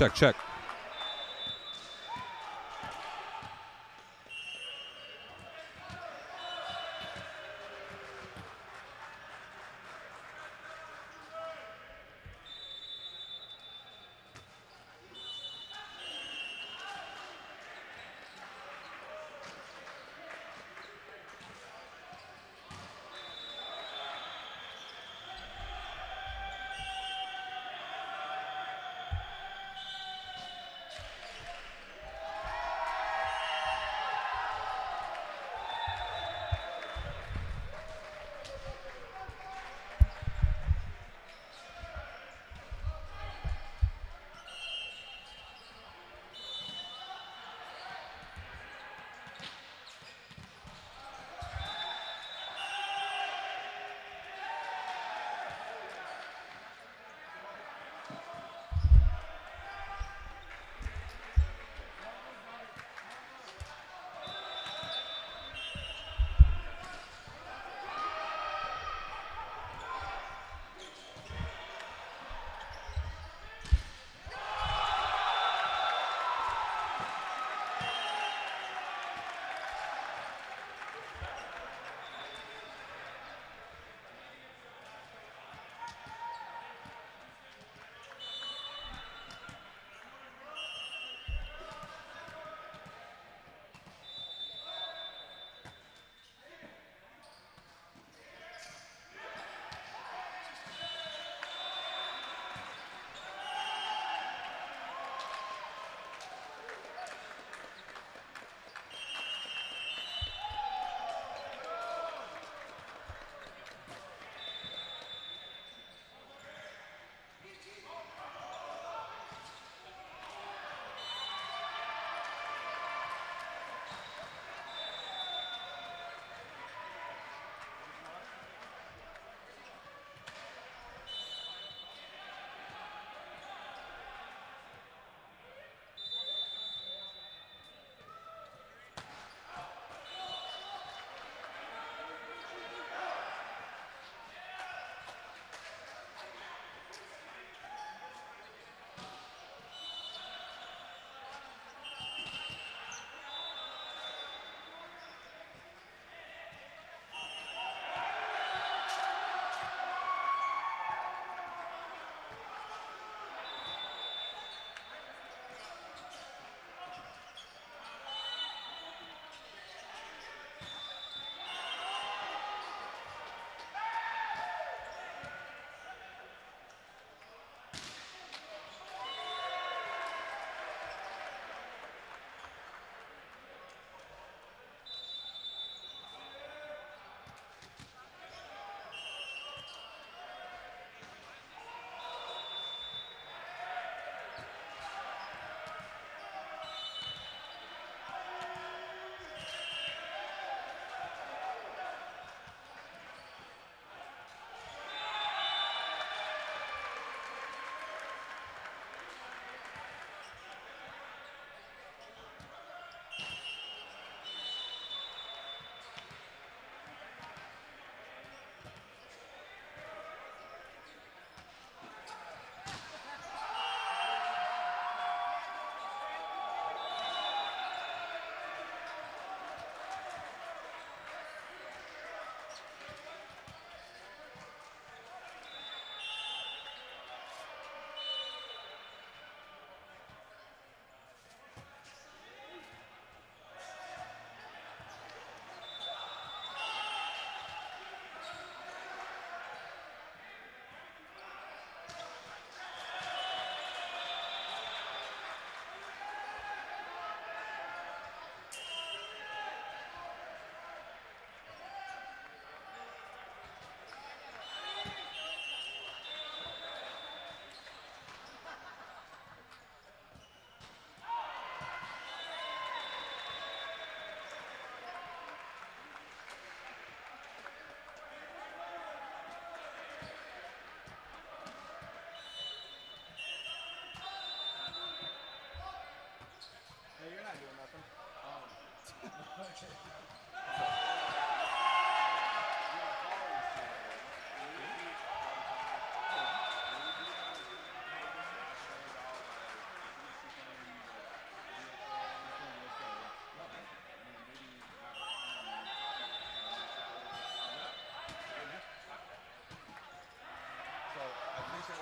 Check, check.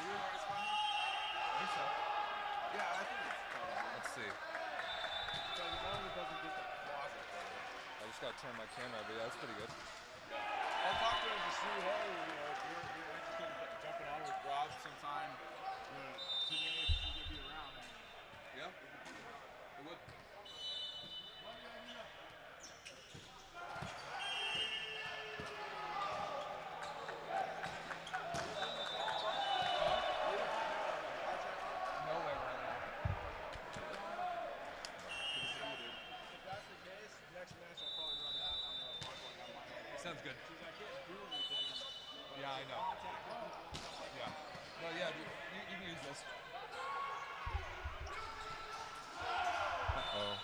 it's funny? I think so. Yeah, I think it's funny. Let's see. So as long as it doesn't get the closet there. I just got to turn my camera, but yeah, that's pretty good. I'll talk to him to see, hey, if you're interested in jumping on with Rob sometime today, if you could be around. Yeah, it would. No way right now. If that's the case, next match I'll probably run that on the volleyball on my own. Sounds good. Because I can't do anything. Yeah, I know. Yeah. No, yeah, dude, you can use this. Uh-oh.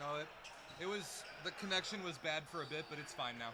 No, it was, the connection was bad for a bit, but it's fine now.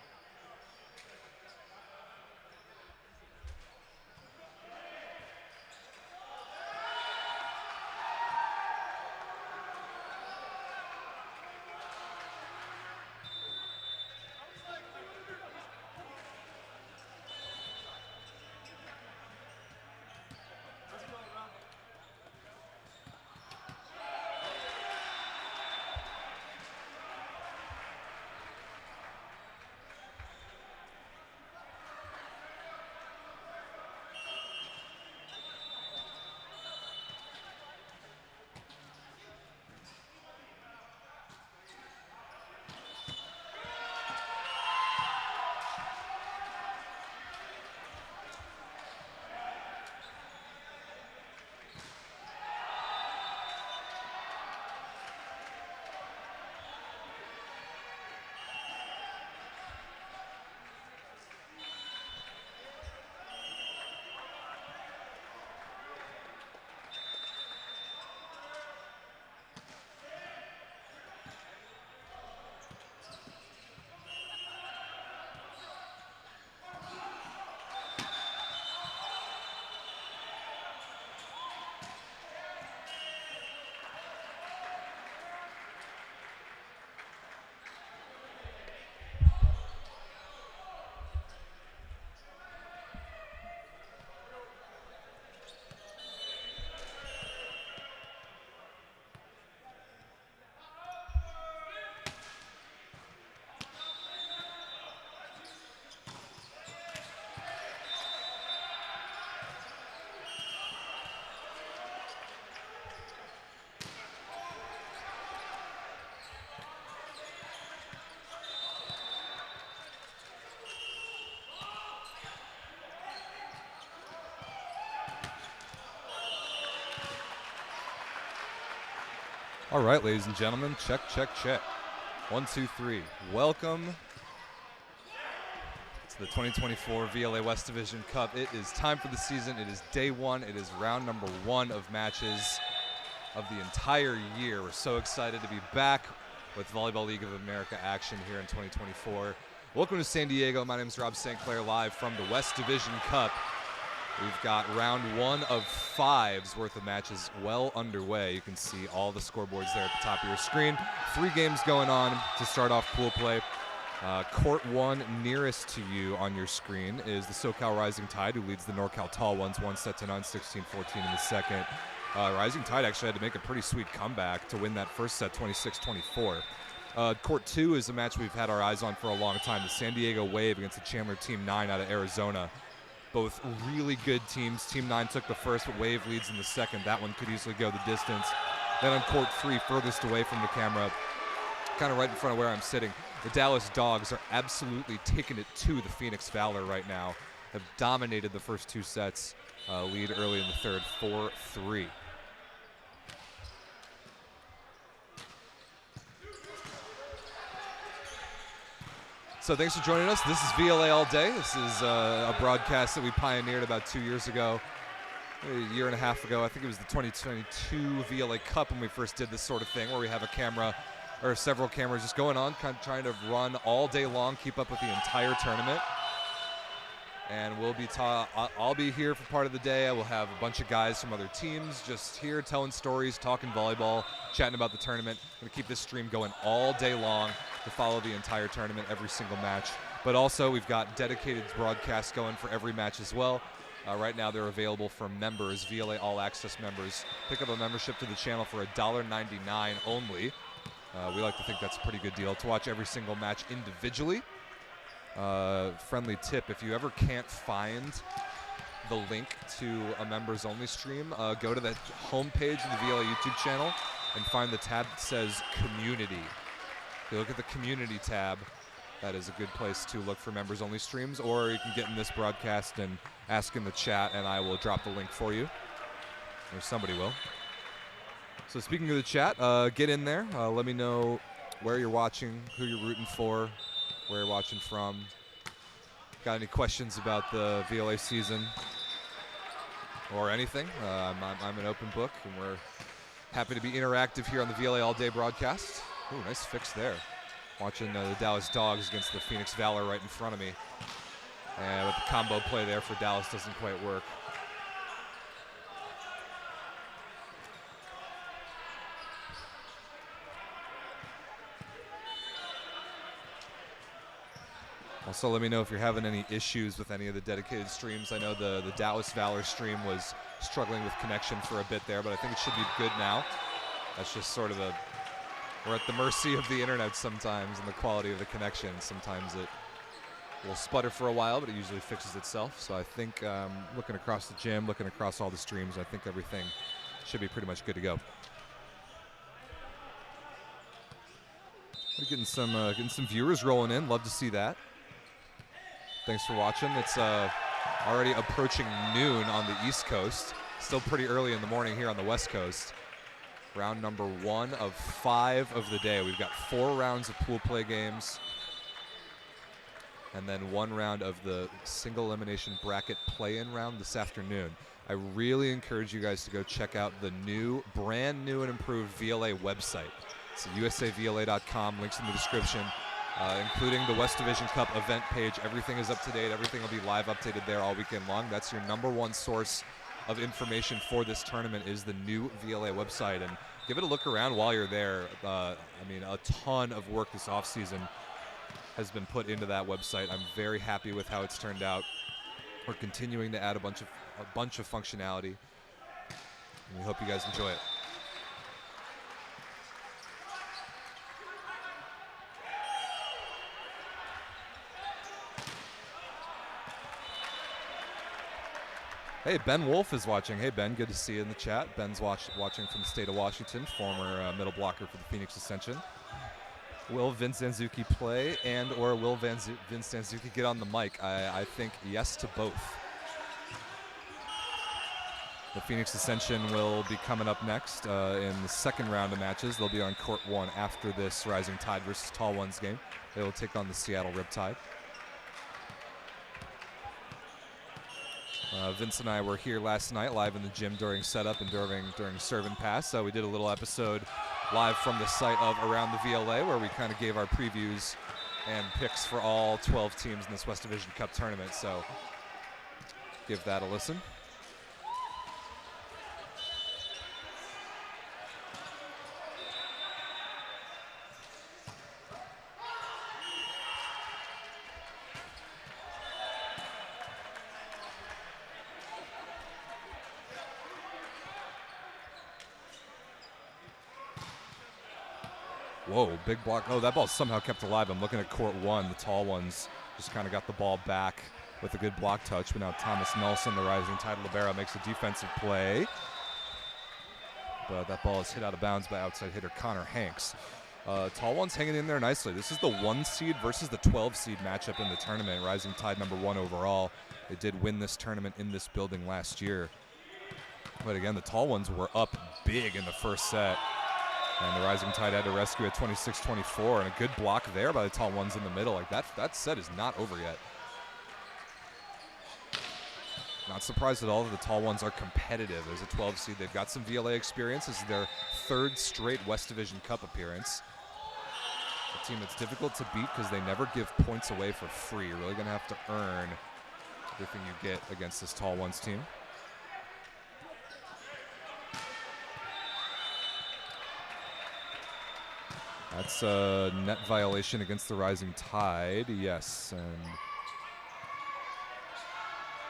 All right, ladies and gentlemen, check, check, check. 1, 2, 3. Welcome to the 2024 VLA West Division Cup. It is time for the season. It is day one. It is round number 1 of matches of the entire year. We're so excited to be back with Volleyball League of America action here in 2024. Welcome to San Diego. My name is Rob St. Clair, live from the West Division Cup. We've got round 1 of 5's worth of matches well underway. You can see all the scoreboards there at the top of your screen. 3 games going on to start off pool play. Court 1 nearest to you on your screen is the SoCal Rising Tide, who leads the NorCal Tall Ones 1-9, 16-14 in the second. Rising Tide actually had to make a pretty sweet comeback to win that first set 26-24. Court 2 is a match we've had our eyes on for a long time, the San Diego Wave against the Chandler Team 9 out of Arizona. Both really good teams. Team 9 took the first, but Wave leads in the second. That one could easily go the distance. Then on Court 3, furthest away from the camera, kind of right in front of where I'm sitting, the Dallas Dogs are absolutely taking it to the Phoenix Valor right now. Have dominated the first 2 sets, lead early in the third, 4-3. So thanks for joining us. This is VLA All Day. This is a broadcast that we pioneered about 2 years ago, a year and a half ago. I think it was the 2022 VLA Cup when we first did this sort of thing, where we have a camera or several cameras just going on, kind of trying to run all day long, keep up with the entire tournament. And we'll be I'll be here for part of the day. I will have a bunch of guys from other teams just here telling stories, talking volleyball, chatting about the tournament. I'm going to keep this stream going all day long to follow the entire tournament, every single match. But also, we've got dedicated broadcasts going for every match as well. Right now, they're available for members, VLA All Access members. Pick up a membership to the channel for $1.99 only. We like to think that's a pretty good deal to watch every single match individually. Friendly tip, if you ever can't find the link to a members only stream, go to the homepage of the VLA YouTube channel and find the tab that says community. If you look at the community tab, that is a good place to look for members only streams, or you can get in this broadcast and ask in the chat and I will drop the link for you, or somebody will. So speaking of the chat, get in there, let me know where you're watching, who you're rooting for, where you're watching from. Got any questions about the VLA season or anything? I'm an open book, and we're happy to be interactive here on the VLA All Day broadcast. Ooh, nice fix there. Watching the Dallas Dogs against the Phoenix Valor right in front of me. And with the combo play there for Dallas doesn't quite work. Also, let me know if you're having any issues with any of the dedicated streams. I know the Dallas Valor stream was struggling with connection for a bit there, but I think it should be good now. That's just sort of we're at the mercy of the internet sometimes and the quality of the connection. Sometimes it will sputter for a while, but it usually fixes itself. So I think looking across the gym, looking across all the streams, I think everything should be pretty much good to go. We're getting some viewers rolling in. Love to see that. Thanks for watching. It's already approaching noon on the East Coast. Still pretty early in the morning here on the West Coast. Round number 1 of 5 of the day. We've got 4 rounds of pool play games. And then 1 round of the single elimination bracket play-in round this afternoon. I really encourage you guys to go check out the brand new and improved VLA website. It's usavla.com, links in the description. Including the West Division Cup event page. Everything is up to date. Everything will be live updated there all weekend long. That's your #1 source of information for this tournament is the new VLA website. And give it a look around while you're there. I mean, a ton of work this offseason has been put into that website. I'm very happy with how it's turned out. We're continuing to add a bunch of functionality. And we hope you guys enjoy it. Hey, Ben Wolf is watching. Hey, Ben, good to see you in the chat. Ben's watching from the state of Washington, former middle blocker for the Phoenix Ascension. Will Vince Zanzuki play or will Vince Zanzuki get on the mic? I think yes to both. The Phoenix Ascension will be coming up next in the second round of matches. They'll be on court 1 after this Rising Tide versus Tall Ones game. They will take on the Seattle Riptide. Vince and I were here last night live in the gym during setup and during serve and pass. So we did a little episode live from the site of Around the VLA where we kind of gave our previews and picks for all 12 teams in this West Division Cup tournament. So give that a listen. Whoa, big block. Oh, that ball somehow kept alive. I'm looking at court 1. The Tall Ones just kind of got the ball back with a good block touch. But now Thomas Nelson, the Rising Tide libero, makes a defensive play. But that ball is hit out of bounds by outside hitter Connor Hanks. Tall Ones hanging in there nicely. This is the 1 seed versus the 12 seed matchup in the tournament. Rising Tide #1 overall. They did win this tournament in this building last year. But again, the Tall Ones were up big in the first set. And the Rising Tide had to rescue at 26-24, and a good block there by the Tall Ones in the middle. Like that set is not over yet. Not surprised at all that the Tall Ones are competitive. As a 12 seed, they've got some VLA experience. This is their 3rd straight West Division Cup appearance. A team that's difficult to beat because they never give points away for free. You're really going to have to earn everything you get against this Tall Ones team. That's a net violation against the Rising Tide, yes. And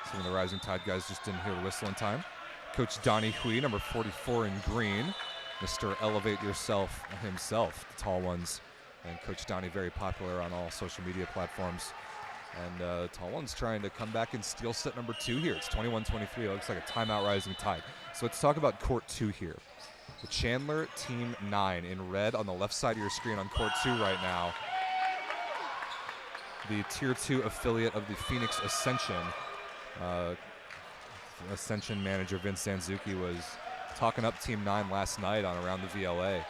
some of the Rising Tide guys just didn't hear the whistle in time. Coach Donnie Hui, number 44 in green. Mr. Elevate Yourself himself, the Tall Ones. And Coach Donnie, very popular on all social media platforms. And Tall Ones trying to come back and steal set number 2 here. It's 21-23. It looks like a timeout Rising Tide. So let's talk about court 2 here. The Chandler Team 9 in red on the left side of your screen on court 2 right now. The Tier 2 affiliate of the Phoenix Ascension. Ascension manager Vince Zanzuki was talking up Team 9 last night on Around the VLA.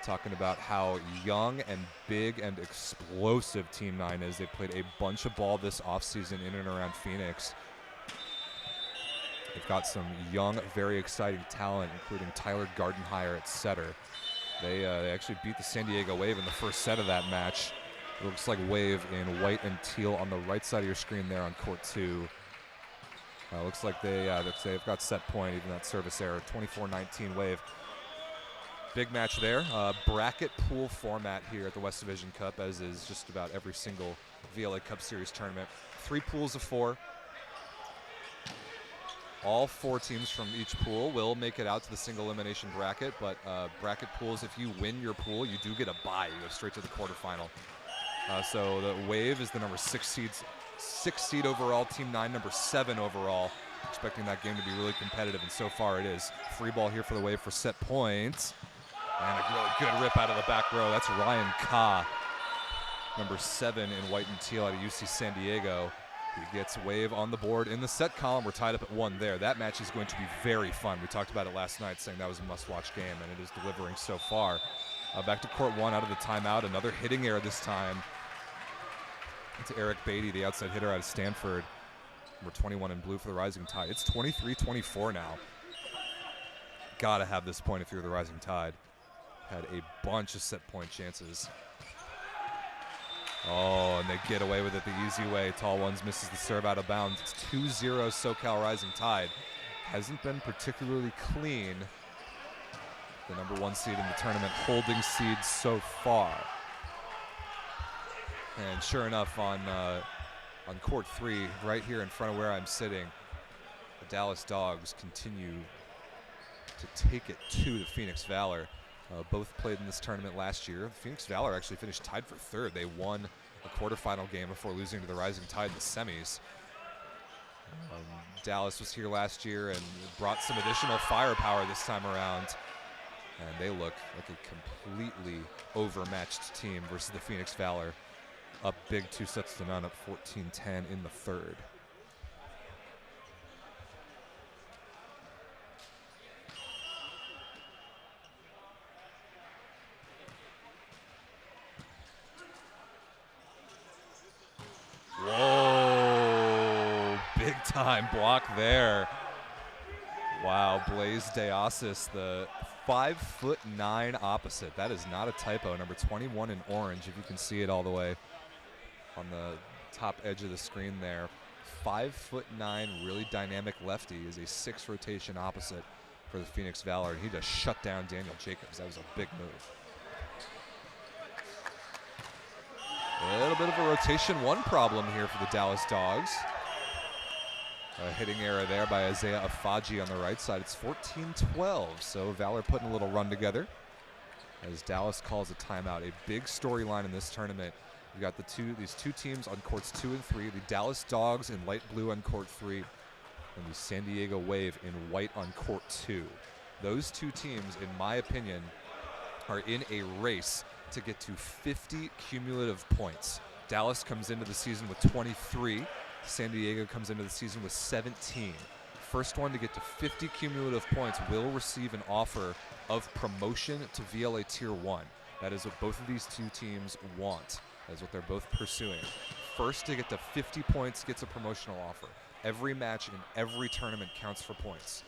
Talking about how young and big and explosive Team 9 is. They played a bunch of ball this offseason in and around Phoenix. They've got some young, very exciting talent, including Tyler Gardenhire at setter. They actually beat the San Diego Wave in the first set of that match. It looks like Wave in white and teal on the right side of your screen there on court 2. Looks like they've got set point, even that service error. 24-19 Wave. Big match there. Bracket pool format here at the West Division Cup, as is just about every single VLA Cup Series tournament. 3 pools of 4. All 4 teams from each pool will make it out to the single elimination bracket, but bracket pools, if you win your pool, you do get a bye. You go straight to the quarterfinal. So the Wave is the number 6 seed overall, Team 9 number 7 overall. Expecting that game to be really competitive, and so far it is. Free ball here for the Wave for set points. And a really good rip out of the back row. That's Ryan Ka, number 7 in white and teal out of UC San Diego. He gets Wave on the board in the set column. We're tied up at 1 there. That match is going to be very fun. We talked about it last night, saying that was a must-watch game, and it is delivering so far. Back to court 1 out of the timeout. Another hitting error this time. It's Eric Beatty, the outside hitter out of Stanford. Number 21 in blue for the Rising Tide. It's 23-24 now. Gotta have this point if you're the Rising Tide. Had a bunch of set point chances. Oh, and they get away with it the easy way. Tall Ones misses the serve out of bounds. It's 2-0 SoCal Rising Tide. Hasn't been particularly clean. The number 1 seed in the tournament, holding seeds so far. And sure enough, on court 3, right here in front of where I'm sitting, the Dallas Dogs continue to take it to the Phoenix Valor. Both played in this tournament last year. Phoenix Valor actually finished tied for 3rd. They won a quarterfinal game before losing to the Rising Tide in the semis. Dallas was here last year and brought some additional firepower this time around. And they look like a completely overmatched team versus the Phoenix Valor. Up big 2-0, up 14-10 in the 3rd. Whoa, big time block there. Wow, Blaze Deasis, the 5'9" opposite. That is not a typo. Number 21 in orange, if you can see it all the way on the top edge of the screen there. 5'9", really dynamic lefty is a 6 rotation opposite for the Phoenix Valor. He just shut down Daniel Jacobs. That was a big move. A little bit of a rotation 1 problem here for the Dallas Dogs. A hitting error there by Isaiah Afaji on the right side. It's 14-12, so Valor putting a little run together as Dallas calls a timeout. A big storyline in this tournament. We got these two teams on courts 2 and 3. The Dallas Dogs in light blue on court 3, and the San Diego Wave in white on court 2. Those 2 teams, in my opinion, are in a race to get to 50 cumulative points. Dallas comes into the season with 23. San Diego comes into the season with 17. First one to get to 50 cumulative points will receive an offer of promotion to VLA Tier 1. That is what both of these 2 teams want. That is what they're both pursuing. First to get to 50 points gets a promotional offer. Every match in every tournament counts for points.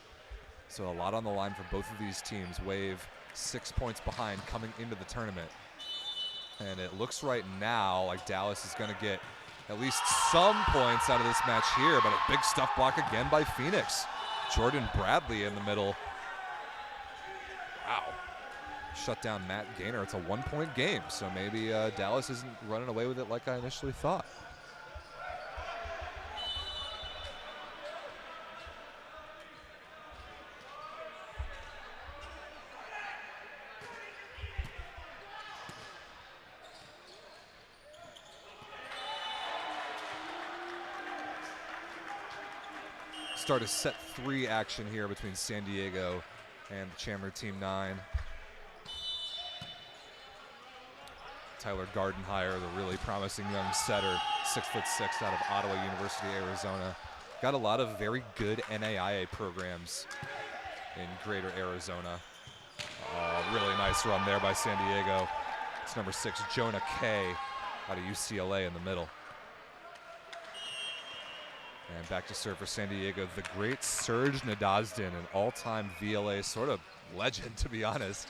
So a lot on the line for both of these teams. Wave 6 points behind coming into the tournament. And it looks right now like Dallas is going to get at least some points out of this match here, but a big stuff block again by Phoenix. Jordan Bradley in the middle. Wow. Shut down Matt Gaynor. It's a 1-point game, so maybe Dallas isn't running away with it like I initially thought. Start a set 3 action here between San Diego and the Chandler Team 9. Tyler Gardenhire, the really promising young setter, 6'6" out of Ottawa University, Arizona. Got a lot of very good NAIA programs in Greater Arizona. Really nice run there by San Diego. It's number 6, Jonah Kay, out of UCLA in the middle. And back to serve for San Diego, the great Serge Nadazhdin, an all-time VLA sort of legend, to be honest.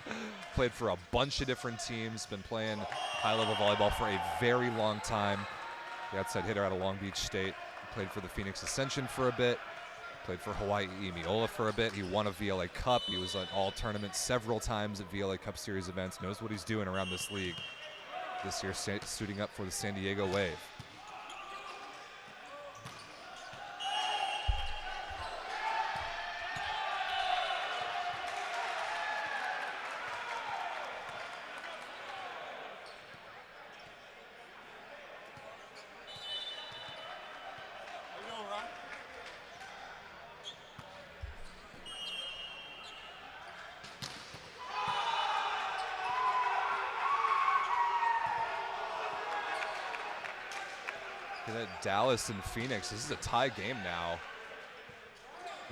Played for a bunch of different teams, been playing high-level volleyball for a very long time. The outside hitter out of Long Beach State. Played for the Phoenix Ascension for a bit. Played for Hawaii Imiola for a bit. He won a VLA Cup. He was at all tournaments several times at VLA Cup Series events. Knows what he's doing around this league. This year suiting up for the San Diego Wave. Dallas and Phoenix. This is a tie game now.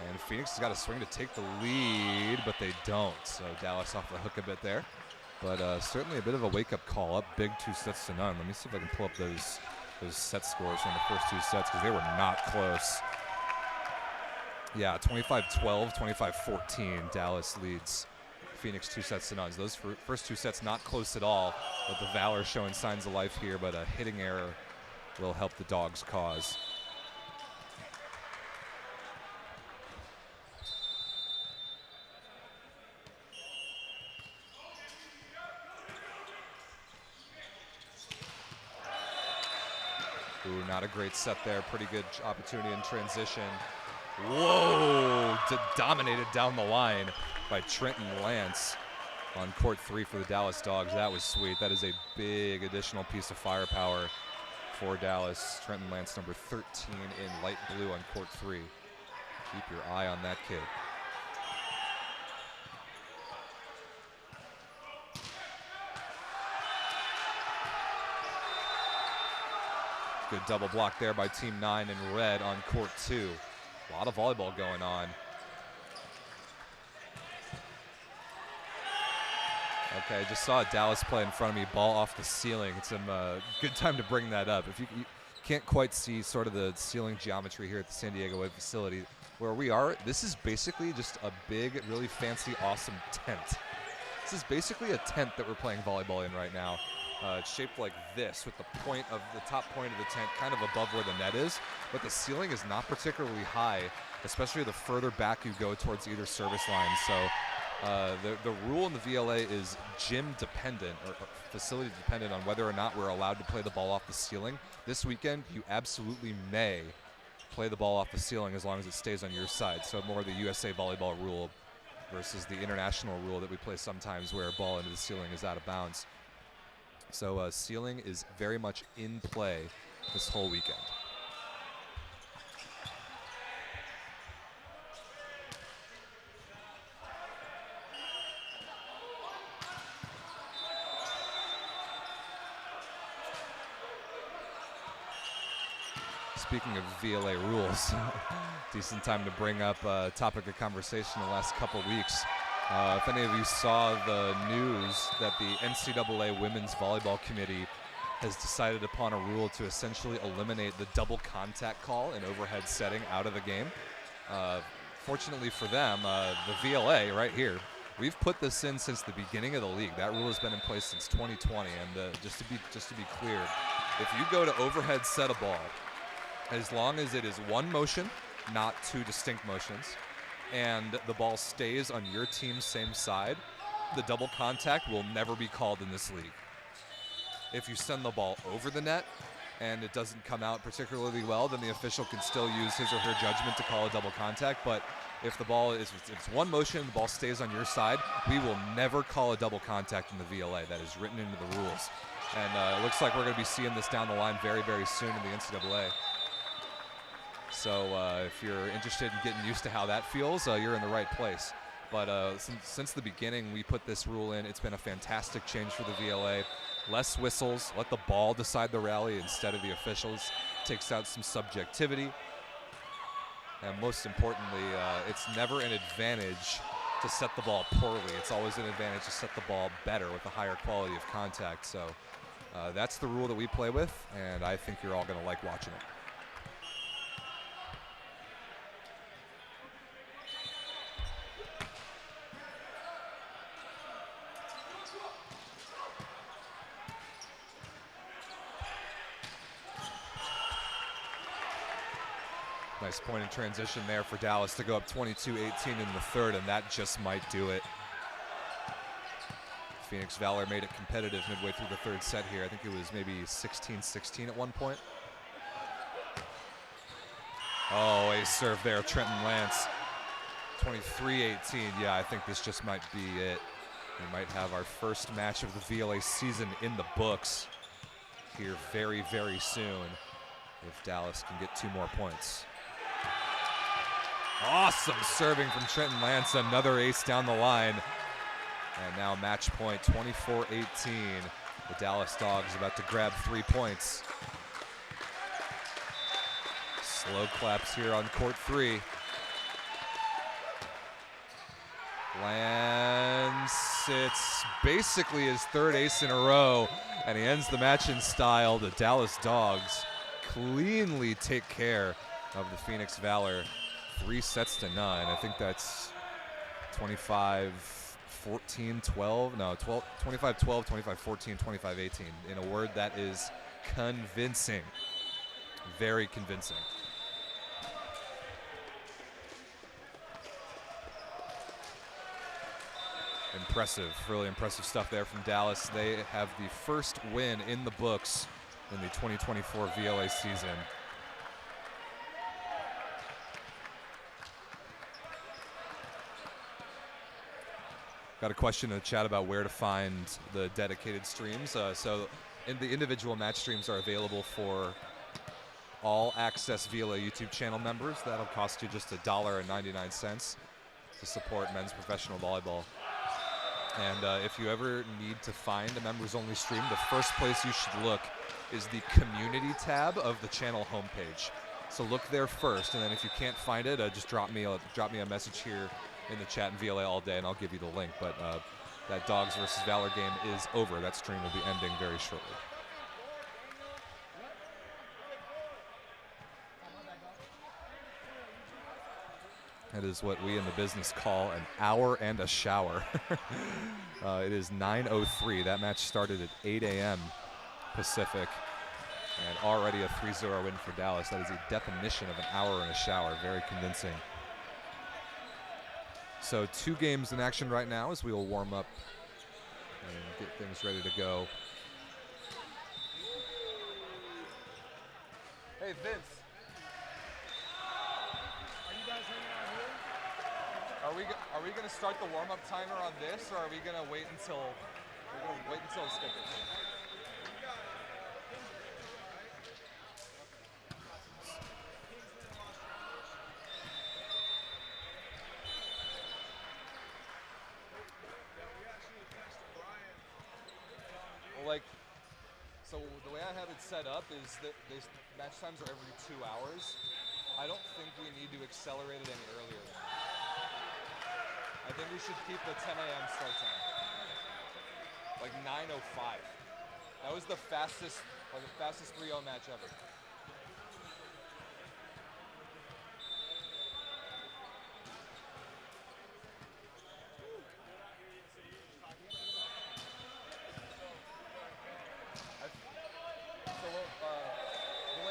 And Phoenix has got a swing to take the lead, but they don't. So Dallas off the hook a bit there. But certainly a bit of a wake-up call. Up big 2-0. Let me see if I can pull up those set scores from the first 2 sets, because they were not close. Yeah, 25-12, 25-14. Dallas leads Phoenix 2-0. So those first 2 sets not close at all. But the Valor showing signs of life here, but a hitting error will help the Dogs' cause. Ooh, not a great set there. Pretty good opportunity in transition. Whoa! Dominated down the line by Trenton Lance on court 3 for the Dallas Dogs. That was sweet. That is a big additional piece of firepower for Dallas. Trenton Lance, number 13 in light blue on court 3. Keep your eye on that kid. Good double block there by Team 9 in red on court 2. A lot of volleyball going on. Okay, I just saw Dallas play in front of me, ball off the ceiling. It's a good time to bring that up. If you can't quite see sort of the ceiling geometry here at the San Diego Wave facility where we are, this is basically just a big, really fancy, awesome tent. This is basically a tent that we're playing volleyball in right now. It's shaped like this, with the top point of the tent kind of above where the net is, but the ceiling is not particularly high, especially the further back you go towards either service line. So the rule in the VLA is gym dependent, or facility dependent, on whether or not we're allowed to play the ball off the ceiling. This weekend, you absolutely may play the ball off the ceiling as long as it stays on your side. So more the USA volleyball rule versus the international rule that we play sometimes, where a ball into the ceiling is out of bounds. So ceiling is very much in play this whole weekend. Speaking of VLA rules, decent time to bring up a topic of conversation the last couple weeks. If any of you saw the news that the NCAA Women's Volleyball Committee has decided upon a rule to essentially eliminate the double contact call in overhead setting out of the game. Fortunately for them, the VLA right here, we've put this in since the beginning of the league. That rule has been in place since 2020, and just to be clear, if you go to overhead set a ball, as long as it is one motion, not two distinct motions, and the ball stays on your team's same side, the double contact will never be called in this league. If you send the ball over the net and it doesn't come out particularly well, then the official can still use his or her judgment to call a double contact. But if the ball is, it's one motion, the ball stays on your side, we will never call a double contact in the VLA. That is written into the rules. And it looks like we're going to be seeing this down the line very, very soon in the NCAA. So if you're interested in getting used to how that feels, you're in the right place. But since the beginning, we put this rule in. It's been a fantastic change for the VLA. Less whistles, let the ball decide the rally instead of the officials. Takes out some subjectivity. And most importantly, it's never an advantage to set the ball poorly. It's always an advantage to set the ball better with a higher quality of contact. So that's the rule that we play with, and I think you're all going to like watching it. Nice point in transition there for Dallas to go up 22-18 in the third, and that just might do it. Phoenix Valor made it competitive midway through the third set here. I think it was maybe 16-16 at one point. Oh, ace serve there, Trenton Lance. 23-18, yeah, I think this just might be it. We might have our first match of the VLA season in the books here very, very soon if Dallas can get 2 more points. Awesome serving from Trenton Lance, another ace down the line. And now match point, 24-18. The Dallas Dogs about to grab 3 points. Slow claps here on court 3. Lance, it's basically his 3rd ace in a row, and he ends the match in style. The Dallas Dogs cleanly take care of the Phoenix Valor, 3 sets to none. I think that's 25-14, 12, no, 25-12, 25-14, 25-18. In a word, that is convincing, very convincing. Impressive, really impressive stuff there from Dallas. They have the first win in the books in the 2024 VLA season. Got a question in the chat about where to find the dedicated streams. So the individual match streams are available for all access VLA YouTube channel members. That'll cost you just $1.99 to support men's professional volleyball. And if you ever need to find a members only stream, the first place you should look is the community tab of the channel homepage. So look there first, and then if you can't find it, just drop me a message here in the chat in VLA all day, and I'll give you the link. But that Dogs versus Valor game is over. That stream will be ending very shortly. That is what we in the business call an hour and a shower. It is 9:03. That match started at 8 a.m. Pacific, and already a 3-0 win for Dallas. That is a definition of an hour and a shower. Very convincing. So 2 games in action right now as we will warm up and get things ready to go. Hey, Vince. Are we going to start the warm-up timer on this, or are we going to wait until it's scheduled? So the way I have it set up is that match times are every 2 hours. I don't think we need to accelerate it any earlier than that. I think we should keep the 10 a.m. start time. Like 9:05. That was the fastest 3-0 match ever.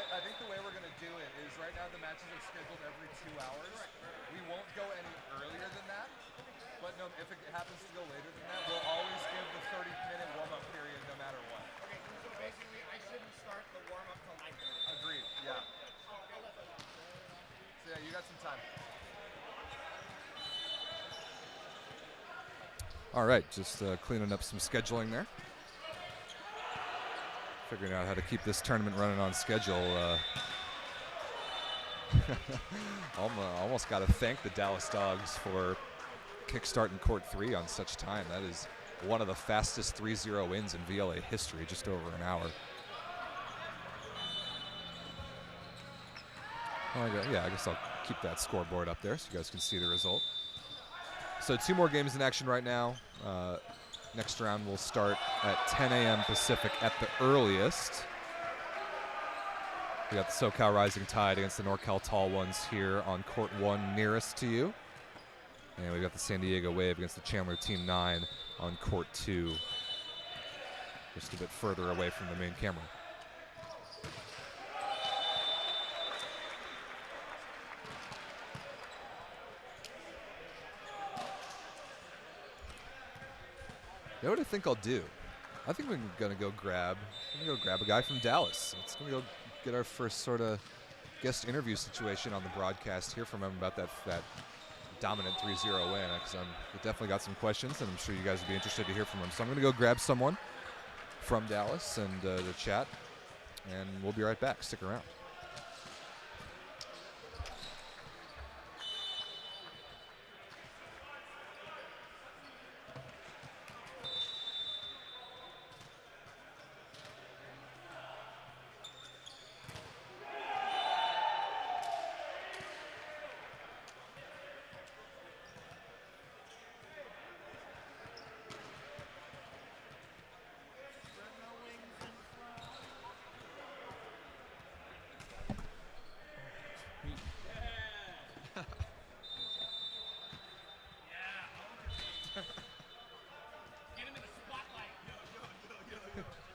I think the way we're going to do it is right now the matches are scheduled every 2 hours. We won't go any earlier than that. But no, if it happens to go later than that, we'll always give the 30-minute warm-up period no matter what. Okay, so basically I shouldn't start the warm-up till 9:30. Agreed, yeah. So yeah, you got some time. All right, just cleaning up some scheduling there. Figuring out how to keep this tournament running on schedule. Almost got to thank the Dallas Dogs for kickstarting court 3 on such time. That is one of the fastest 3-0 wins in VLA history, just over an hour. Yeah, I guess I'll keep that scoreboard up there so you guys can see the result. So 2 more games in action right now. Next round will start at 10 a.m. Pacific at the earliest. We got the SoCal Rising Tide against the NorCal Tall Ones here on court 1 nearest to you. And we got the San Diego Wave against the Chandler Team 9 on court 2, just a bit further away from the main camera. You know what I think I'll do? I think we're gonna go grab a guy from Dallas. Let's go get our first sort of guest interview situation on the broadcast. Hear from him about that dominant 3-0 win. Because we definitely got some questions, and I'm sure you guys would be interested to hear from him. So I'm gonna go grab someone from Dallas and to chat, and we'll be right back. Stick around.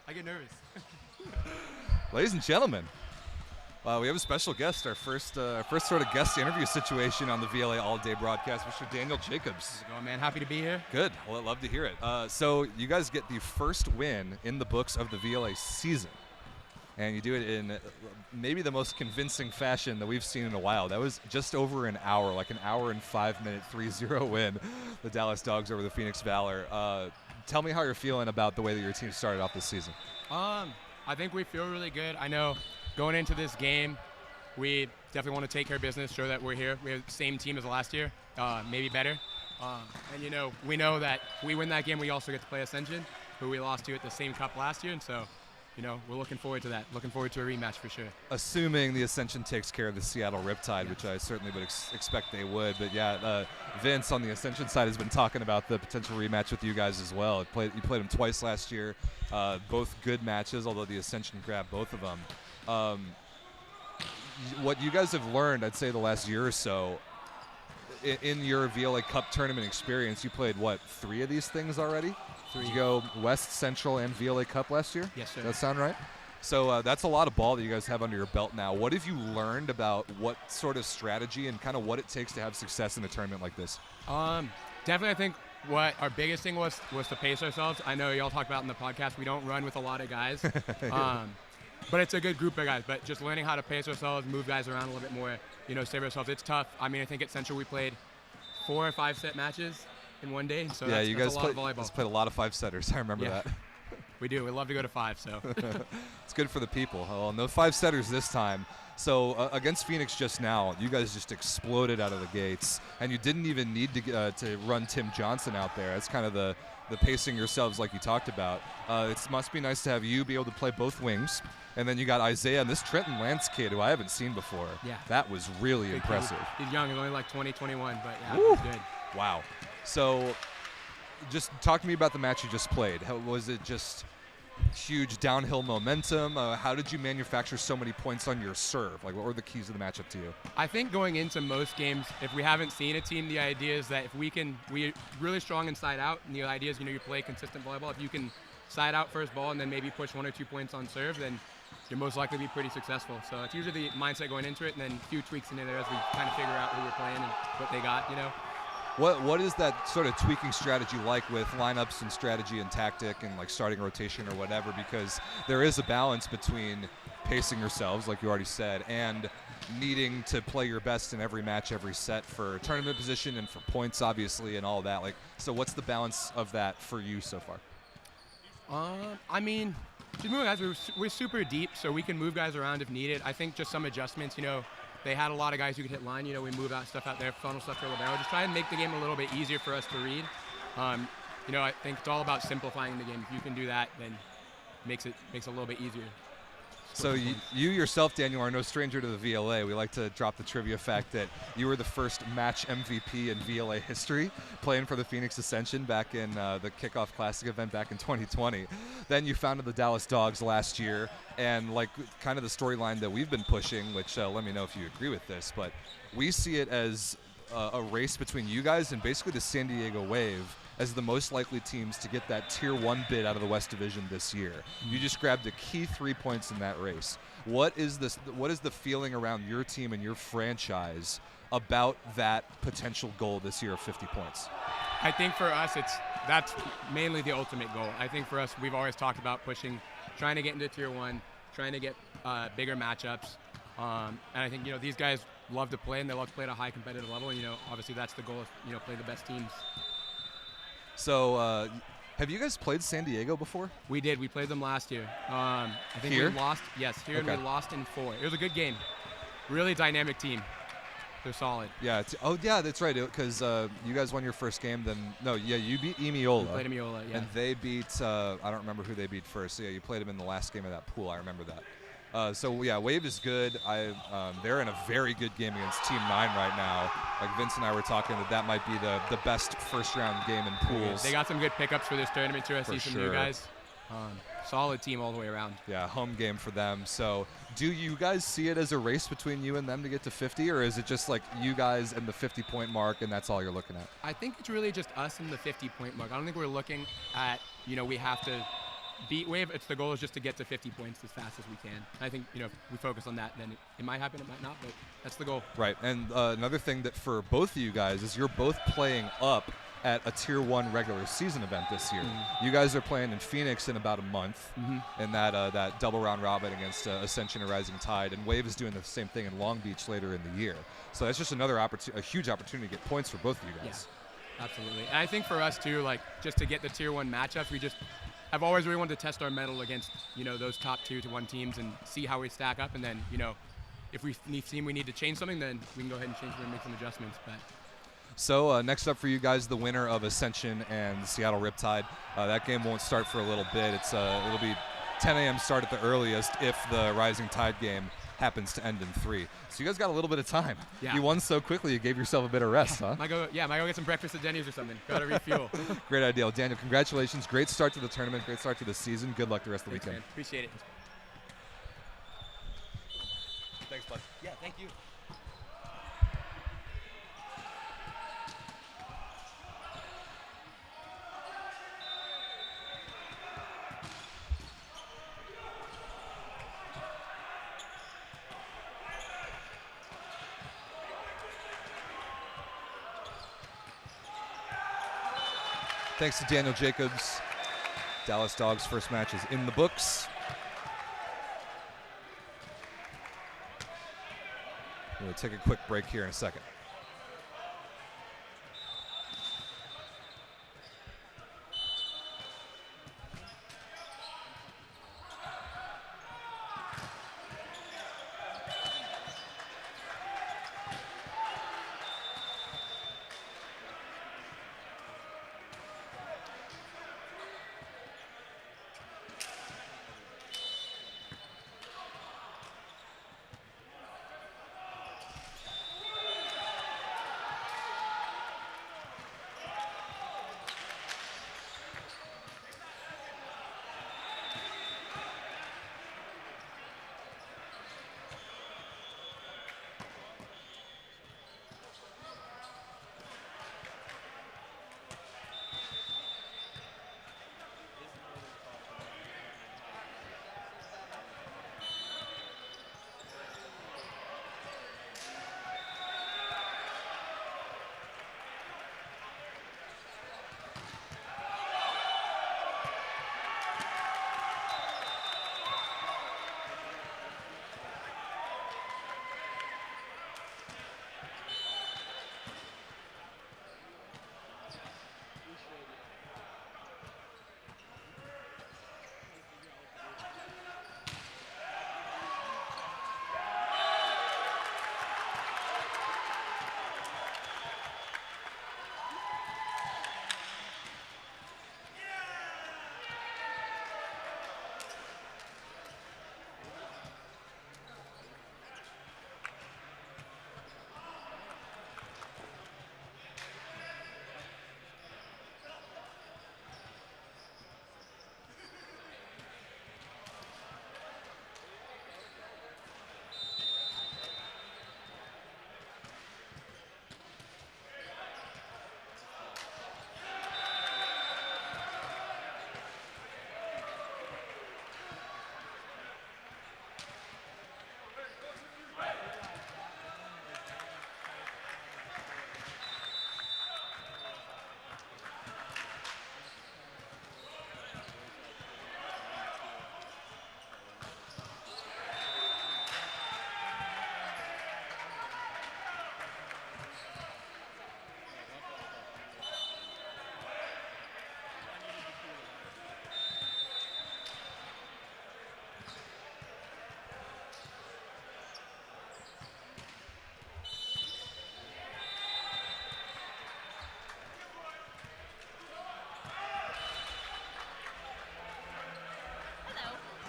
I get nervous. Ladies and gentlemen, we have a special guest, our first sort of guest interview situation on the VLA All Day broadcast, Mr. Daniel Jacobs. How's it going, man? Happy to be here. Good. Well, I'd love to hear it. So you guys get the first win in the books of the VLA season, and you do it in maybe the most convincing fashion that we've seen in a while. That was just over an hour, like an hour and 5-minute 3-0 win, the Dallas Dogs over the Phoenix Valor. Tell me how you're feeling about the way that your team started off this season. I think we feel really good. I know going into this game, we definitely want to take care of business, show that we're here. We have the same team as last year, maybe better. And, we know that we win that game, we also get to play Ascension, who we lost to at the same cup last year. And so, we're looking forward to that. Looking forward to a rematch for sure. Assuming the Ascension takes care of the Seattle Riptide, which I certainly would expect they would. But yeah, Vince on the Ascension side has been talking about the potential rematch with you guys as well. You played them twice last year, both good matches, although the Ascension grabbed both of them. What you guys have learned, I'd say the last year or so, in your VLA Cup tournament experience, you played, 3 of these things already? Did you go West, Central, and VLA Cup last year? Yes, sir. Does that sound right? So that's a lot of ball that you guys have under your belt now. What have you learned about what sort of strategy and kind of what it takes to have success in a tournament like this? Definitely, I think what our biggest thing was to pace ourselves. I know y'all talked about in the podcast, we don't run with a lot of guys. But it's a good group of guys. But just learning how to pace ourselves, move guys around a little bit more, save ourselves. It's tough. I mean, I think at Central we played 4 or 5 set matches in one day. So yeah, that's you guys a lot of volleyball. played a lot of 5-setters. I remember that. We do. We love to go to 5. So it's good for the people. Well, no 5-setters this time. So against Phoenix just now, you guys just exploded out of the gates, and you didn't even need to run Tim Johnson out there. That's kind of the pacing yourselves like you talked about. It must be nice to have you be able to play both wings. And then you got Isaiah and this Trenton Lance kid, who I haven't seen before. Yeah. That was really impressive. He's young. He's only like 20, 21, but yeah, Woo. he's good. Wow. So just talk to me about the match you just played. Was it just huge downhill momentum? How did you manufacture so many points on your serve? Like, what were the keys of the matchup to you? I think going into most games, if we haven't seen a team, the idea is that if we're really strong inside out, and the idea is, you play consistent volleyball. If you can side out first ball and then maybe push 1 or 2 points on serve, then you're most likely to be pretty successful. So it's usually the mindset going into it, and then a few tweaks in there as we kind of figure out who we're playing and what they got, What is that sort of tweaking strategy like with lineups and strategy and tactic and like starting rotation or whatever? Because there is a balance between pacing yourselves, like you already said, and needing to play your best in every match, every set for tournament position and for points, obviously, and all that. So what's the balance of that for you so far? I mean, just moving guys, we're super deep, so we can move guys around if needed. I think just some adjustments, they had a lot of guys who could hit line. We move out stuff out there, funnel stuff to libero. Just try and make the game a little bit easier for us to read. I think it's all about simplifying the game. If you can do that, then it makes it a little bit easier. So you yourself, Daniel, are no stranger to the VLA. We like to drop the trivia fact that you were the first match MVP in VLA history, playing for the Phoenix Ascension back in the Kickoff Classic event back in 2020. Then you founded the Dallas Dogs last year, and like kind of the storyline that we've been pushing, which let me know if you agree with this, but we see it as a race between you guys and basically the San Diego Wave as the most likely teams to get that Tier 1 bid out of the West Division this year. You just grabbed the key 3 points in that race. What is the feeling around your team and your franchise about that potential goal this year of 50 points? I think for us, that's mainly the ultimate goal. I think for us, we've always talked about pushing, trying to get into Tier 1, trying to get bigger matchups. And I think, these guys love to play, and they love to play at a high competitive level. And, obviously that's the goal is, play the best teams. So have you guys played San Diego before? We did. We played them last year. I think Here? we lost. Yes, here, Okay. and we lost in 4. It was a good game. Really dynamic team. They're solid. Yeah. That's right. Because you guys won your first game. You beat Emiola. We played Emiola, yeah. And they beat, I don't remember who they beat first. So, yeah, you played them in the last game of that pool. I remember that. Wave is good. They're in a very good game against Team 9 right now. Like Vince and I were talking that might be the best first-round game in pools. They got some good pickups for this tournament, too. I see some new guys. Solid team all the way around. Yeah, home game for them. So do you guys see it as a race between you and them to get to 50, or is it just like you guys and the 50-point mark and that's all you're looking at? I think it's really just us and the 50-point mark. I don't think we're looking at, we have to beat Wave. The goal is just to get to 50 points as fast as we can. I think, if we focus on that, then it might happen, it might not, but that's the goal. Right, and another thing that for both of you guys is you're both playing up at a Tier 1 regular season event this year. Mm-hmm. You guys are playing in Phoenix in about a month in that double round robin against Ascension and Rising Tide, and Wave is doing the same thing in Long Beach later in the year. So that's just another a huge opportunity to get points for both of you guys. Yeah, absolutely. And I think for us too, just to get the Tier 1 matchups, I've always really wanted to test our mettle against, those top 2 to 1 teams and see how we stack up, and then, if we seem we need to change something, then we can go ahead and change it and make some adjustments. But So next up for you guys, the winner of Ascension and Seattle Riptide. That game won't start for a little bit. It'll be 10 a.m. start at the earliest if the Rising Tide game happens to end in 3. So you guys got a little bit of time. Yeah. You won so quickly, you gave yourself a bit of rest, huh? might go get some breakfast at Denny's or something. Gotta refuel. Great idea. Well, Daniel, congratulations. Great start to the tournament. Great start to the season. Good luck the rest of the Thanks, weekend. man. Appreciate it. Thanks, bud. Yeah, thank you. Thanks to Daniel Jacobs. Dallas Dogs' first match is in the books. We'll take a quick break here in a second.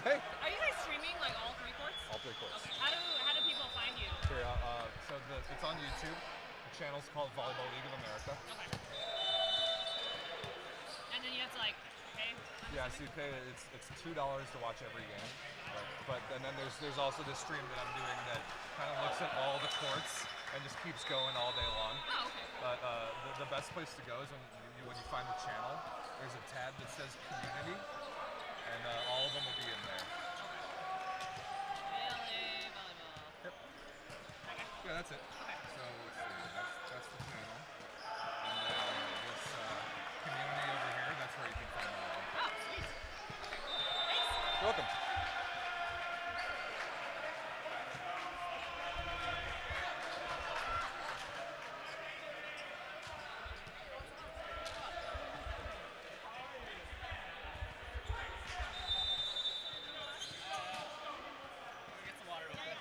Hey. Are you guys streaming like all 3 courts? All 3 courts. Okay. How do people find you? Here, so it's on YouTube. The channel's called Volleyball League of America. Okay. And then you have to like pay. Yeah, so you pay. It's $2 to watch every game. But and then there's also this stream that I'm doing that kind of looks at all the courts and just keeps going all day long. Oh, okay. But the best place to go is when you find the channel. There's a tab that says community, and all of them will be in there. VLA volleyball. Yep. Okay. Yeah, that's it. Okay. So let's see. That's the channel, and then this community over here. That's where you can find all of them. Oh, sweet. Okay. Thanks. You're welcome. Get some water real quick.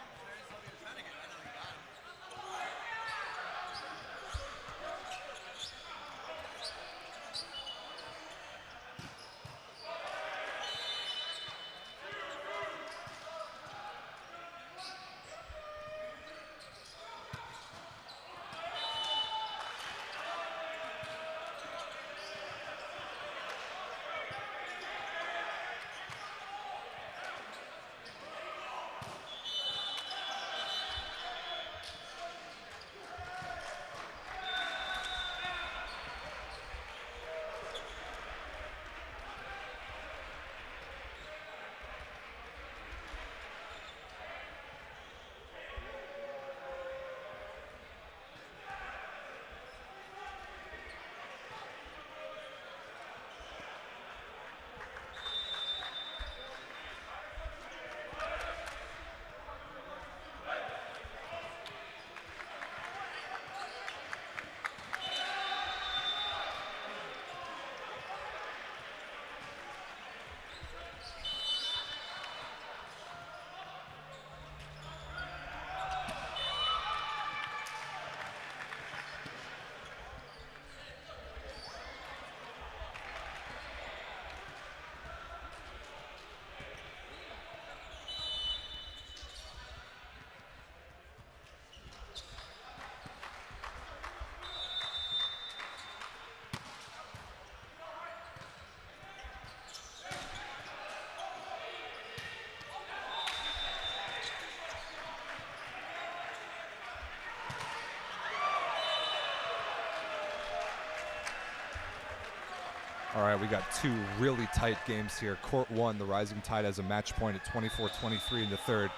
All right, we got 2 really tight games here. Court 1, the Rising Tide has a match point at 24-23 in the third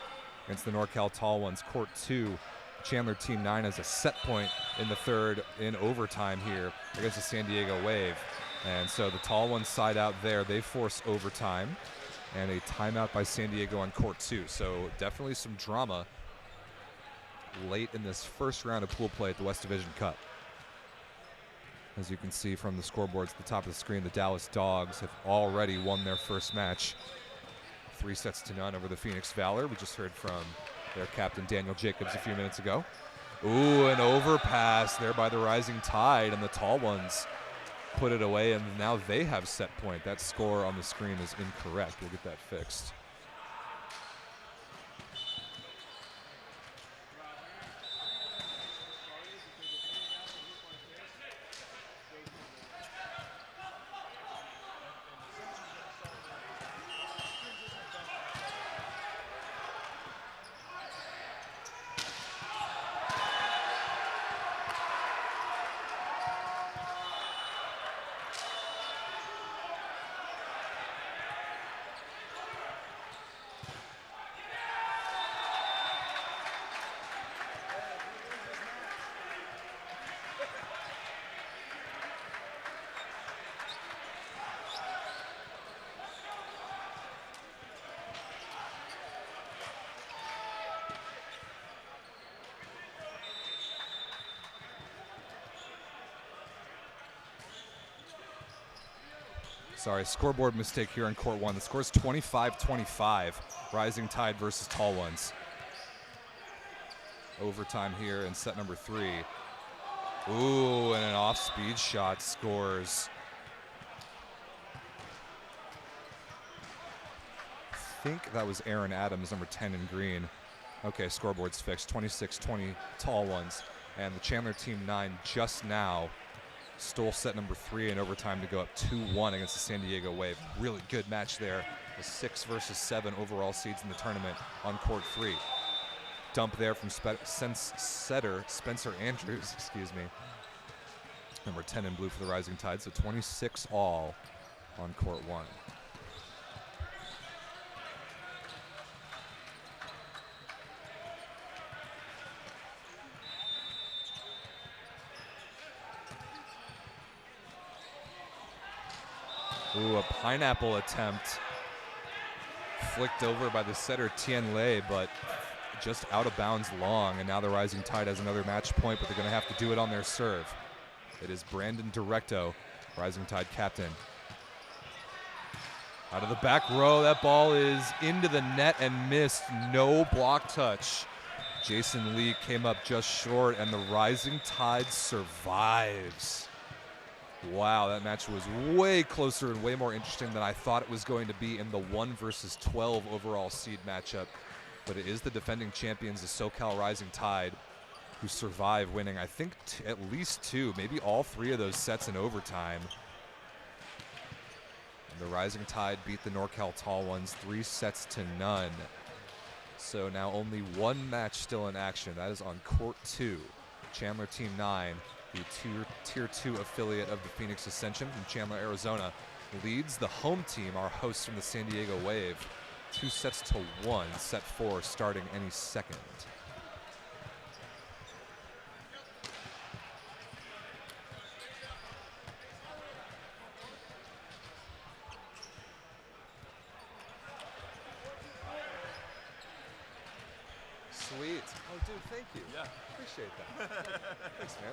against the NorCal Tall Ones. Court 2, Chandler Team 9 has a set point in the third in overtime here against the San Diego Wave. And so the Tall Ones side out there, they force overtime and a timeout by San Diego on Court 2. So definitely some drama late in this first round of pool play at the West Division Cup. As you can see from the scoreboards at the top of the screen, the Dallas Dogs have already won their first match, 3-0 over the Phoenix Valor. We just heard from their captain, Daniel Jacobs, a few minutes ago. Ooh, an overpass there by the Rising Tide, and the Tall Ones put it away, and now they have set point. That score on the screen is incorrect. We'll get that fixed. Sorry, scoreboard mistake here in Court 1. The score is 25-25, Rising Tide versus Tall Ones. Overtime here in set number 3. Ooh, and an off-speed shot scores. think that was Aaron Adams, number 10 in green. Okay, scoreboard's fixed. 26-20 tall ones. And the Chandler Team 9 just now stole set number 3 in overtime to go up 2-1 against the San Diego Wave. Really good match there. The 6 versus 7 overall seeds in the tournament on court 3. Dump there from setter Spencer Andrews, excuse me. Number 10 in blue for the Rising Tide, so 26 all on court 1. Ooh, a pineapple attempt. Flicked over by the setter Tien Lei, but just out of bounds long. And now the Rising Tide has another match point, but they're going to have to do it on their serve. It is Brandon Directo, Rising Tide captain. Out of the back row, that ball is into the net and missed. No block touch. Jason Lee came up just short, and the Rising Tide survives. Wow, that match was way closer and way more interesting than I thought it was going to be in the 1 versus 12 overall seed matchup. But it is the defending champions, the SoCal Rising Tide, who survive, winning, I think, at least 2, maybe all 3 of those sets in overtime. And the Rising Tide beat the NorCal Tall Ones 3-0. So now only 1 match still in action. That is on court 2. Chandler Team 9, the tier 2 affiliate of the Phoenix Ascension from Chandler, Arizona, leads the home team, our hosts from the San Diego Wave, 2-1, set 4 starting any second. Sweet. Oh, dude, thank you. Yeah. Appreciate that. Thanks, man.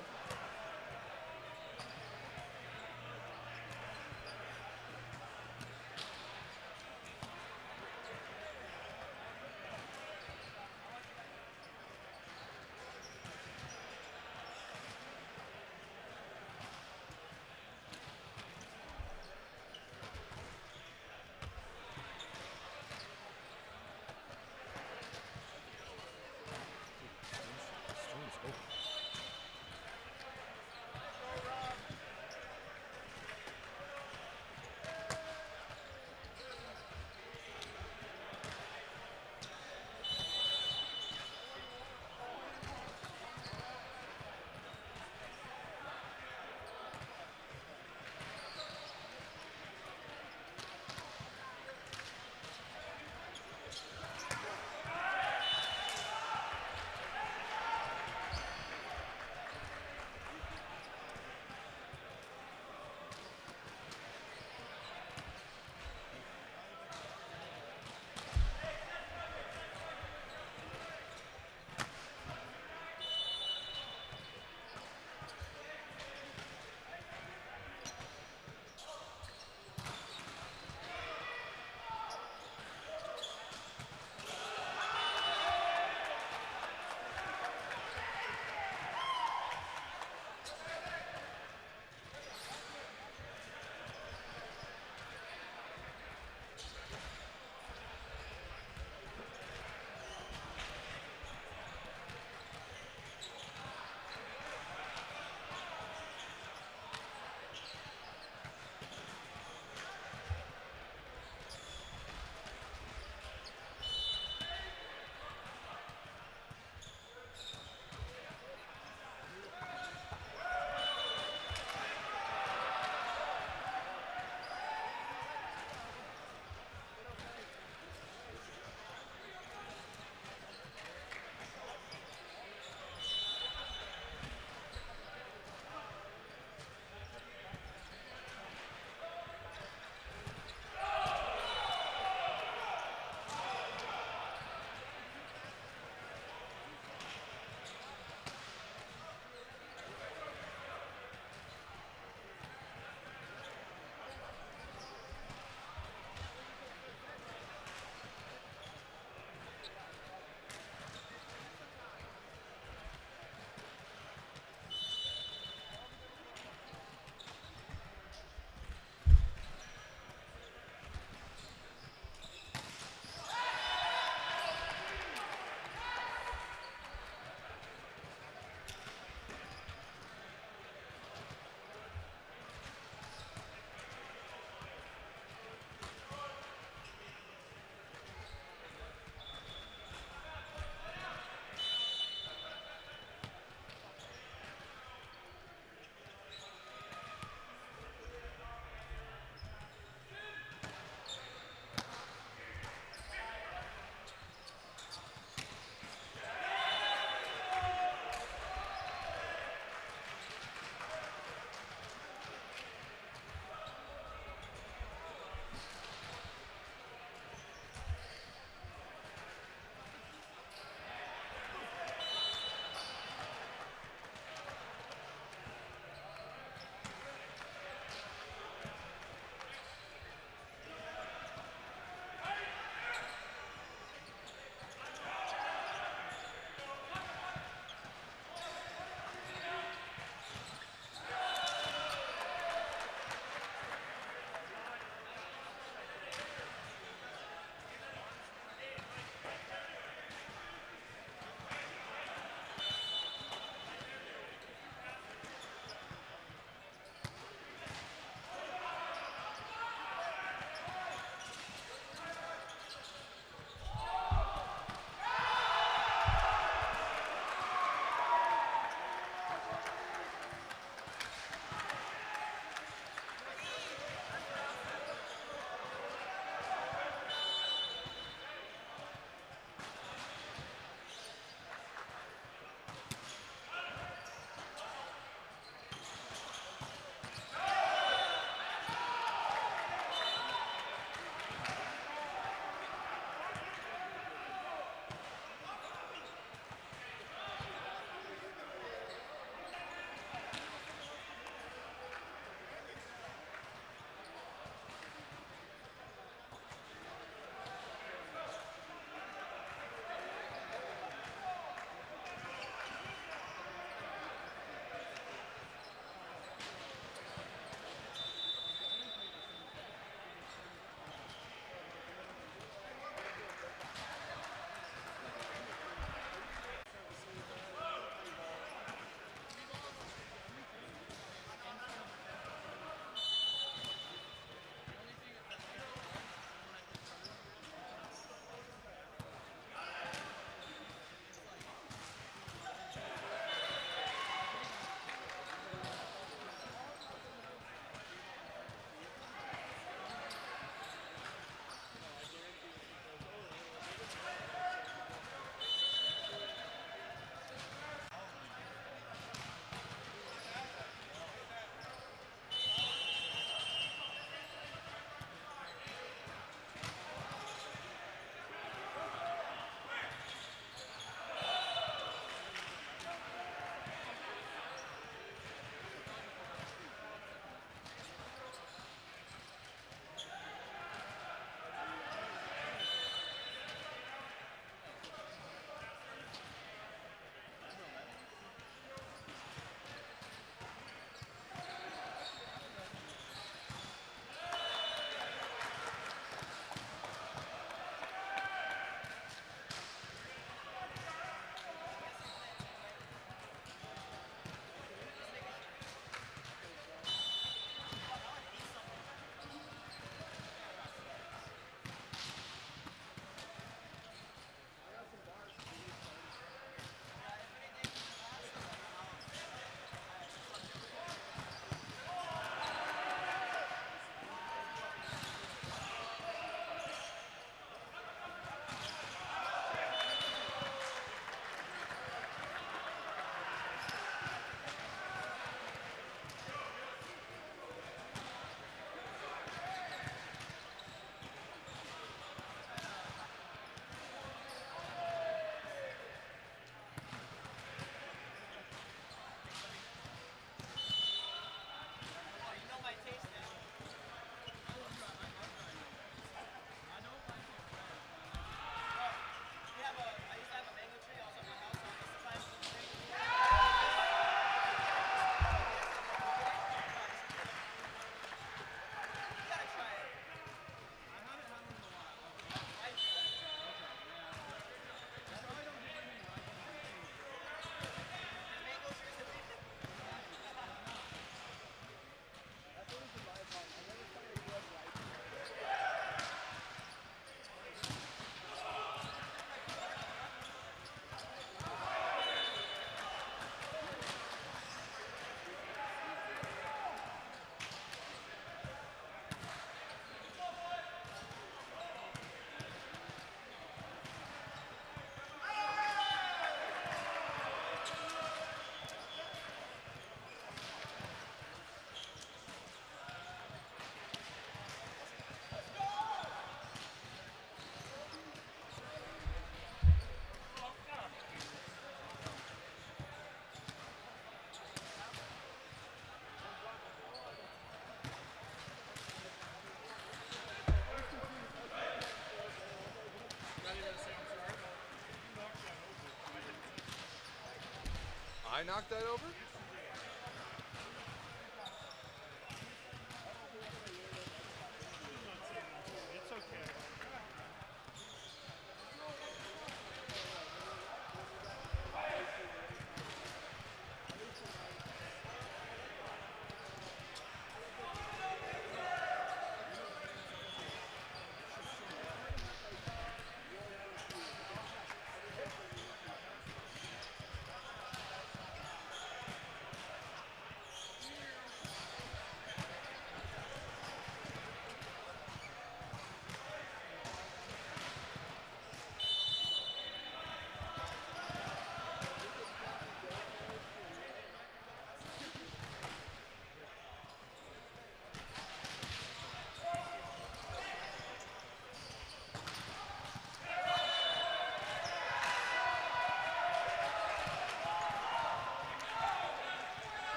I knocked that over? It's okay.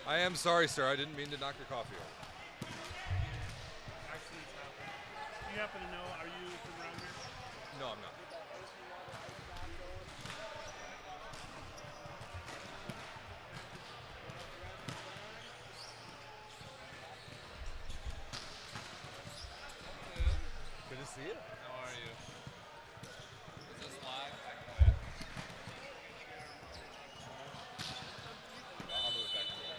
I am sorry, sir. I didn't mean to knock your coffee over. Accidents happen. Do you happen to know, are you from around here? No, I'm not. Good to see you. How are you? Is this live? I'll move it back to there.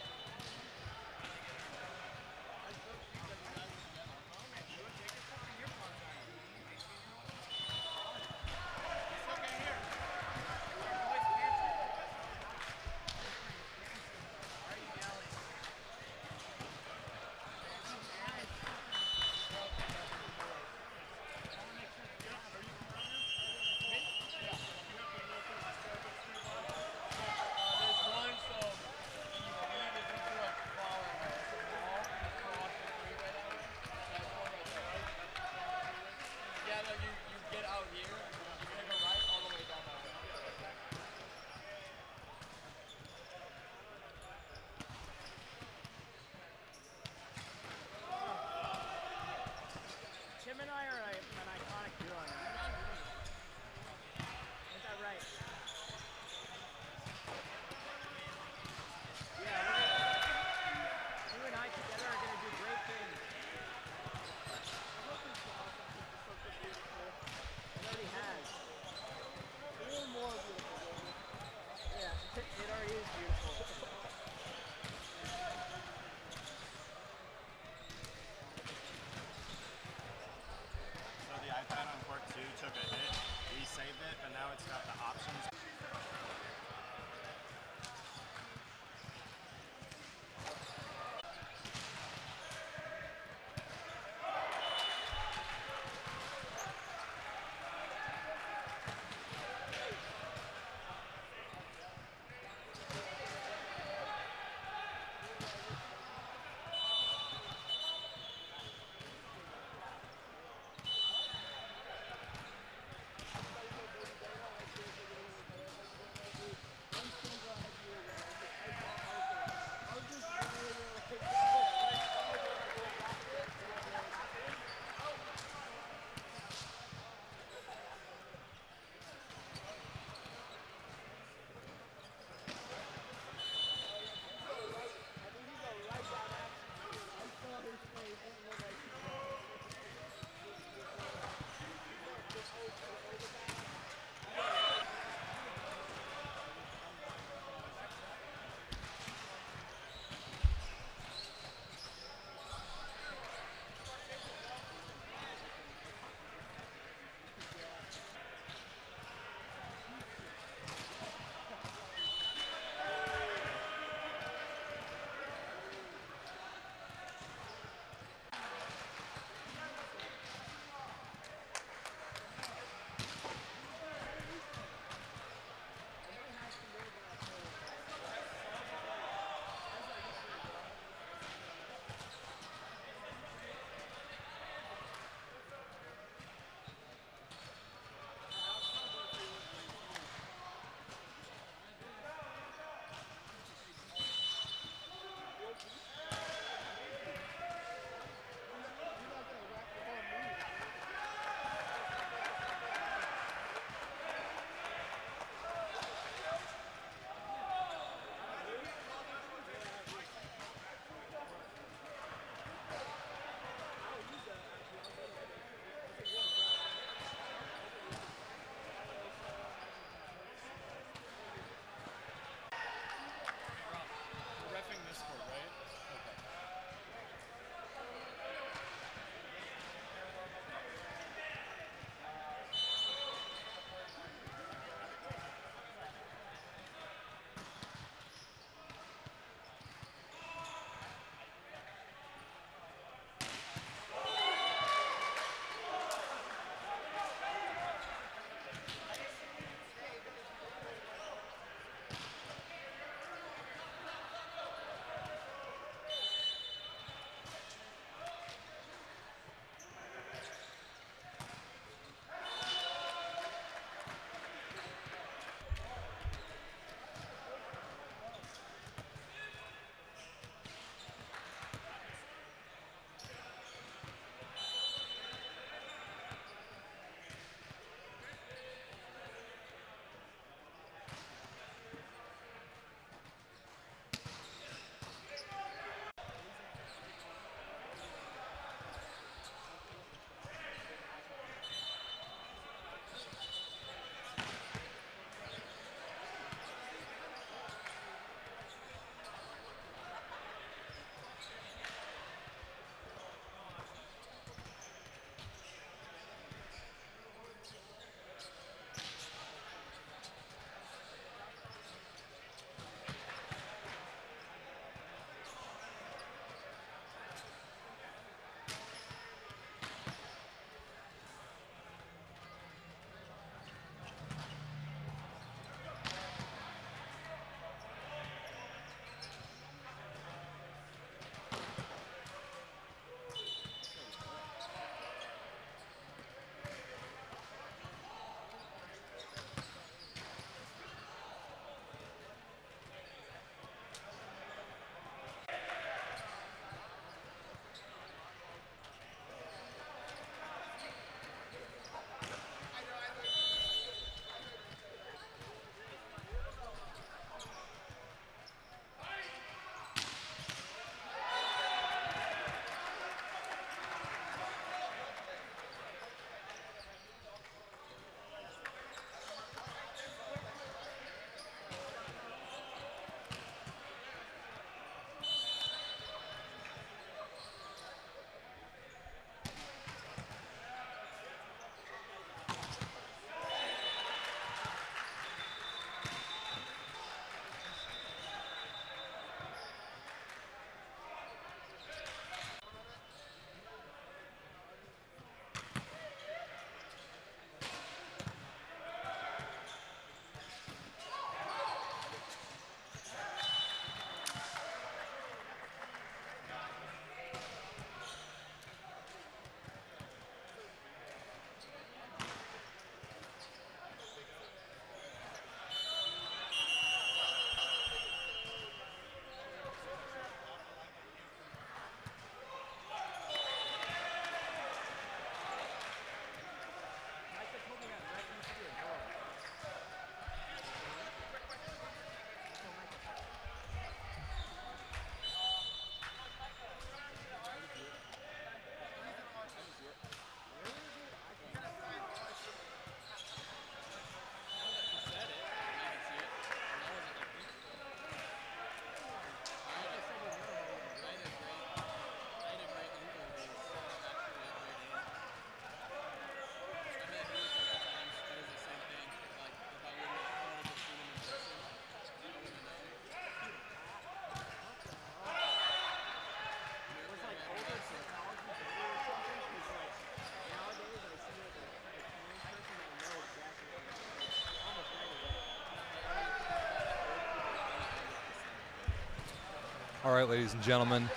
All right, ladies and gentlemen,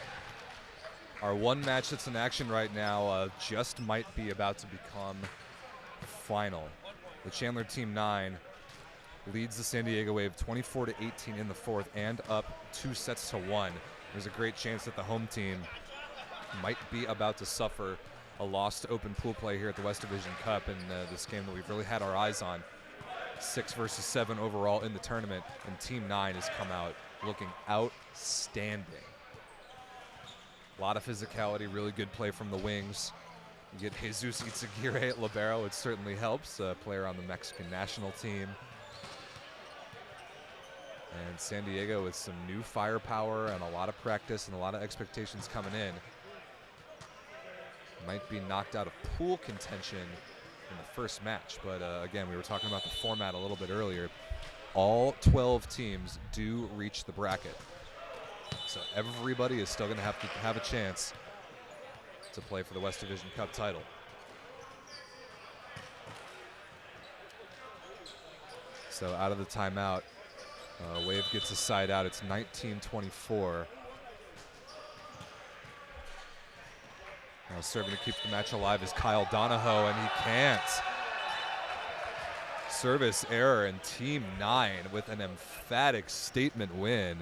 our one match that's in action right now just might be about to become final. The Chandler Team 9 leads the San Diego Wave 24-18 in the fourth and up 2-1. There's a great chance that the home team might be about to suffer a loss to open pool play here at the West Division Cup in this game that we've really had our eyes on. 6 versus 7 overall in the tournament, and Team 9 has come out looking outstanding. A lot of physicality, really good play from the wings. You get Jesus Izaguirre at libero, it certainly helps, a player on the Mexican national team. And San Diego with some new firepower and a lot of practice and a lot of expectations coming in. Might be knocked out of pool contention in the first match, but again, we were talking about the format a little bit earlier. All 12 teams do reach the bracket, so everybody is still going to have a chance to play for the West Division Cup title. So out of the timeout, Wave gets a side out. It's 19-24. Now serving to keep the match alive is Kyle Donahoe, and he can't. Service error, and Team 9 with an emphatic statement win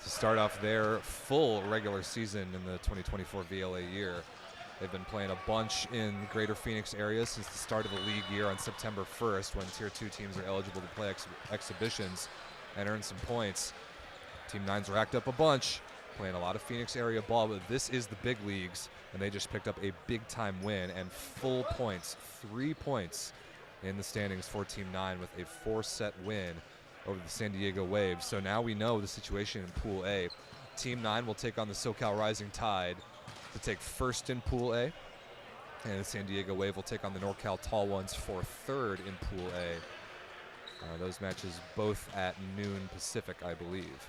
to start off their full regular season in the 2024 VLA year. They've been playing a bunch in the greater Phoenix area since the start of the league year on September 1st, when Tier 2 teams are eligible to play exhibitions and earn some points. Team 9's racked up a bunch, playing a lot of Phoenix area ball, but this is the big leagues, and they just picked up a big-time win and full points, 3 points in the standings for Team 9 with a 4-set win over the San Diego Wave. So now we know the situation in Pool A. Team 9 will take on the SoCal Rising Tide to take first in Pool A, and the San Diego Wave will take on the NorCal Tall Ones for third in Pool A. Those matches both at noon Pacific, I believe.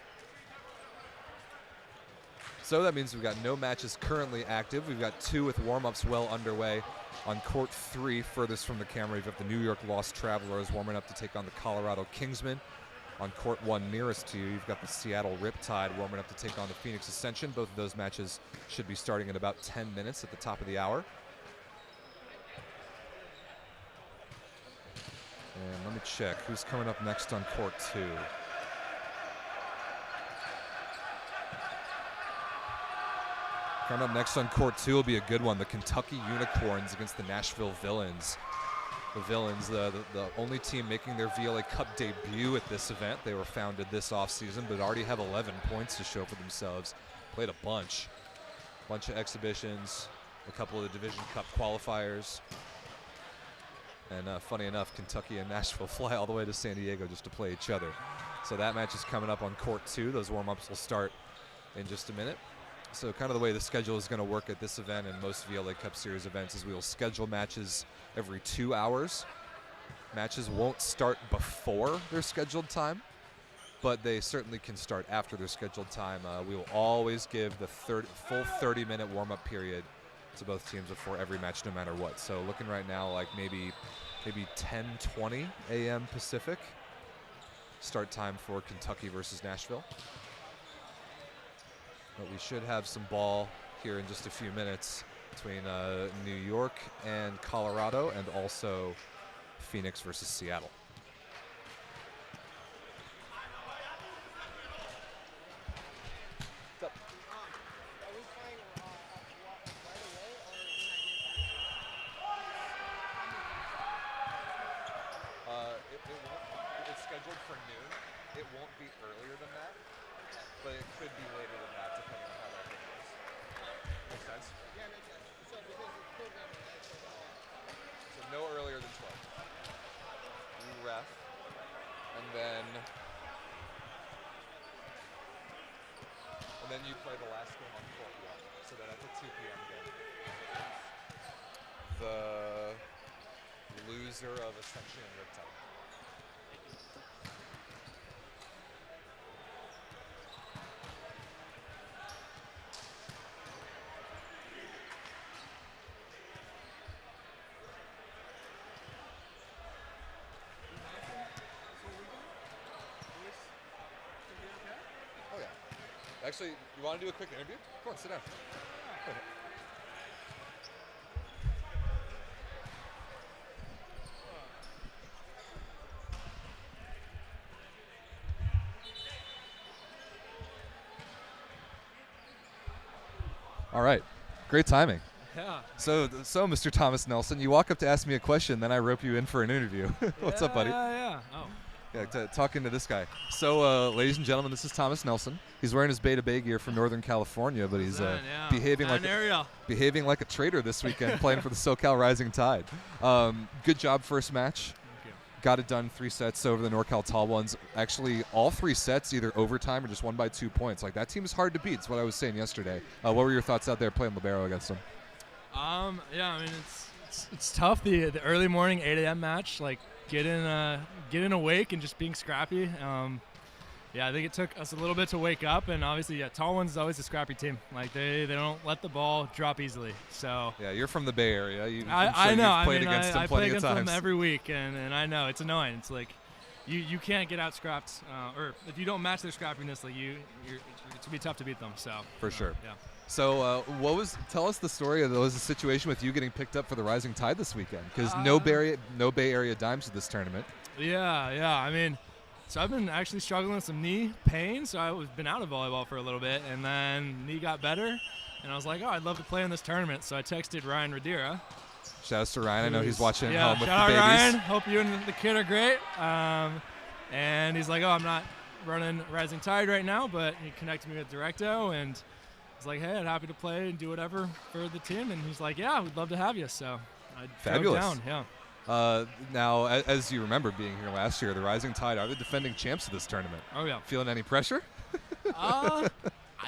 So that means we've got no matches currently active. We've got 2 with warm-ups well underway. On court 3, furthest from the camera, you've got the New York Lost Travelers warming up to take on the Colorado Kingsmen. On court 1 nearest to you, you've got the Seattle Riptide warming up to take on the Phoenix Ascension. Both of those matches should be starting in about 10 minutes at the top of the hour. And let me check who's coming up next on court 2. Coming up next on court 2 will be a good one. The Kentucky Unicorns against the Nashville Villains. The Villains, the only team making their VLA Cup debut at this event. They were founded this offseason, but already have 11 points to show for themselves. Played a bunch of exhibitions, a couple of the Division Cup qualifiers. And funny enough, Kentucky and Nashville fly all the way to San Diego just to play each other. So that match is coming up on court 2. Those warm-ups will start in just a minute. So kind of the way the schedule is going to work at this event and most VLA Cup Series events is we will schedule matches every 2 hours. Matches won't start before their scheduled time, but they certainly can start after their scheduled time. We will always give the full 30-minute warm-up period to both teams before every match, no matter what. So looking right now like maybe 10:20 a.m. Pacific start time for Kentucky versus Nashville. But we should have some ball here in just a few minutes between New York and Colorado, and also Phoenix versus Seattle. Are we playing right away, or is It's scheduled for noon. It won't be earlier than that, but it could be later than that, depending on how that game goes. Makes sense? Yeah, makes sense. So because it's programming, right? So no earlier than 12. You ref, and then you play the last game on court 1. So then that's a 2 p.m. game. The loser of Ascension and Riptide. Oh yeah. Actually, you want to do a quick interview? Come on, sit down. All right, great timing. Yeah. So, Mr. Thomas Nelson, you walk up to ask me a question, then I rope you in for an interview. What's up, buddy? Yeah. Oh. Yeah, talking to this guy. So, ladies and gentlemen, this is Thomas Nelson. He's wearing his Beta Bay gear from Northern California, but he's behaving like a traitor this weekend, playing for the SoCal Rising Tide. Good job, first match. Got it done 3 sets over the NorCal Tall Ones. Actually, all 3 sets either overtime or just won by 2 points. Like, that team is hard to beat. That's what I was saying yesterday. What were your thoughts out there playing libero against them? Yeah, I mean it's tough the early morning 8 a.m. match, like getting awake and just being scrappy. I think it took us a little bit to wake up, and obviously, Tall Ones is always a scrappy team. Like they don't let the ball drop easily. So yeah, you're from the Bay Area. I know. You've played against them I plenty play against of times. them every week, and I know it's annoying. It's like you can't get out scrapped, or if you don't match their scrappiness, like it's gonna be tough to beat them. So for sure. Yeah. So tell us the story of the situation with you getting picked up for the Rising Tide this weekend, because no Bay Area dimes at this tournament. Yeah. I mean, so I've been actually struggling with some knee pain, so I've been out of volleyball for a little bit, and then knee got better, and I was like, I'd love to play in this tournament. So I texted Ryan Radira. Shout out to Ryan. I know he's watching yeah, home with the shout out babies. Ryan. Hope you and the kid are great. And he's like, I'm not running Rising Tide right now, but he connected me with Directo, and he's like, hey, I'm happy to play and do whatever for the team. And he's like, yeah, we'd love to have you. So I Fabulous. drove down. Yeah. Now, as you remember being here last year, the Rising Tide are the defending champs of this tournament. Oh, yeah. Feeling any pressure? I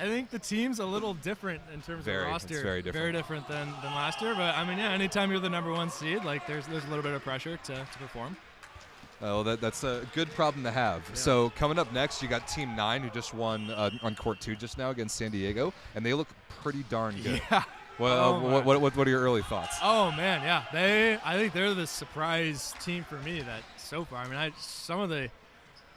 think the team's a little different in terms of roster. It's very different. Very different than last year. But, I mean, yeah, anytime you're the #1 seed, like there's a little bit of pressure to perform. Well, that's a good problem to have. Yeah. So coming up next, you got Team 9, who just won on Court 2 just now against San Diego, and they look pretty darn good. Yeah. Well, what are your early thoughts? Oh man, yeah. I think they're the surprise team for me that so far. I mean,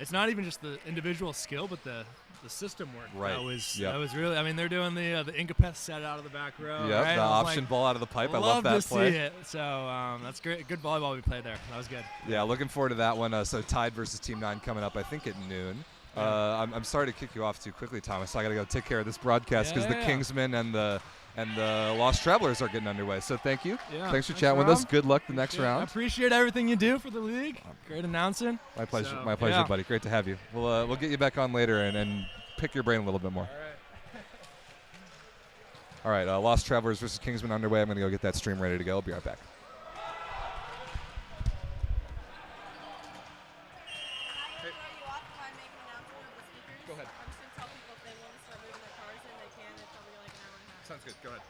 it's not even just the individual skill, but the system work. Right. That was really. I mean, they're doing the Ingapeth set out of the back row. Yeah, right? the option ball out of the pipe. I love that to play. see it. So that's great. Good volleyball we played there. That was good. Yeah, looking forward to that one. So Tide versus Team 9 coming up, I think, at noon. I'm sorry to kick you off too quickly, Thomas. I got to go take care of this broadcast because the Kingsmen and the Lost Travelers are getting underway. So thank you. Yeah, Thanks for chatting with us. Good luck the next round. I appreciate everything you do for the league. Great announcing. My pleasure. So, My pleasure, buddy. Great to have you. We'll get you back on later and pick your brain a little bit more. All right. Lost Travelers versus Kingsmen underway. I'm going to go get that stream ready to go. I'll be right back. Go ahead. I'm just going to tell people if they want to start moving their cars in, they can. It's probably like an hour and a half. Sounds good. Go ahead.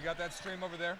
You got that stream over there?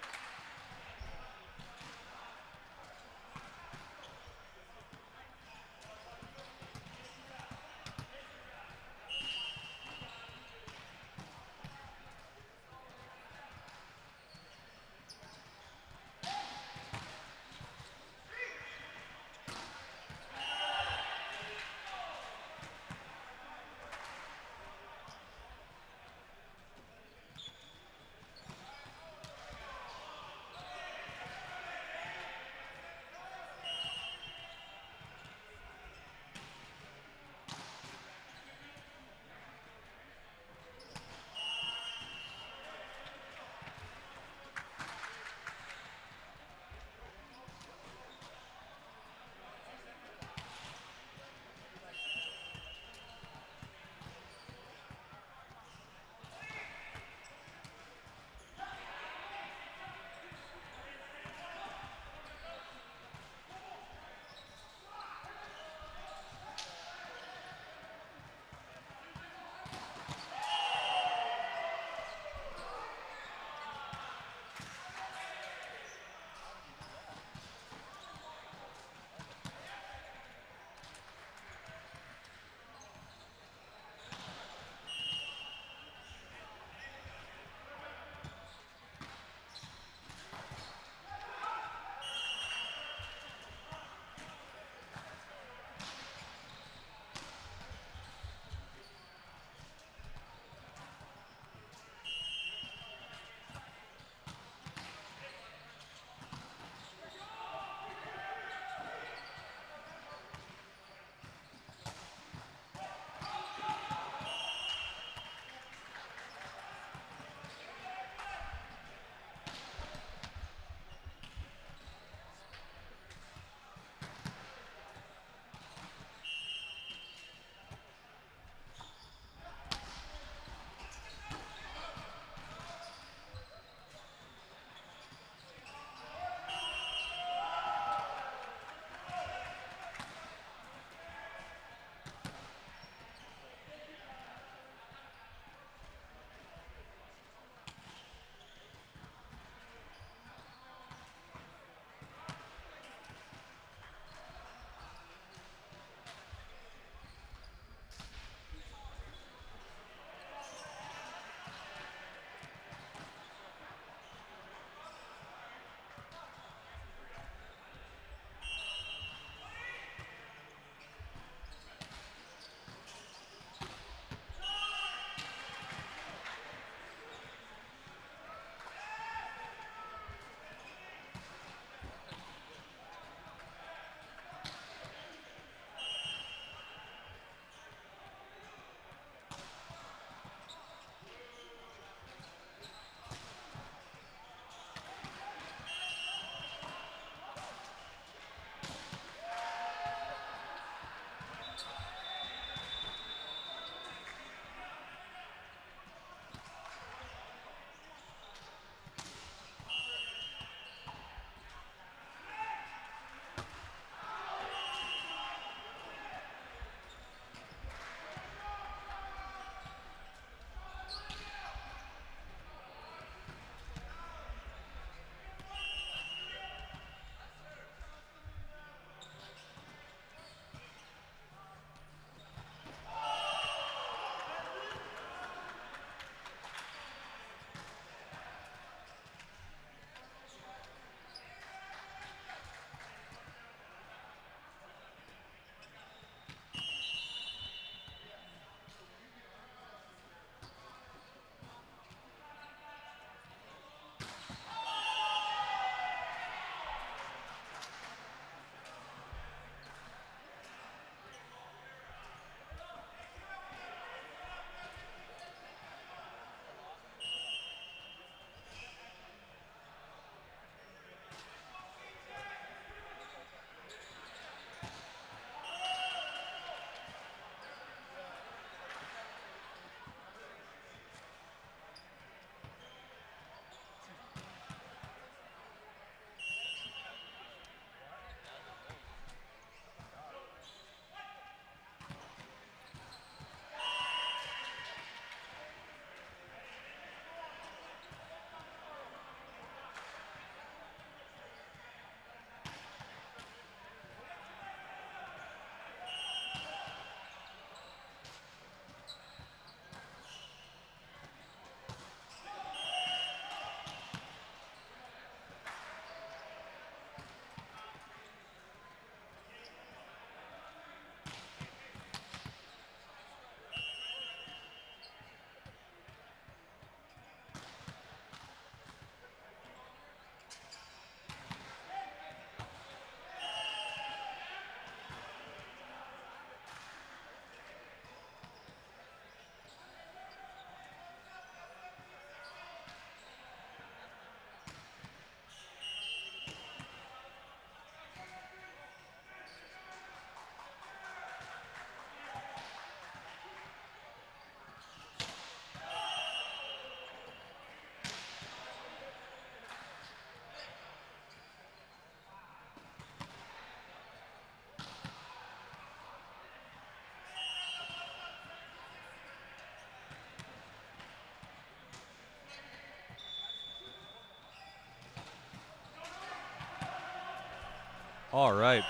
All right,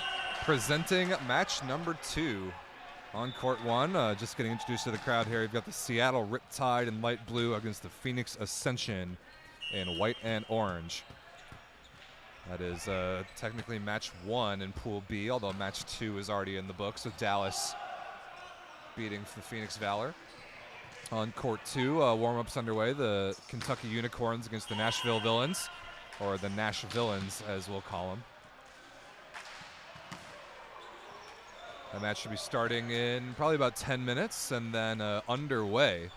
presenting match number 2 on court 1. Just getting introduced to the crowd here. You've got the Seattle Riptide in light blue against the Phoenix Ascension in white and orange. That is technically match 1 in Pool B, although match 2 is already in the books with Dallas beating the Phoenix Valor. On court 2, warm-ups underway. The Kentucky Unicorns against the Nashville Villains, or the Nash Villains as we'll call them. The match should be starting in probably about 10 minutes, and then underway.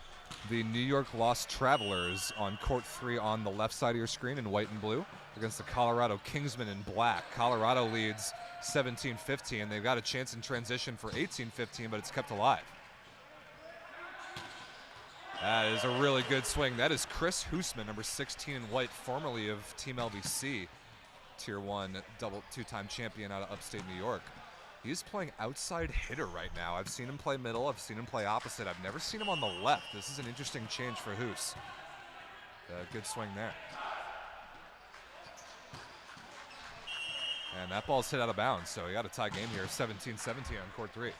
The New York Lost Travelers on court 3 on the left side of your screen in white and blue against the Colorado Kingsmen in black. Colorado leads 17-15. They've got a chance in transition for 18-15, but it's kept alive. That is a really good swing. That is Chris Hoosman, number 16 in white, formerly of Team LBC, Tier 1 two-time champion out of upstate New York. He's playing outside hitter right now. I've seen him play middle. I've seen him play opposite. I've never seen him on the left. This is an interesting change for Hoos. Good swing there. And that ball's hit out of bounds, so you got a tie game here, 17-17 on court 3.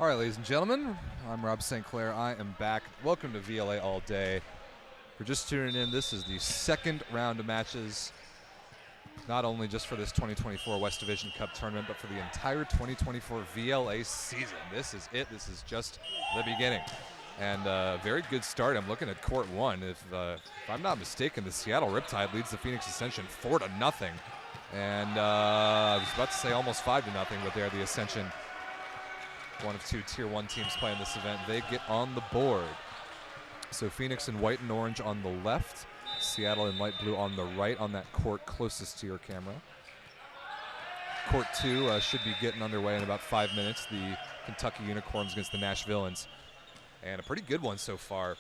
All right, ladies and gentlemen, I'm Rob St. Clair. I am back. Welcome to VLA All Day. If you're just tuning in, this is the second round of matches, not only just for this 2024 West Division Cup tournament, but for the entire 2024 VLA season. This is it. This is just the beginning. And very good start. I'm looking at court 1. If I'm not mistaken, the Seattle Riptide leads the Phoenix Ascension 4-0. And I was about to say almost 5-0, but they're the Ascension, one of 2 Tier 1 teams playing this event. They get on the board. So Phoenix in white and orange on the left, Seattle in light blue on the right on that court closest to your camera. Court 2 should be getting underway in about 5 minutes. The Kentucky Unicorns against the Nash Villains. And a pretty good one so far.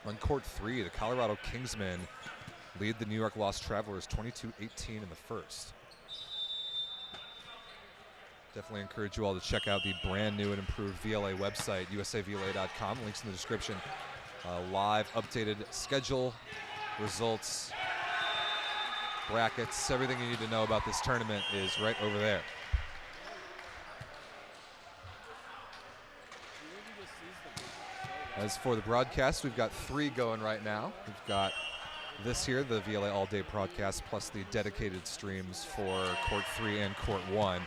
On court 3, the Colorado Kingsmen lead the New York Lost Travelers 22-18 in the first. Definitely encourage you all to check out the brand new and improved VLA website, usavla.com. Links in the description. Live updated schedule, results, brackets, everything you need to know about this tournament is right over there. As for the broadcast, we've got 3 going right now. We've got this here, the VLA All Day broadcast, plus the dedicated streams for Court 3 and Court 1.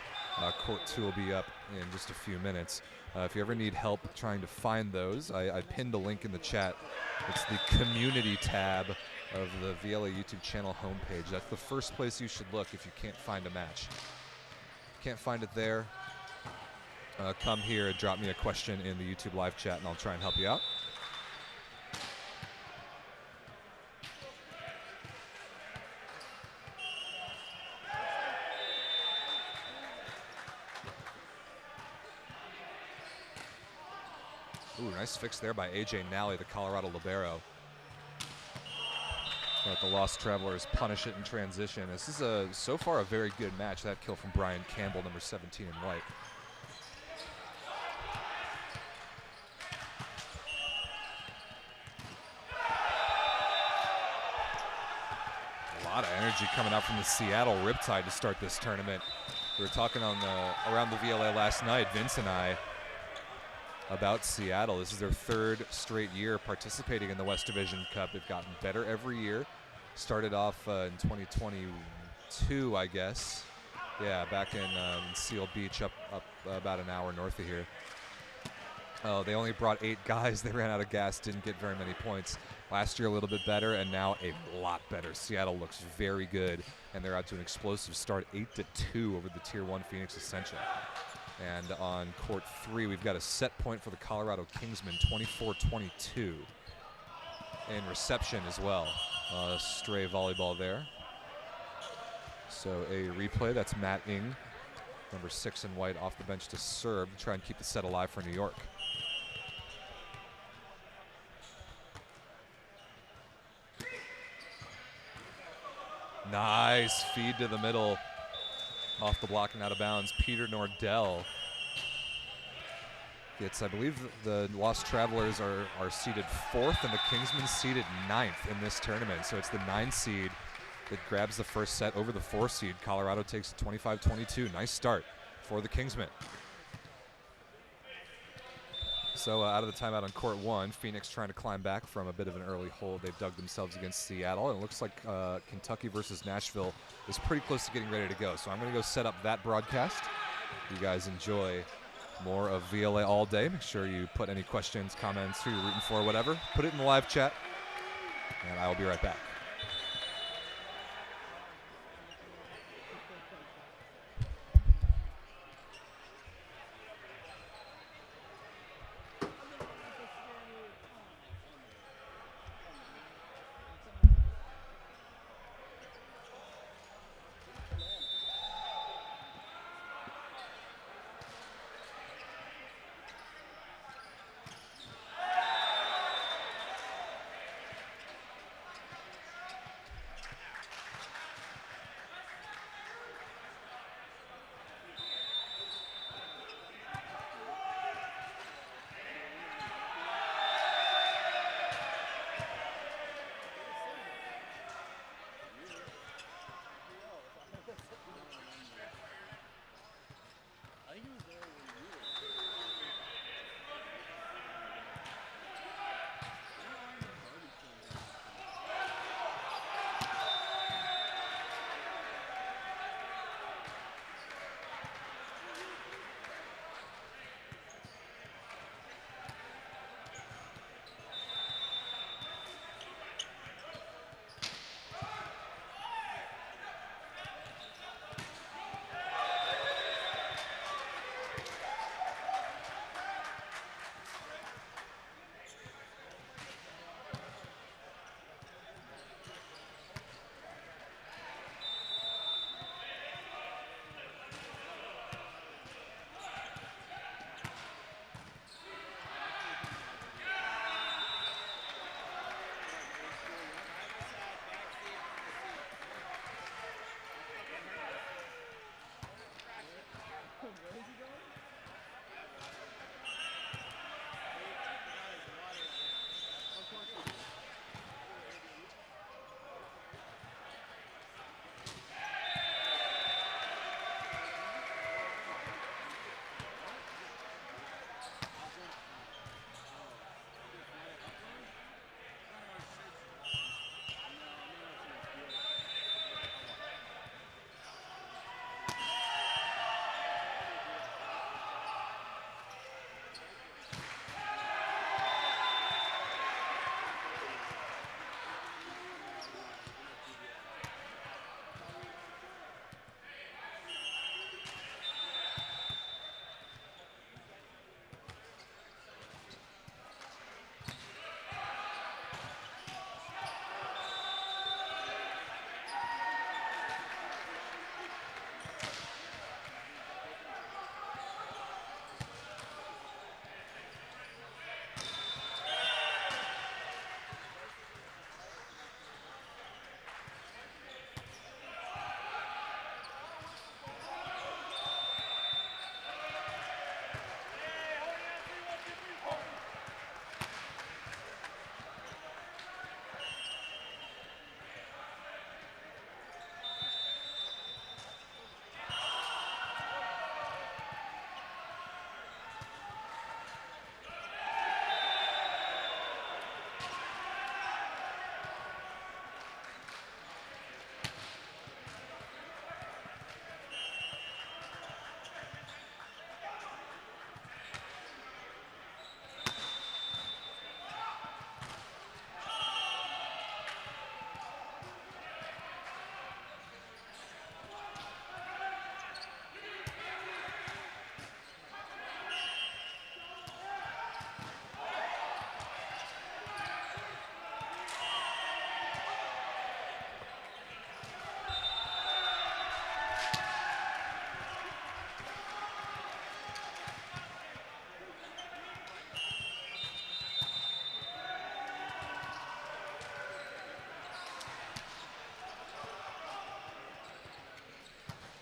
Court 2 will be up in just a few minutes. If you ever need help trying to find those, I pinned a link in the chat. It's the community tab of the VLA YouTube channel homepage. That's the first place you should look if you can't find a match. Can't find it there, come here and drop me a question in the YouTube live chat and I'll try and help you out. Ooh, nice fix there by AJ Nally, the Colorado libero. Let the Lost Travelers punish it in transition. This is so far a very good match. That kill from Brian Campbell, number 17 in white. A lot of energy coming out from the Seattle Riptide to start this tournament. We were talking on around the VLA last night, Vince and I, about Seattle. This is their 3rd straight year participating in the West Division Cup. They've gotten better every year. Started off in 2022, I guess. Yeah, back in Seal Beach, up about an hour north of here. Oh, they only brought 8 guys. They ran out of gas, didn't get very many points. Last year a little bit better, and now a lot better. Seattle looks very good, and they're out to an explosive start, 8-2 over the Tier 1 Phoenix Ascension. And on court 3, we've got a set point for the Colorado Kingsmen, 24-22. And reception as well. Stray volleyball there. So a replay, that's Matt Ing, number 6 in white, off the bench to serve, to try and keep the set alive for New York. Nice feed to the middle. Off the block and out of bounds, Peter Nordell. It's, I believe, the Lost Travelers are seeded 4th and the Kingsmen seeded 9th in this tournament. So it's the 9 seed that grabs the first set over the 4 seed. Colorado takes it 25-22. Nice start for the Kingsmen. So out of the timeout on court 1, Phoenix trying to climb back from a bit of an early hole they've dug themselves against Seattle. And it looks like Kentucky versus Nashville is pretty close to getting ready to go. So I'm going to go set up that broadcast. You guys enjoy more of VLA All Day. Make sure you put any questions, comments, who you're rooting for, whatever. Put it in the live chat, and I will be right back.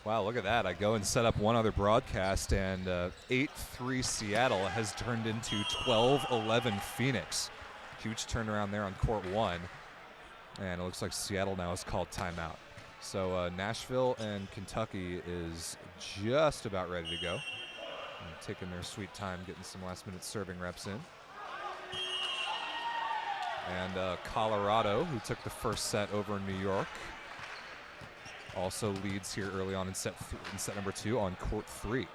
Wow, look at that. I go and set up one other broadcast, and 8-3 Seattle has turned into 12-11 Phoenix. Huge turnaround there on court 1. And it looks like Seattle now has called timeout. So Nashville and Kentucky is just about ready to go. And taking their sweet time, getting some last-minute serving reps in. And Colorado, who took the first set over in New York, also leads here early on in set number 2 on court 3.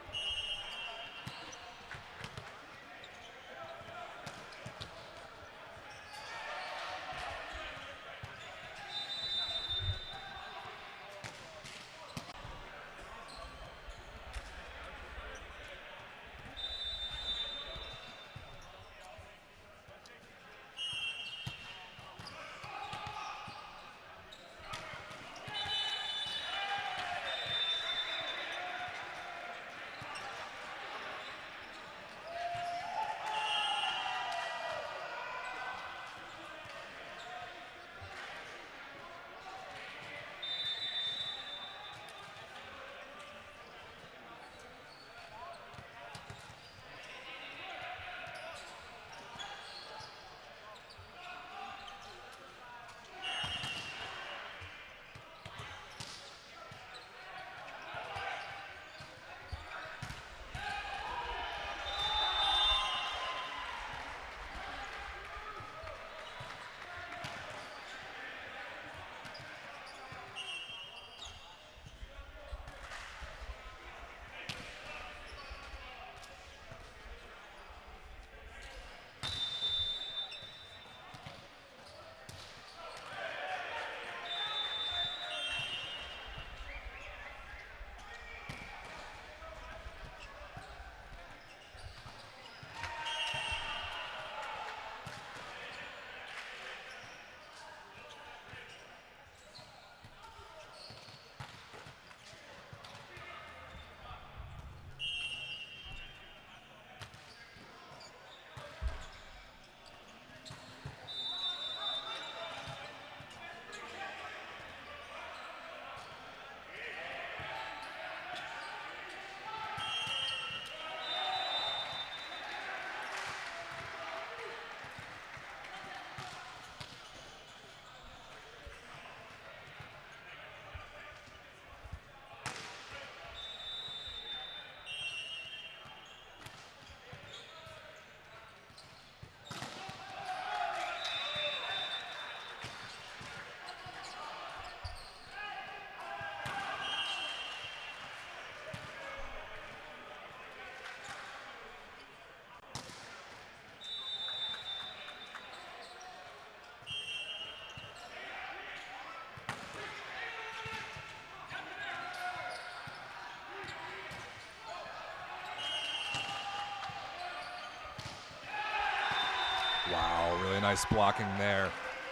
Wow, really nice blocking there.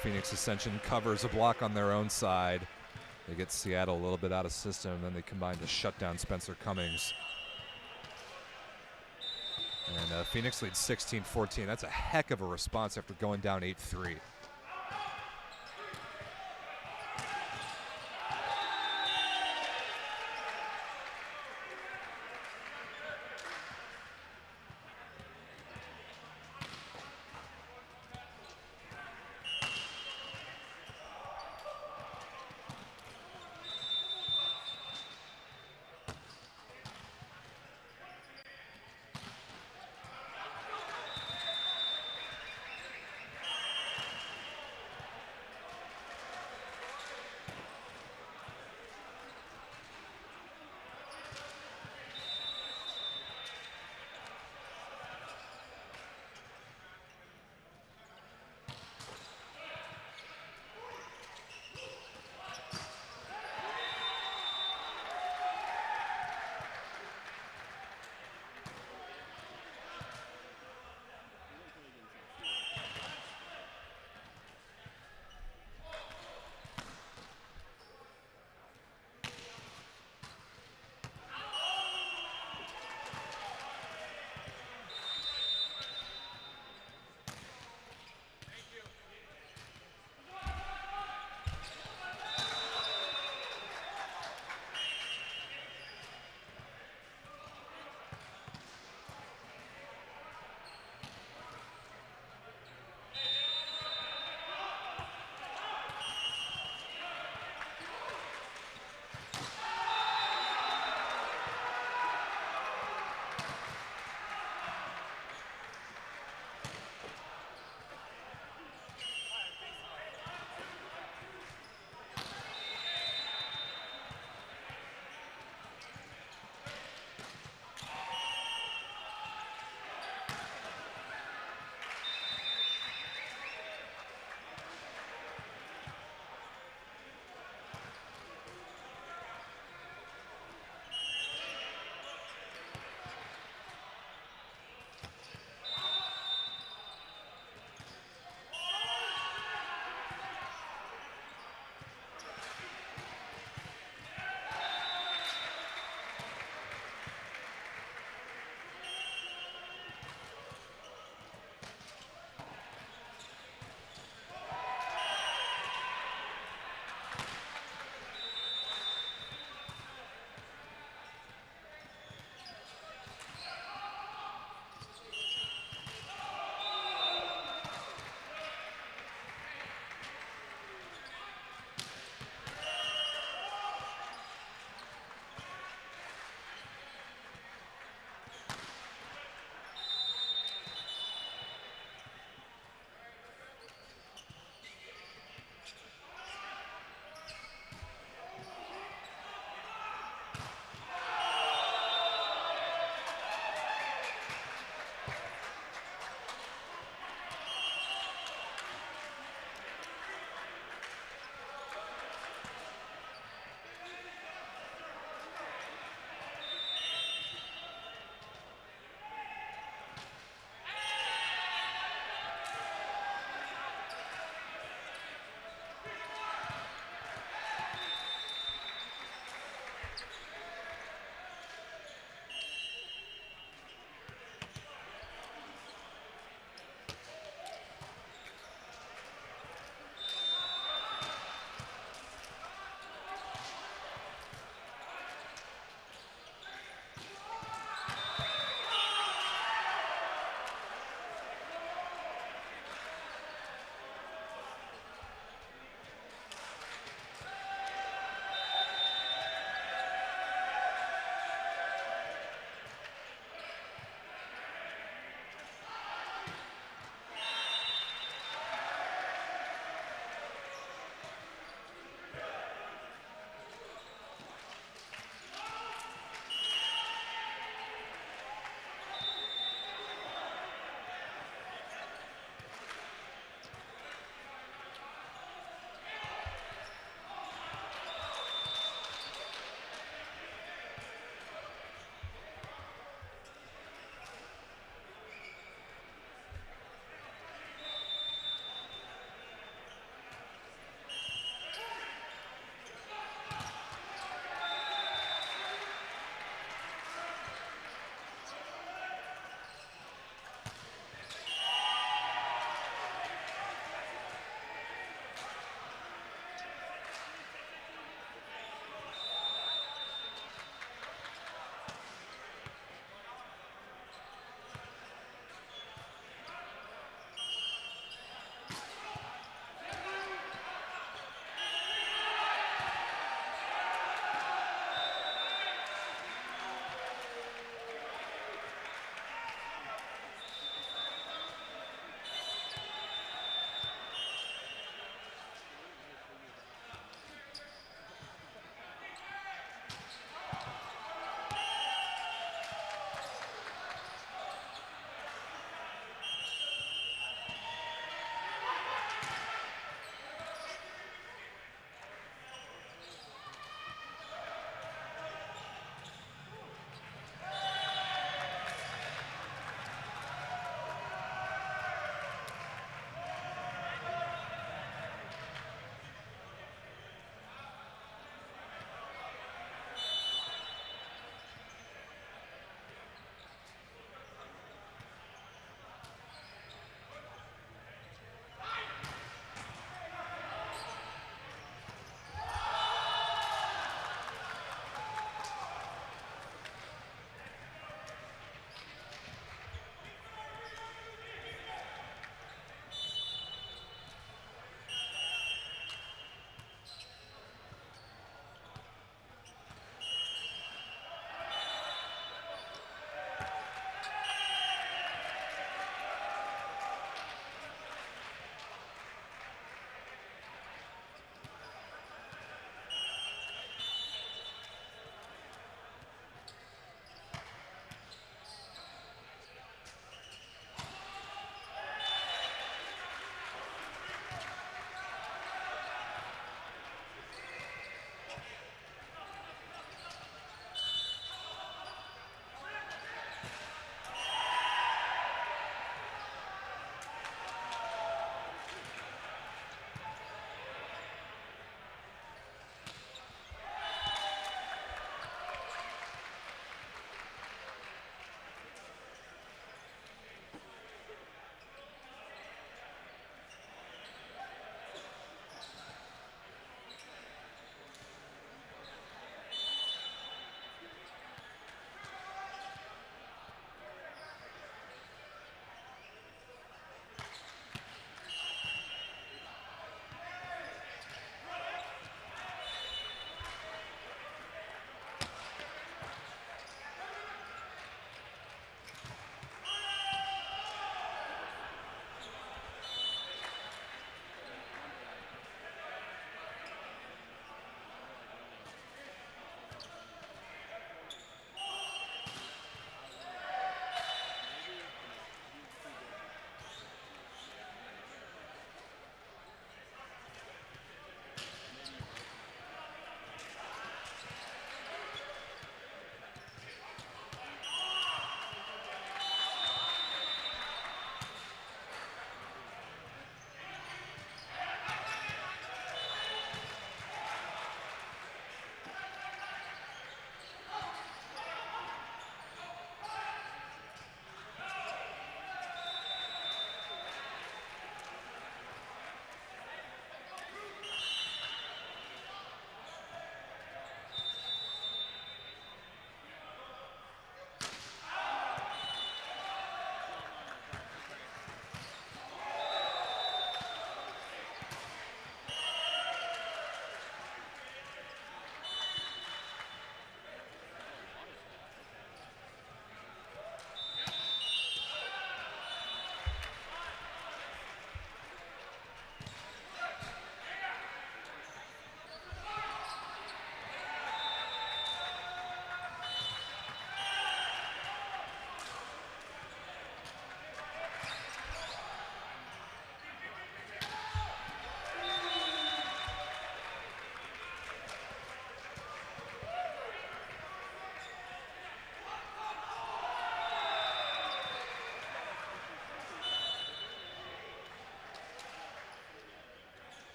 Phoenix Ascension covers a block on their own side. They get Seattle a little bit out of system, and then they combine to shut down Spencer Cummings. And Phoenix leads 16-14. That's a heck of a response after going down 8-3.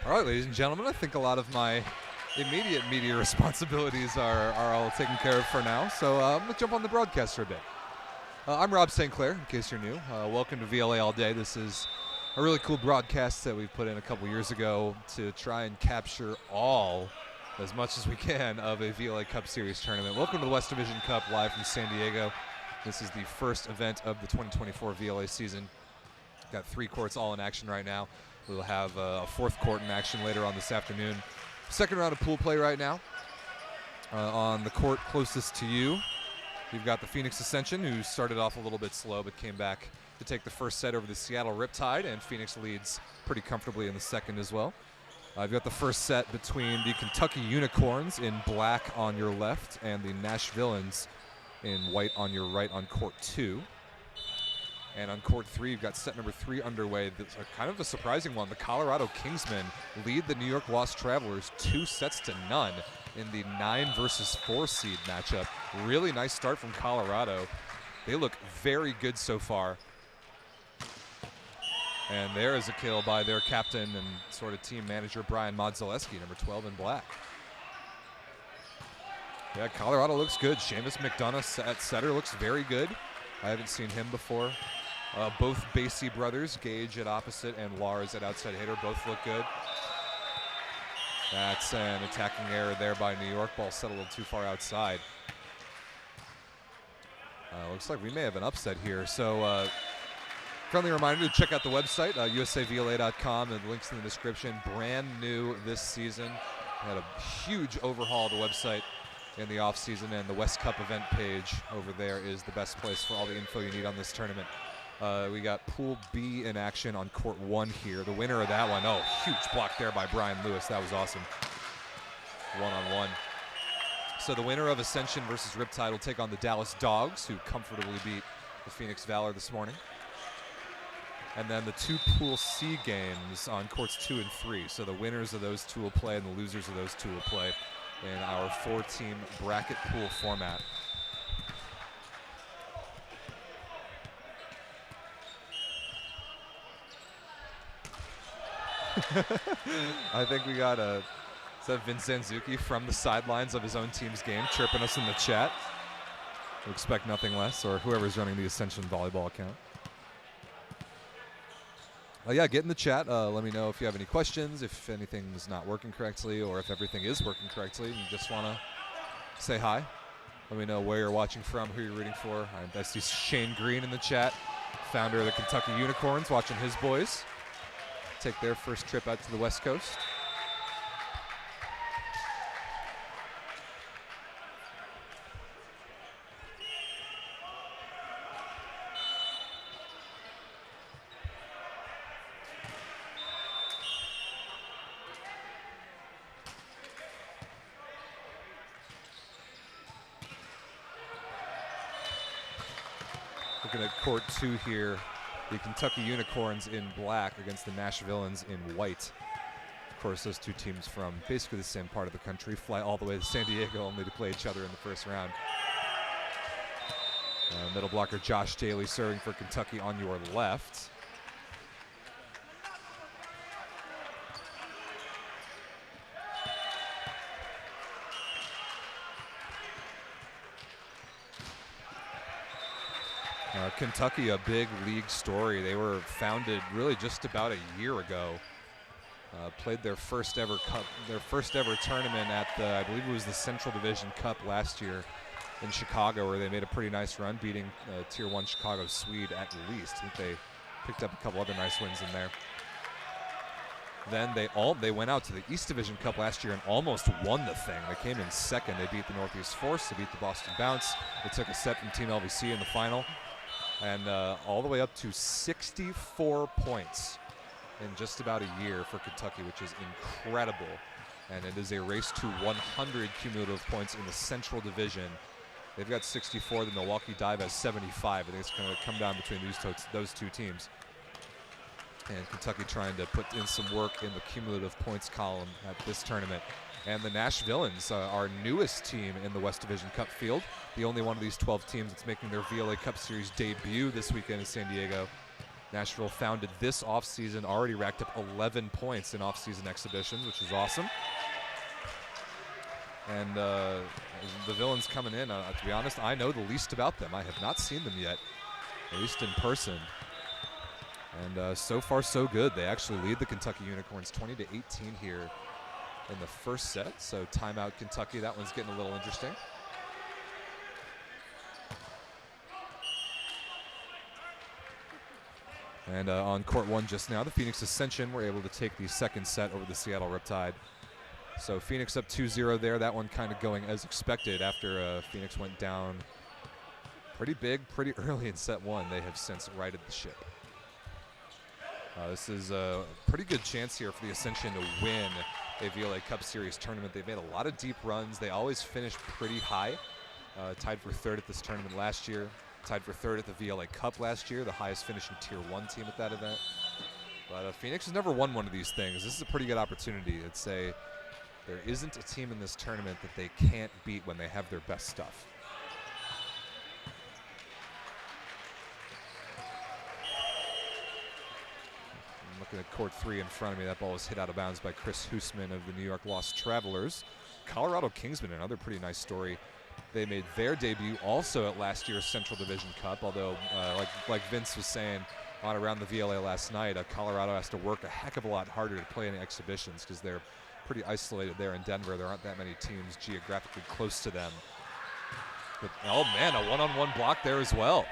All right, ladies and gentlemen, I think a lot of my immediate media responsibilities are all taken care of for now. So I'm going to jump on the broadcast for a bit. I'm Rob St. Clair, in case you're new. Welcome to VLA All Day. This is a really cool broadcast that we put in a couple years ago to try and capture as much as we can, of a VLA Cup Series tournament. Welcome to the West Division Cup, live from San Diego. This is the first event of the 2024 VLA season. Got 3 courts all in action right now. We'll have a 4th court in action later on this afternoon. Second round of pool play right now. On the court closest to you, we've got the Phoenix Ascension, who started off a little bit slow but came back to take the first set over the Seattle Riptide, and Phoenix leads pretty comfortably in the second as well. I've got the first set between the Kentucky Unicorns in black on your left and the Nashvillans in white on your right on court 2. And on court 3, you've got set number 3 underway. That's kind of a surprising one. The Colorado Kingsmen lead the New York Lost Travelers 2-0 in the 9 versus 4 seed matchup. Really nice start from Colorado. They look very good so far. And there is a kill by their captain and sort of team manager, Brian Modzaleski, number 12 in black. Yeah, Colorado looks good. Seamus McDonough at setter looks very good. I haven't seen him before. Both Basie brothers, Gage at opposite and Lars at outside hitter, both look good. That's an attacking error there by New York. Ball set a little too far outside. Looks like we may have an upset here. So friendly reminder to check out the website, usavla.com, and the links in the description. Brand new this season. Had a huge overhaul of the website in the offseason, and the West Cup event page over there is the best place for all the info you need on this tournament. We got Pool B in action on court 1 here. The winner of that one, oh, huge block there by Brian Lewis. That was awesome. 1-on-1. So the winner of Ascension versus Riptide will take on the Dallas Dogs, who comfortably beat the Phoenix Valor this morning. And then the 2 Pool C games on courts 2 and 3. So the winners of those 2 will play, and the losers of those 2 will play in our 4-team bracket pool format. I think we got is that Vince Zanzuki from the sidelines of his own team's game chirping us in the chat. We expect nothing less, or whoever's running the Ascension volleyball account. Yeah, get in the chat. Let me know if you have any questions, if anything's not working correctly, or if everything is working correctly and you just want to say hi. Let me know where you're watching from, who you're rooting for. I see Shane Green in the chat, founder of the Kentucky Unicorns, watching his boys take their first trip out to the West Coast. Looking at court 2 here, the Kentucky Unicorns in black against the Nashvillans in white. Of course, those 2 teams from basically the same part of the country fly all the way to San Diego only to play each other in the first round. Middle blocker Josh Daly serving for Kentucky on your left. Kentucky, a big league story. They were founded really just about a year ago. Played their first ever tournament at the, I believe it was the Central Division Cup last year in Chicago, where they made a pretty nice run, beating Tier 1 Chicago Swede at least. I think they picked up a couple other nice wins in there. Then they went out to the East Division Cup last year and almost won the thing. They came in second. They beat the Northeast Force. They beat the Boston Bounce. They took a set from Team LVC in the final. And all the way up to 64 points in just about a year for Kentucky, which is incredible. And it is a race to 100 cumulative points in the Central Division. They've got 64. The Milwaukee Dive has 75. I think it's going to come down between those 2 teams. And Kentucky trying to put in some work in the cumulative points column at this tournament. And the Nashvillans, our newest team in the West Division Cup field, the only one of these 12 teams that's making their VLA Cup Series debut this weekend in San Diego. Nashville founded this offseason, already racked up 11 points in offseason exhibitions, which is awesome. And the Villains coming in, to be honest, I know the least about them. I have not seen them yet, at least in person. And so far, so good. They actually lead the Kentucky Unicorns 20-18 here in the first set. So timeout Kentucky. That one's getting a little interesting. And on court one just now, the Phoenix Ascension were able to take the second set over the Seattle Riptide. So Phoenix up 2-0 there. That one kind of going as expected after Phoenix went down pretty big, pretty early in set one. They have since righted the ship. This is a pretty good chance here for the Ascension to win a VLA Cup Series tournament. They've made a lot of deep runs. They always finish pretty high. Tied for third at this tournament last year. Tied for third at the VLA Cup last year, the highest finishing Tier 1 team at that event. But Phoenix has never won one of these things. This is a pretty good opportunity. I'd say there isn't a team in this tournament that they can't beat when they have their best stuff. I'm looking at court three in front of me. That ball was hit out of bounds by Chris Hoosman of the New York Lost Travelers. Colorado Kingsmen, another pretty nice story. They made their debut also at last year's Central Division Cup, although like Vince was saying on around the VLA last night, Colorado has to work a heck of a lot harder to play in the exhibitions because they're pretty isolated there in Denver. There aren't that many teams geographically close to them. But, oh man, a one-on-one block there as well.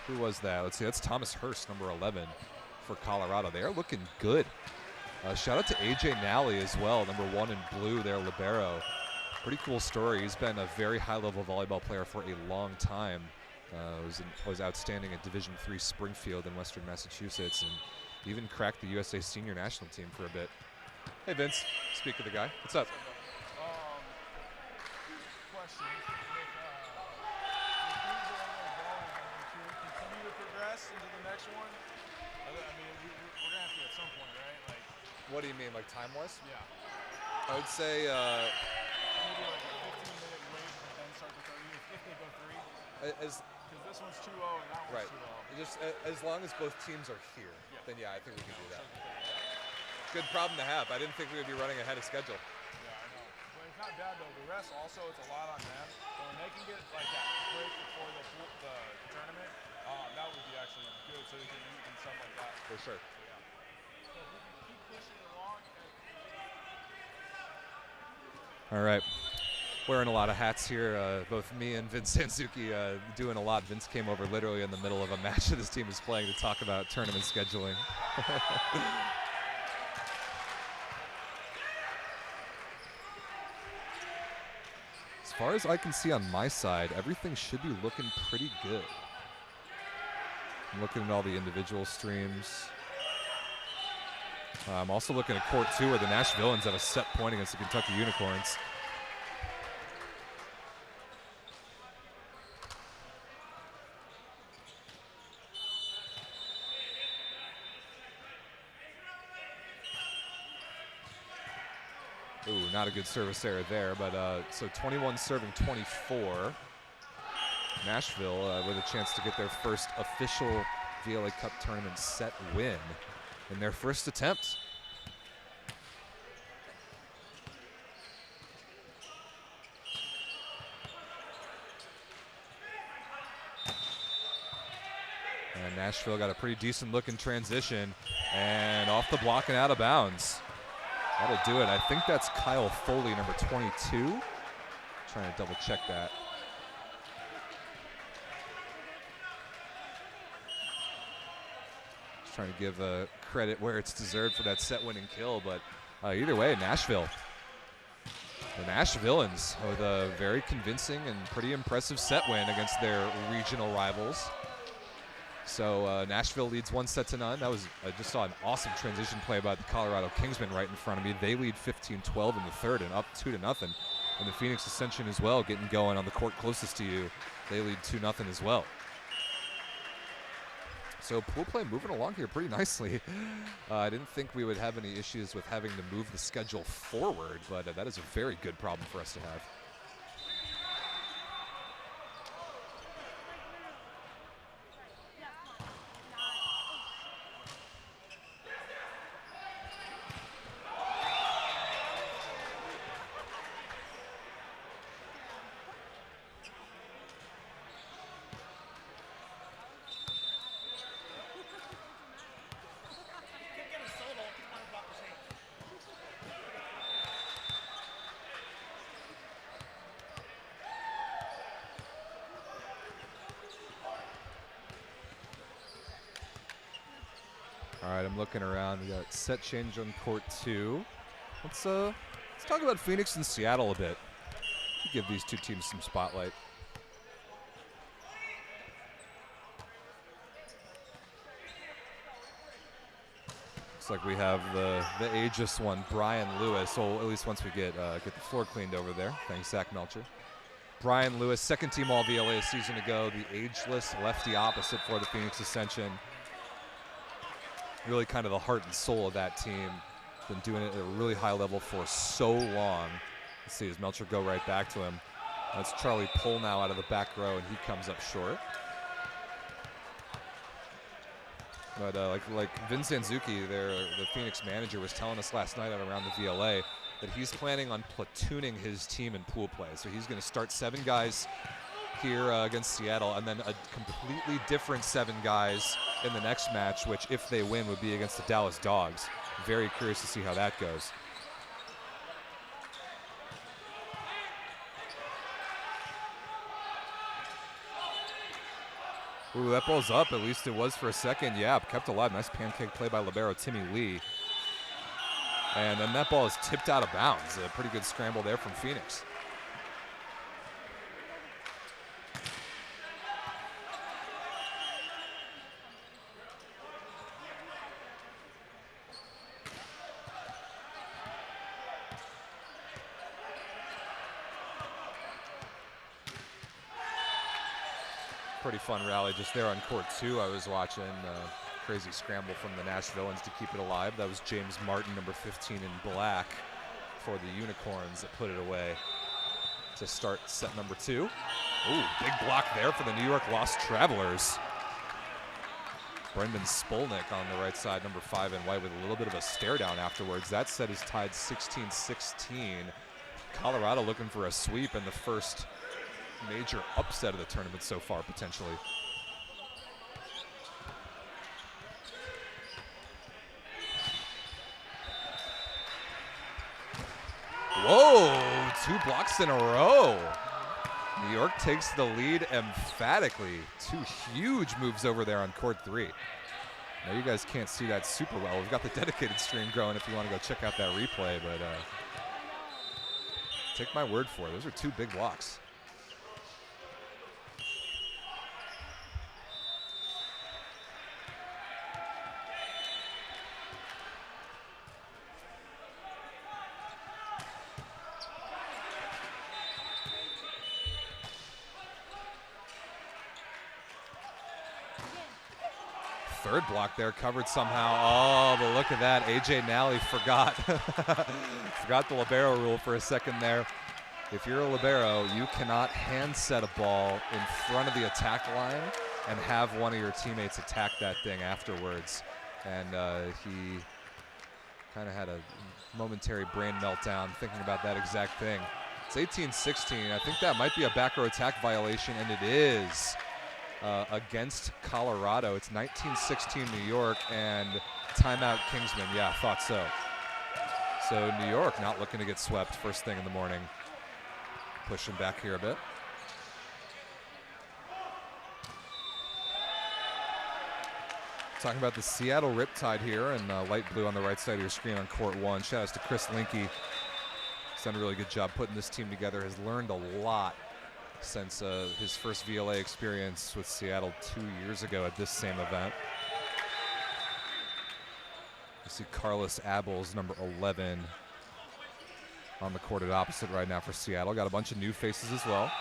Who was that? Let's see, that's Thomas Hurst, number 11 for Colorado. They are looking good. Shout out to AJ Nally as well, number 1 in blue there, libero. Pretty cool story. He's been a very high-level volleyball player for a long time. Was outstanding at Division III Springfield in Western Massachusetts, and even cracked the USA Senior National Team for a bit. Hey Vince, speak of the guy. What's up? Question: continue to progress into the next one? I mean, we're gonna have to at some point, right? Like, What do you mean, like time-wise? yeah. I would say Maybe like a 15-minute wait and then start the 30 if they go three. as Because this one's 2-0 and that one's right, 2-0. just as long as both teams are here, Yeah. then yeah, I think we can do that. Good problem to have. I didn't think we would be running ahead of schedule. Yeah, I know. But it's not bad though. The rest also, it's a lot on them. So when they can get like that break before the tournament, that would be actually good so they can eat and stuff like that. For sure. Yeah. So if we can keep pushing it along. All right. Wearing a lot of hats here. Both me and Vince Sansuki doing a lot. Vince came over literally in the middle of a match that his team is playing to talk about tournament scheduling. As far as I can see on my side, everything should be looking pretty good. I'm looking at all the individual streams. I'm also looking at court 2 where the Nashvilleans have a set point against the Kentucky Unicorns. Ooh, not a good service error there, but so 21 serving 24. Nashville with a chance to get their first official VLA Cup tournament set win in their first attempt. And Nashville got a pretty decent looking transition and off the block and out of bounds. That'll do it. I think that's Kyle Foley, number 22. Trying to double check that. Just trying to give credit where it's deserved for that set-winning kill, but either way, Nashville. The Nashvilleans with a very convincing and pretty impressive set win against their regional rivals. So Nashville leads 1-0. That was, I just saw an awesome transition play by the Colorado Kingsmen right in front of me. They lead 15-12 in the third and up 2-0. And the Phoenix Ascension as well, getting going on the court closest to you. They lead 2-0 as well. So pool play moving along here pretty nicely. I didn't think we would have any issues with having to move the schedule forward, but that is a very good problem for us to have. All right, I'm looking around. We got set change on court 2. Let's talk about Phoenix and Seattle a bit. Give these two teams some spotlight. Looks like we have the ageless one, Brian Lewis. So at least once we get the floor cleaned over there. Thanks, Zach Melcher. Brian Lewis, second team All VLA a season ago. The ageless lefty opposite for the Phoenix Ascension. Really kind of the heart and soul of that team. Been doing it at a really high level for so long. Let's see, does Melcher go right back to him? That's Charlie Pohl now out of the back row, and he comes up short. But like Vince Zanzuki, the Phoenix manager, was telling us last night at around the VLA that he's planning on platooning his team in pool play. So he's going to start 7 guys here against Seattle, and then a completely different 7 guys in the next match, which if they win would be against the Dallas Dogs. Very curious to see how that goes. Ooh, that ball's up. At least it was for a second. Yeah, kept alive. Nice pancake play by libero Timmy Lee. And then that ball is tipped out of bounds. A pretty good scramble there from Phoenix. Pretty fun rally just there on court 2. I was watching crazy scramble from the Nashvilleans to keep it alive. That was James Martin, number 15 in black for the Unicorns, that put it away to start set number 2. Ooh, big block there for the New York Lost Travelers. Brendan Spolnick on the right side, number 5 in white, with a little bit of a stare down afterwards. That set is tied 16-16. Colorado looking for a sweep in the first major upset of the tournament so far, potentially. Whoa, 2 blocks in a row. New York takes the lead emphatically. 2 huge moves over there on court 3. Now you guys can't see that super well. We've got the dedicated stream growing if you want to go check out that replay, but take my word for it. Those are 2 big blocks. Third block there, covered somehow. Oh, but look at that. AJ Nally forgot. Forgot the libero rule for a second there. If you're a libero, you cannot hand set a ball in front of the attack line and have one of your teammates attack that thing afterwards. And he kind of had a momentary brain meltdown thinking about that exact thing. It's 18-16. I think that might be a back row attack violation, and it is. Against Colorado. It's 19-16 New York, and timeout Kingsman. Yeah, thought so. So New York not looking to get swept first thing in the morning. Pushing back here a bit. Talking about the Seattle Riptide here in light blue on the right side of your screen on court 1. Shout outs to Chris Linke. He's done a really good job putting this team together. Has learned a lot since his first VLA experience with Seattle 2 years ago at this same event. You see Carlos Abels, number 11, on the court at opposite right now for Seattle. Got a bunch of new faces as well.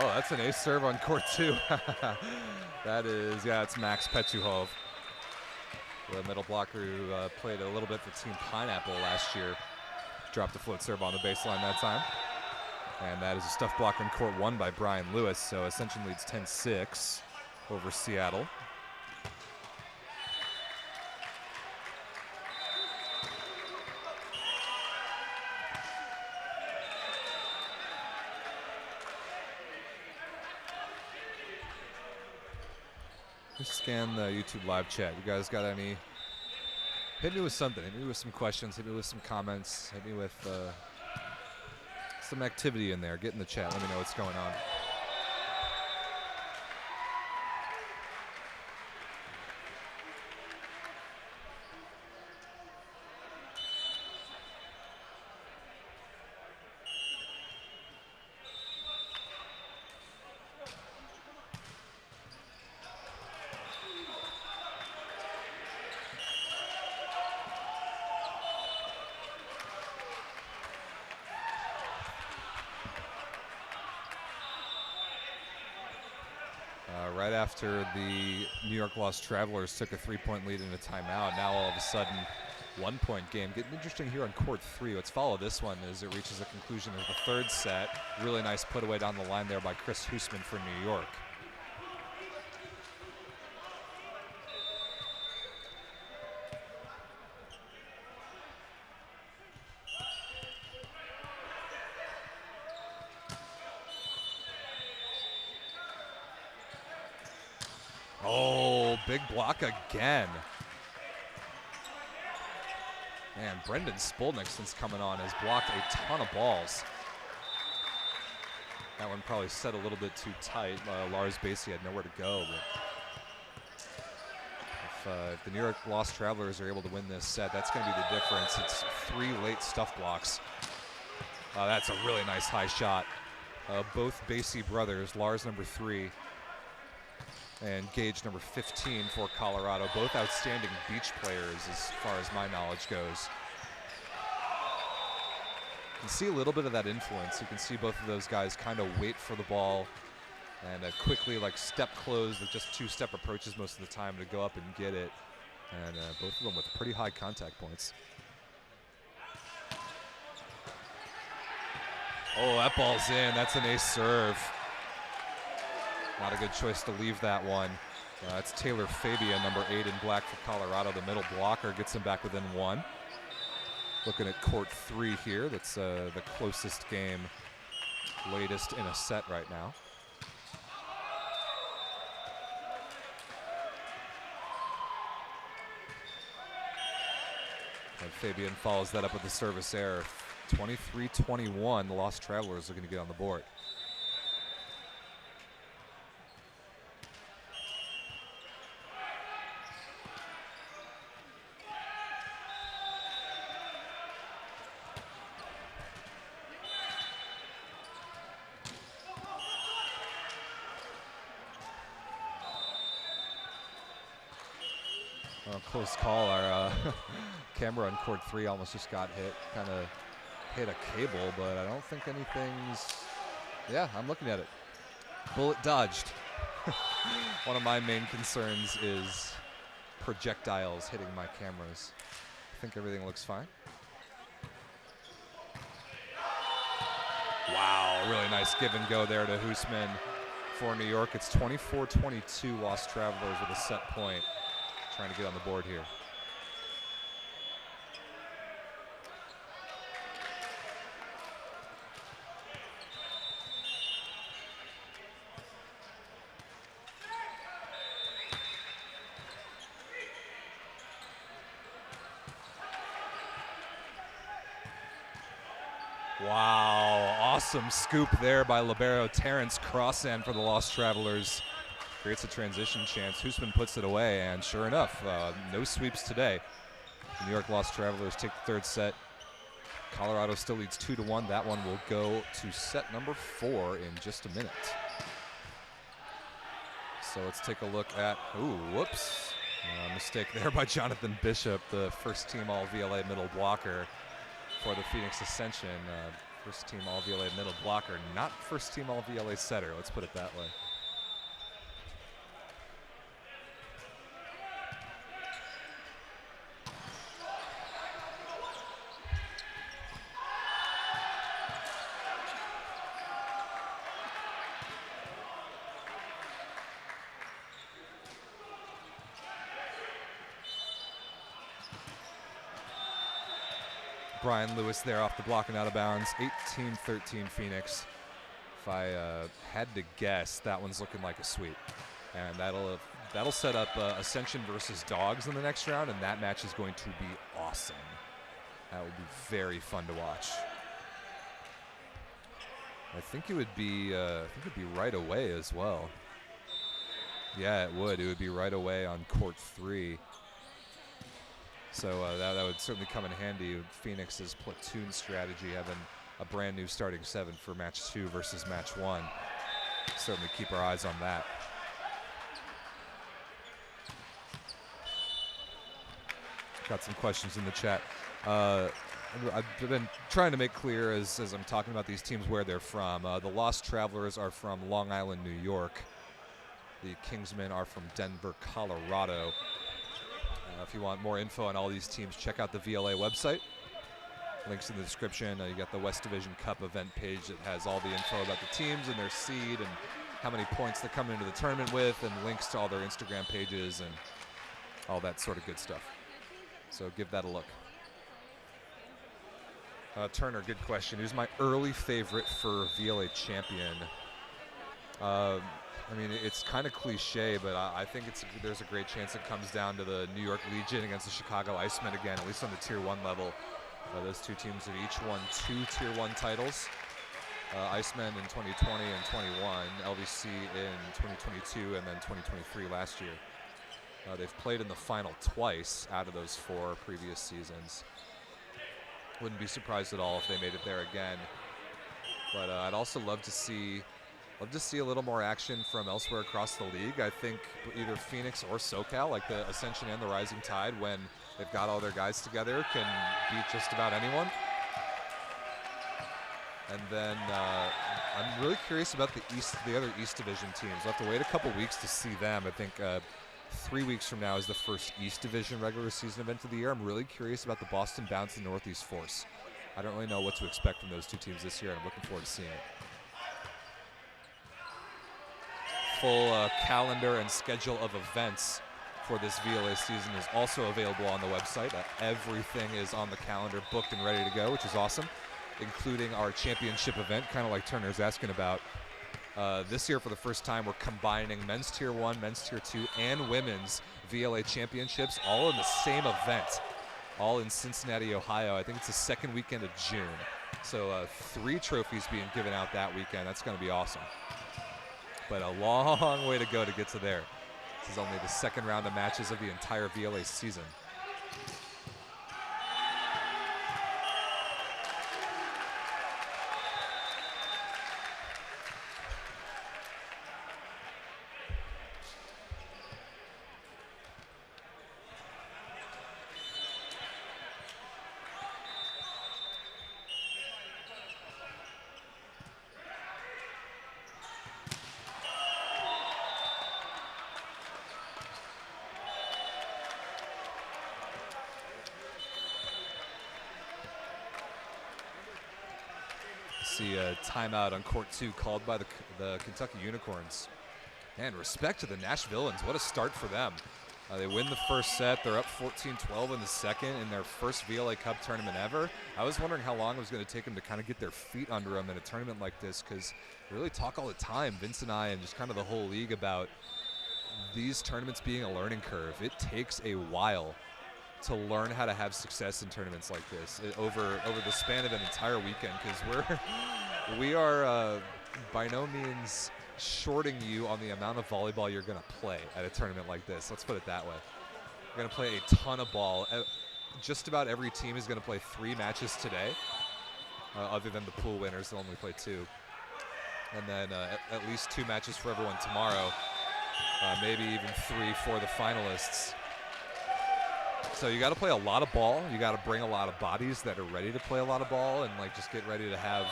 Oh, that's an ace serve on court 2. That is, yeah, it's Max Petuhov, the middle blocker who played a little bit for Team Pineapple last year. Dropped a float serve on the baseline that time. And that is a stuff block on court 1 by Brian Lewis. So Ascension leads 10-6 over Seattle. Just scan the YouTube live chat. You guys got any? Hit me with something. Hit me with some questions. Hit me with some comments. Hit me with some activity in there. Get in the chat. Let me know what's going on. Right after the New York Lost Travelers took a 3-point lead in a timeout, now all of a sudden 1-point game. Getting interesting here on court 3. Let's follow this one as it reaches a conclusion of the third set. Really nice put away down the line there by Chris Hoosman for New York. Oh, big block again. Man, Brendan Spolnick, since coming on, has blocked a ton of balls. That one probably set a little bit too tight. Lars Basie had nowhere to go. But if the New York Lost Travelers are able to win this set, that's going to be the difference. It's 3 late stuff blocks. That's a really nice high shot. Both Basie brothers, Lars number 3 and Gage number 15 for Colorado, both outstanding beach players as far as my knowledge goes. You can see a little bit of that influence. You can see both of those guys kind of wait for the ball and quickly like step close with just 2-step approaches most of the time to go up and get it. And both of them with pretty high contact points. Oh, that ball's in. That's an ace serve. Not a good choice to leave that one. That's Taylor Fabia, number 8 in black for Colorado. The middle blocker gets him back within 1. Looking at court 3 here. That's the closest game, latest in a set right now. And Fabian follows that up with a service error. 23-21, the Lost Travelers are going to get on the board. Close call. Our camera on court 3 almost just got hit. Kind of hit a cable, but I don't think anything's... Yeah, I'm looking at it. Bullet dodged. One of my main concerns is projectiles hitting my cameras. I think everything looks fine. Wow, really nice give and go there to Hoosman for New York. It's 24-22 Lost Travelers with a set point. Trying to get on the board here. Wow, awesome scoop there by libero Terrence Crossan for the Lost Travelers. Creates a transition chance. Hoosman puts it away, and sure enough, no sweeps today. The New York Lost Travelers take the third set. Colorado still leads 2-1. That one will go to set number 4 in just a minute. So let's take a look at, ooh, whoops. Mistake there by Jonathan Bishop, the first team all VLA middle blocker for the Phoenix Ascension. First team all VLA middle blocker, not first team all VLA setter, let's put it that way. Brian Lewis there off the block and out of bounds. 18-13 Phoenix. If I had to guess, that one's looking like a sweep. And that'll set up Ascension versus Dogs in the next round, and that match is going to be awesome. That would be very fun to watch. I think it would be right away as well. Yeah, it would. It would be right away on court 3. So that would certainly come in handy with Phoenix's platoon strategy, having a brand new starting 7 for match 2 versus match 1. Certainly keep our eyes on that. Got some questions in the chat. I've been trying to make clear as I'm talking about these teams where they're from. The Lost Travelers are from Long Island, New York. The Kingsmen are from Denver, Colorado. If you want more info on all these teams, check out the VLA website. Links in the description. You got the West Division Cup event page that has all the info about the teams and their seed and how many points they're coming into the tournament with, and links to all their Instagram pages and all that sort of good stuff. So give that a look. Turner, good question. Who's my early favorite for VLA champion? I mean, it's kind of cliche, but I think there's a great chance it comes down to the New York Legion against the Chicago Icemen again, at least on the Tier 1 level. Those two teams have each won 2 Tier 1 titles. Icemen in 2020 and 21, LVC in 2022, and then 2023 last year. They've played in the final twice out of those 4 previous seasons. Wouldn't be surprised at all if they made it there again. But I'd also love to see a little more action from elsewhere across the league. I think either Phoenix or SoCal, like the Ascension and the Rising Tide, when they've got all their guys together, can beat just about anyone. And then I'm really curious about the other East Division teams. We'll have to wait a couple weeks to see them. I think 3 weeks from now is the first East Division regular season event of the year. I'm really curious about the Boston Bounce and Northeast Force. I don't really know what to expect from those two teams this year, and I'm looking forward to seeing it. Full calendar and schedule of events for this VLA season is also available on the website. Everything is on the calendar, booked and ready to go, which is awesome, including our championship event, kind of like Turner's asking about. This year, for the first time, we're combining men's Tier 1, men's Tier 2, and women's VLA championships all in the same event, all in Cincinnati, Ohio. I think it's the second weekend of June. So 3 trophies being given out that weekend. That's going to be awesome. But a long way to go to get to there. This is only the second round of matches of the entire VLA season. See a timeout on court 2 called by the Kentucky Unicorns. And respect to the Nashvilleans. What a start for them. They win the first set. They're up 14-12 in the second in their first VLA Cup tournament ever. I was wondering how long it was going to take them to kind of get their feet under them in a tournament like this, because we really talk all the time, Vince and I, and just kind of the whole league, about these tournaments being a learning curve. It takes a while to learn how to have success in tournaments like this over the span of an entire weekend, because we are by no means shorting you on the amount of volleyball you're going to play at a tournament like this. Let's put it that way. We're going to play a ton of ball. Just about every team is going to play 3 matches today, other than the pool winners. They'll only play 2. And then at least 2 matches for everyone tomorrow, maybe even 3 for the finalists. So you got to play a lot of ball. You got to bring a lot of bodies that are ready to play a lot of ball, and like just get ready to have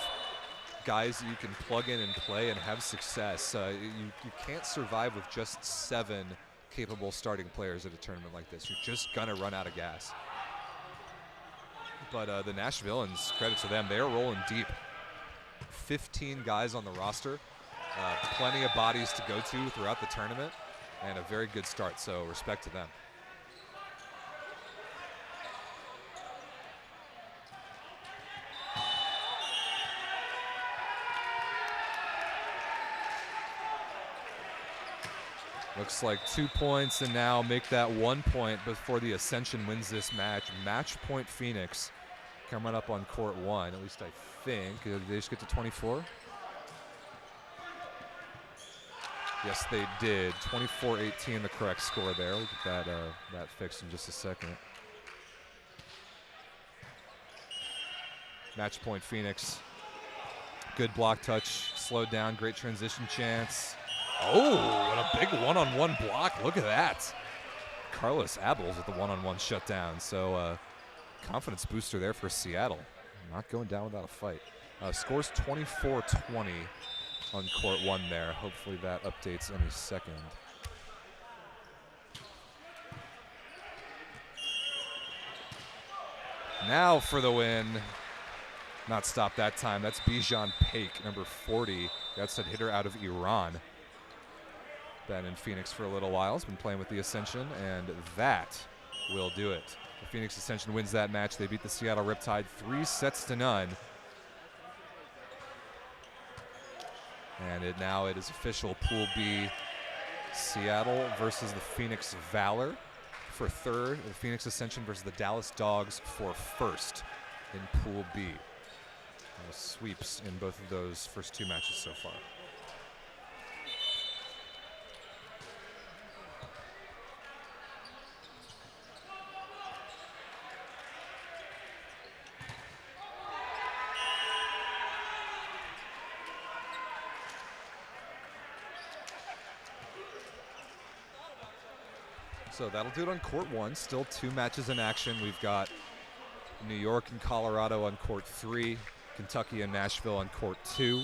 guys that you can plug in and play and have success. You can't survive with just 7 capable starting players at a tournament like this. You're just gonna run out of gas. But the Nashvilleans, credit to them, they're rolling deep. 15 guys on the roster, plenty of bodies to go to throughout the tournament, and a very good start. So respect to them. Looks like 2 points, and now make that 1 point before the Ascension wins this match. Match point Phoenix coming up on court 1, at least I think. Did they just get to 24? Yes, they did. 24-18, the correct score there. We'll get that fixed in just a second. Match point Phoenix. Good block touch, slowed down, great transition chance. Oh, and a big one-on-one block. Look at that. Carlos Abels with the one-on-one shutdown. So confidence booster there for Seattle. Not going down without a fight. Scores 24-20 on court 1 there. Hopefully that updates any second. Now for the win. Not stopped that time. That's Bijan Paik, number 40. The outside hitter out of Iran. Been in Phoenix for a little while. Has been playing with the Ascension, and that will do it. The Phoenix Ascension wins that match. They beat the Seattle Riptide 3-0. And now it is official. Pool B, Seattle versus the Phoenix Valor for third. The Phoenix Ascension versus the Dallas Dogs for first in Pool B. Sweeps in both of those first 2 matches so far. So that'll do it on court 1. Still 2 matches in action. We've got New York and Colorado on court 3. Kentucky and Nashville on court 2.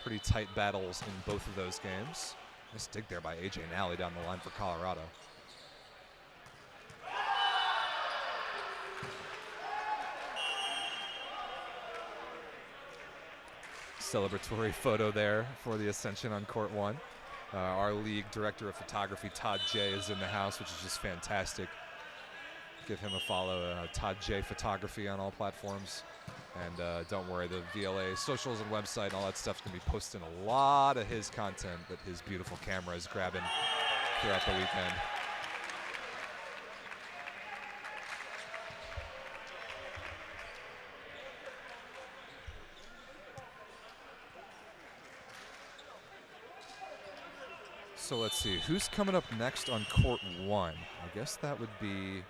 Pretty tight battles in both of those games. Nice dig there by AJ Nally down the line for Colorado. Celebratory photo there for the Ascension on court 1. Our league director of photography, Todd J, is in the house, which is just fantastic. Give him a follow, Todd J Photography on all platforms. And don't worry, the VLA socials and website and all that stuff's going to be posting a lot of his content that his beautiful camera is grabbing throughout the weekend. So let's see, who's coming up next on court 1? I guess that would be...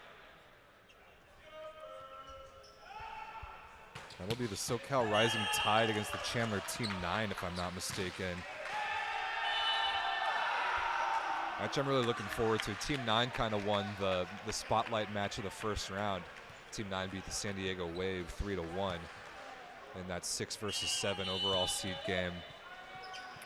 That'll be the SoCal Rising Tide against the Chandler Team 9, if I'm not mistaken. Match I'm really looking forward to. Team 9 kind of won the spotlight match of the first round. Team 9 beat the San Diego Wave 3-1 in that 6 versus 7 overall seed game,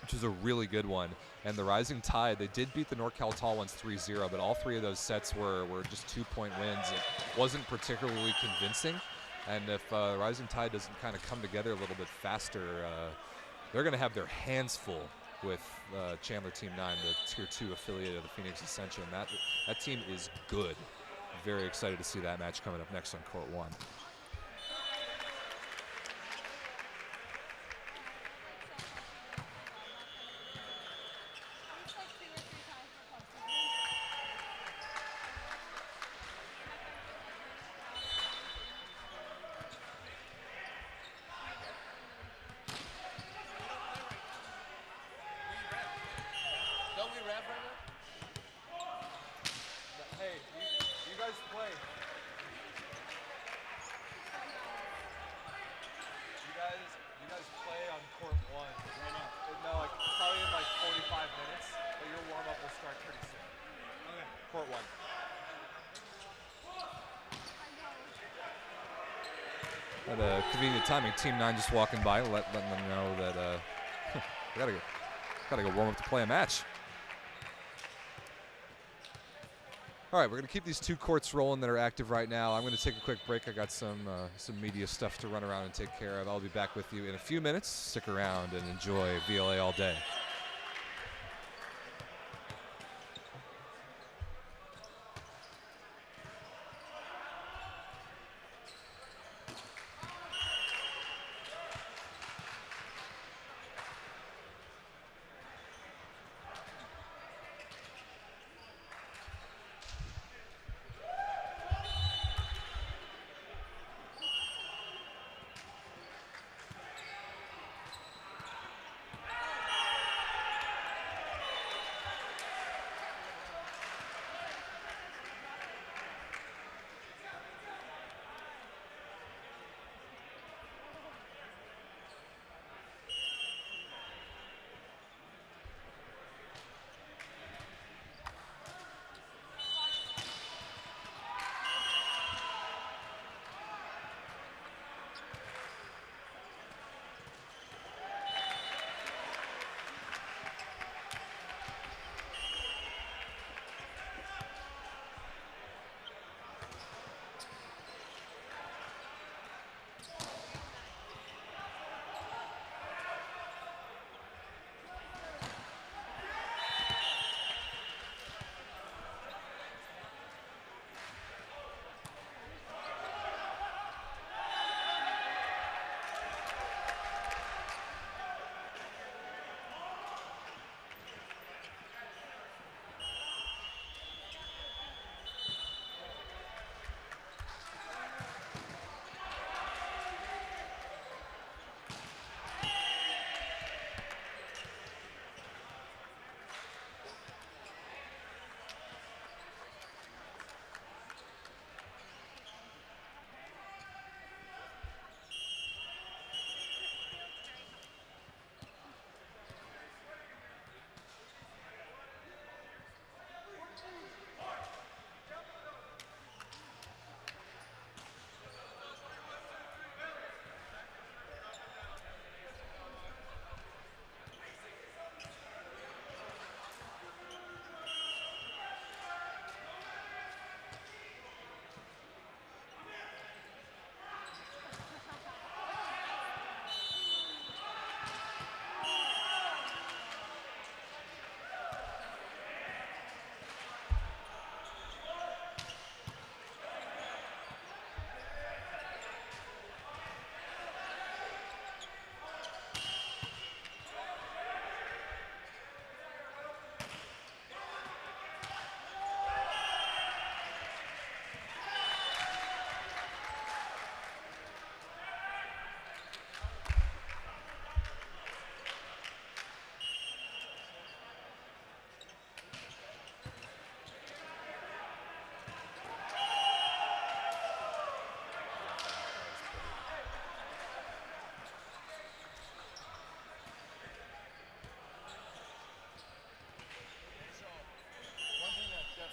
which was a really good one. And the Rising Tide, they did beat the NorCal Tall ones 3-0, but all 3 of those sets were just 2-point wins. It wasn't particularly convincing. And if Rising Tide doesn't kind of come together a little bit faster, they're going to have their hands full with Chandler Team 9, the Tier 2 affiliate of the Phoenix Ascension. That team is good. Very excited to see that match coming up next on court 1. Convenient timing. Team 9 just walking by, letting them know that we gotta go warm up to play a match. All right, we're gonna keep these 2 courts rolling that are active right now. I'm gonna take a quick break. I got some media stuff to run around and take care of. I'll be back with you in a few minutes. Stick around and enjoy VLA all day.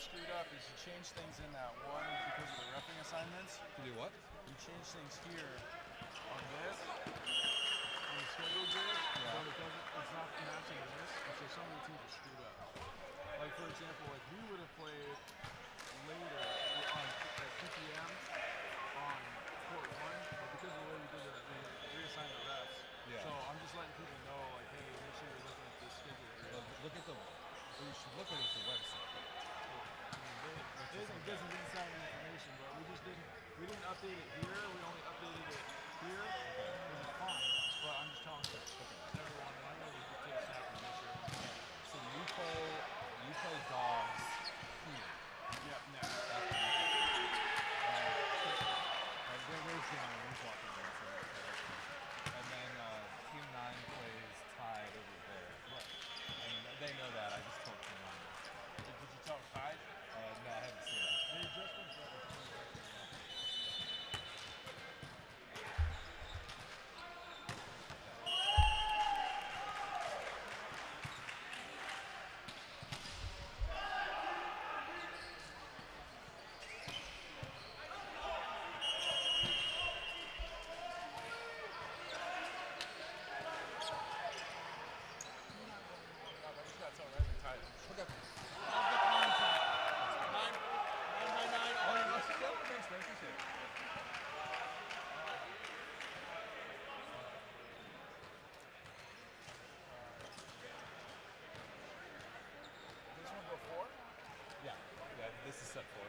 screwed up is you change things in that one because of the roughing assignments. To do what? You change things here on this, on the schedule grid, so it's not matching this, and so some of the teams are screwed up. Like for example, like we would have played later on at 2 p.m. on court 1, but because of the way we did it, we reassigned the refs. Yeah. So I'm just letting people know, like, hey, make sure you're looking at the schedule grid. Look at the. Well, you should look at it at the website. It isn't this is inside information, but we didn't update it here. We only updated it here, which is fine. But I'm just telling everyone, I know you take a snap and make sure everyone's ready. So you play dogs here. Yep, next. Where's John? He's walking in. And then Team 9 plays Tide over there. Right. And they know that. I just told Team 9. Did you tell Tide? No, I haven't seen that. They just been This is set 4.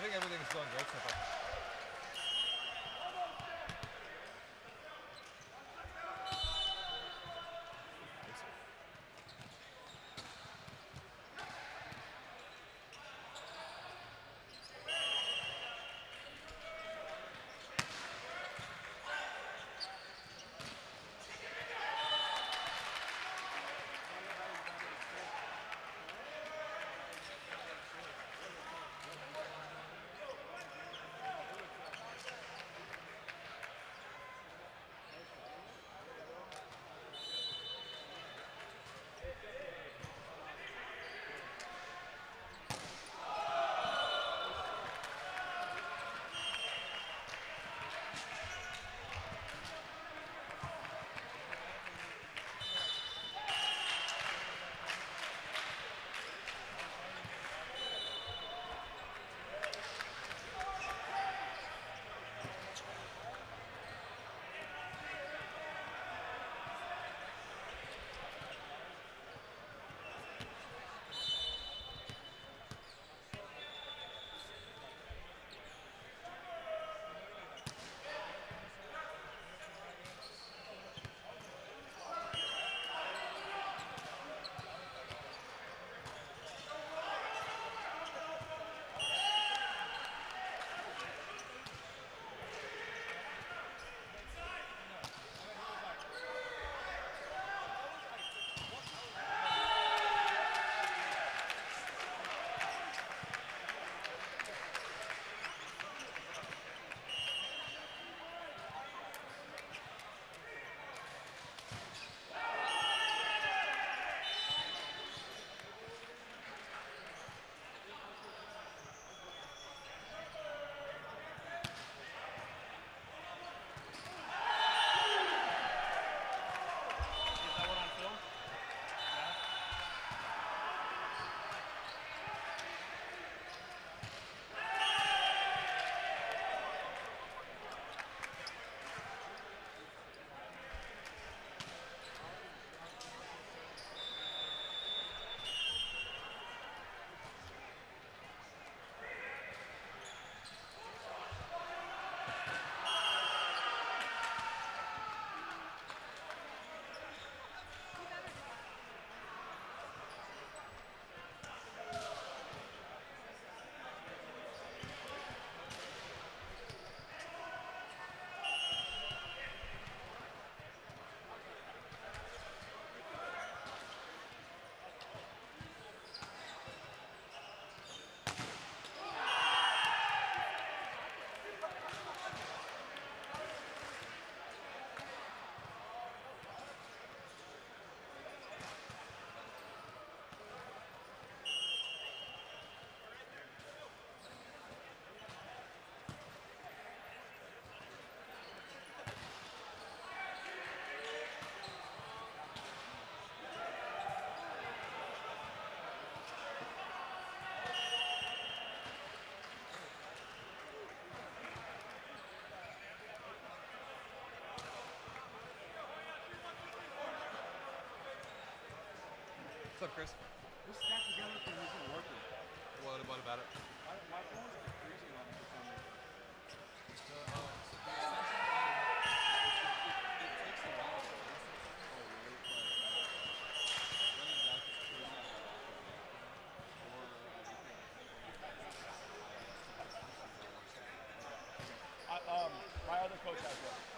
Everything's going great so far. up, Chris? This snap together thing isn't working. What about it? My phone's freezing on me for some reason. My other coach has one.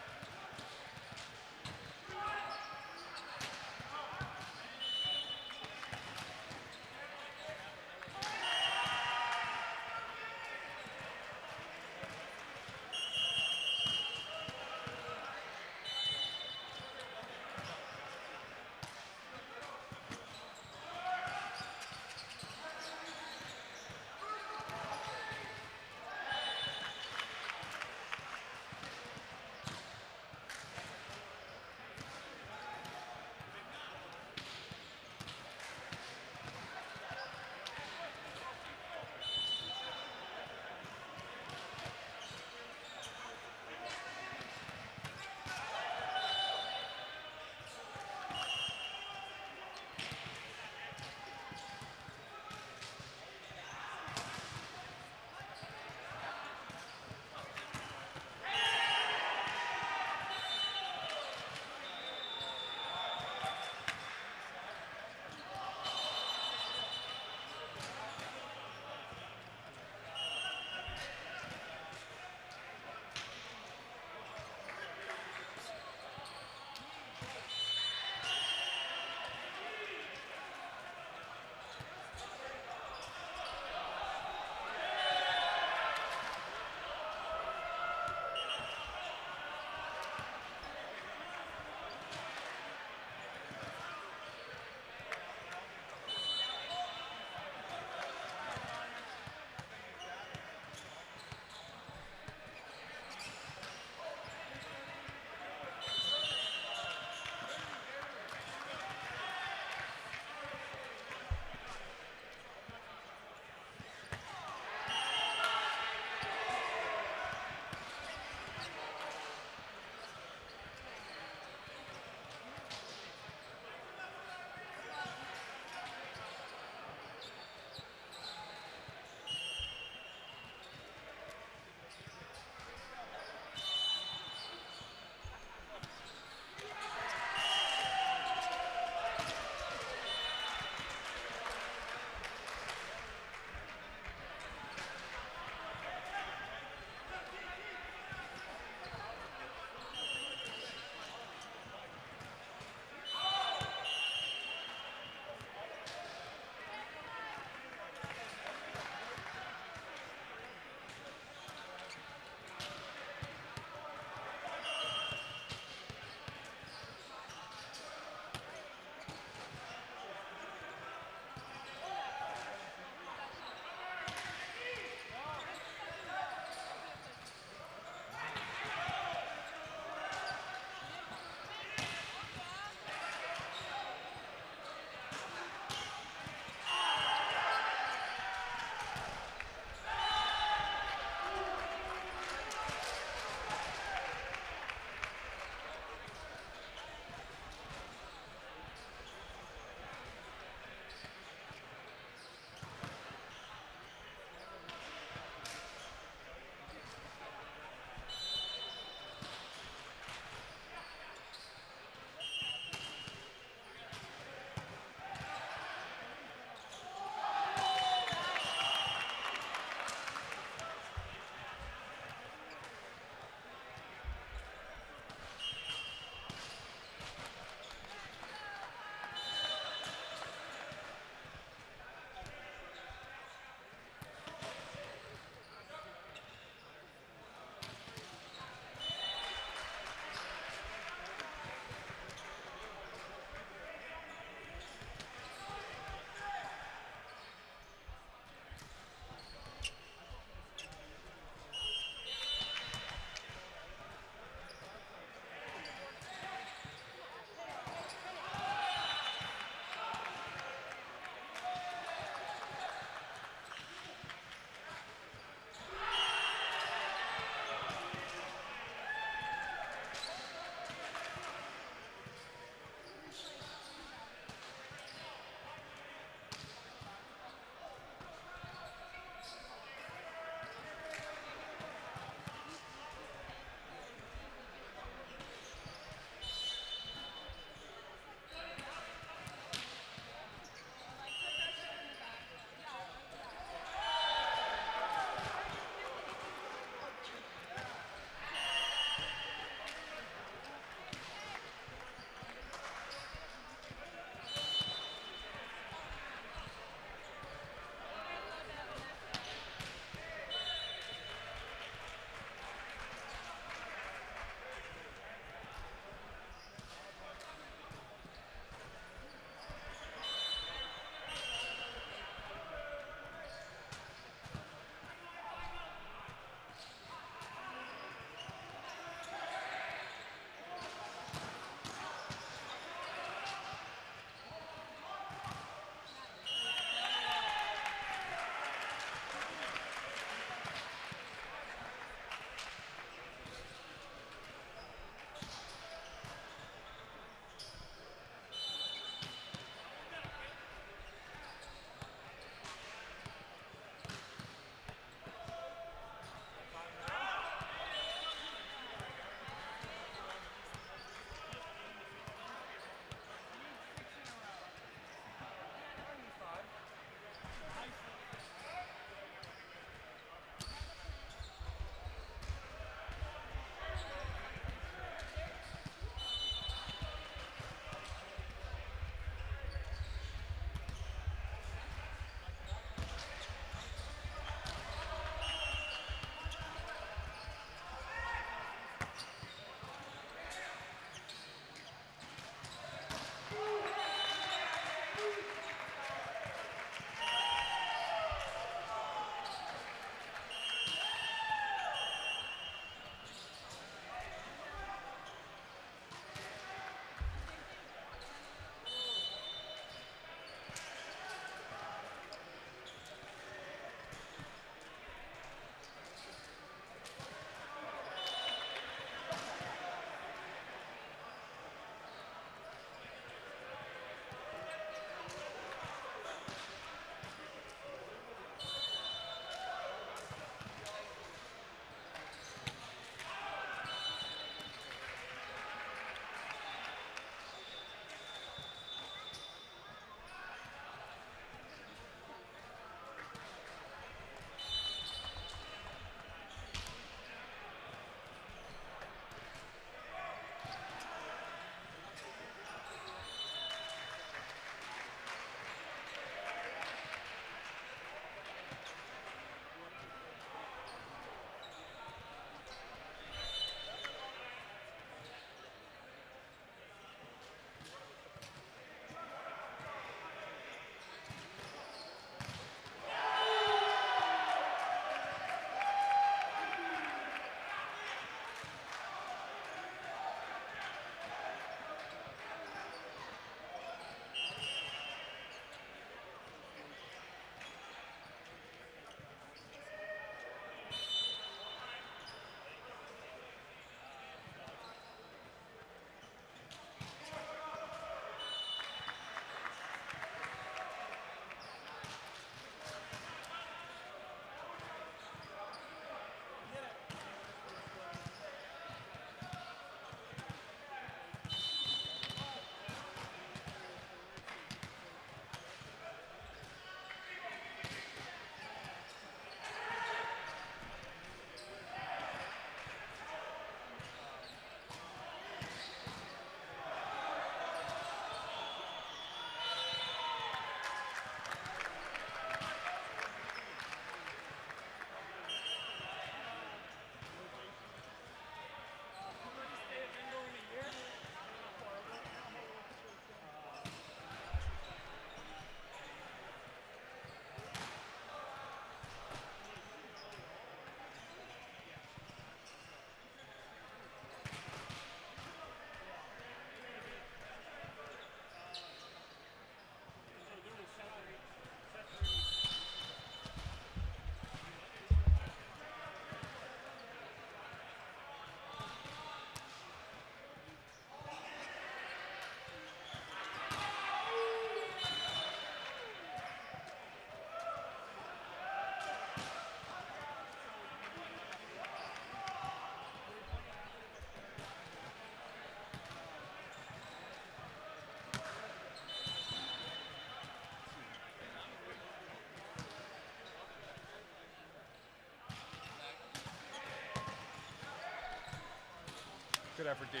Good effort, dude.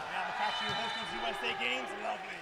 Yeah, the fact you host these USA games, lovely.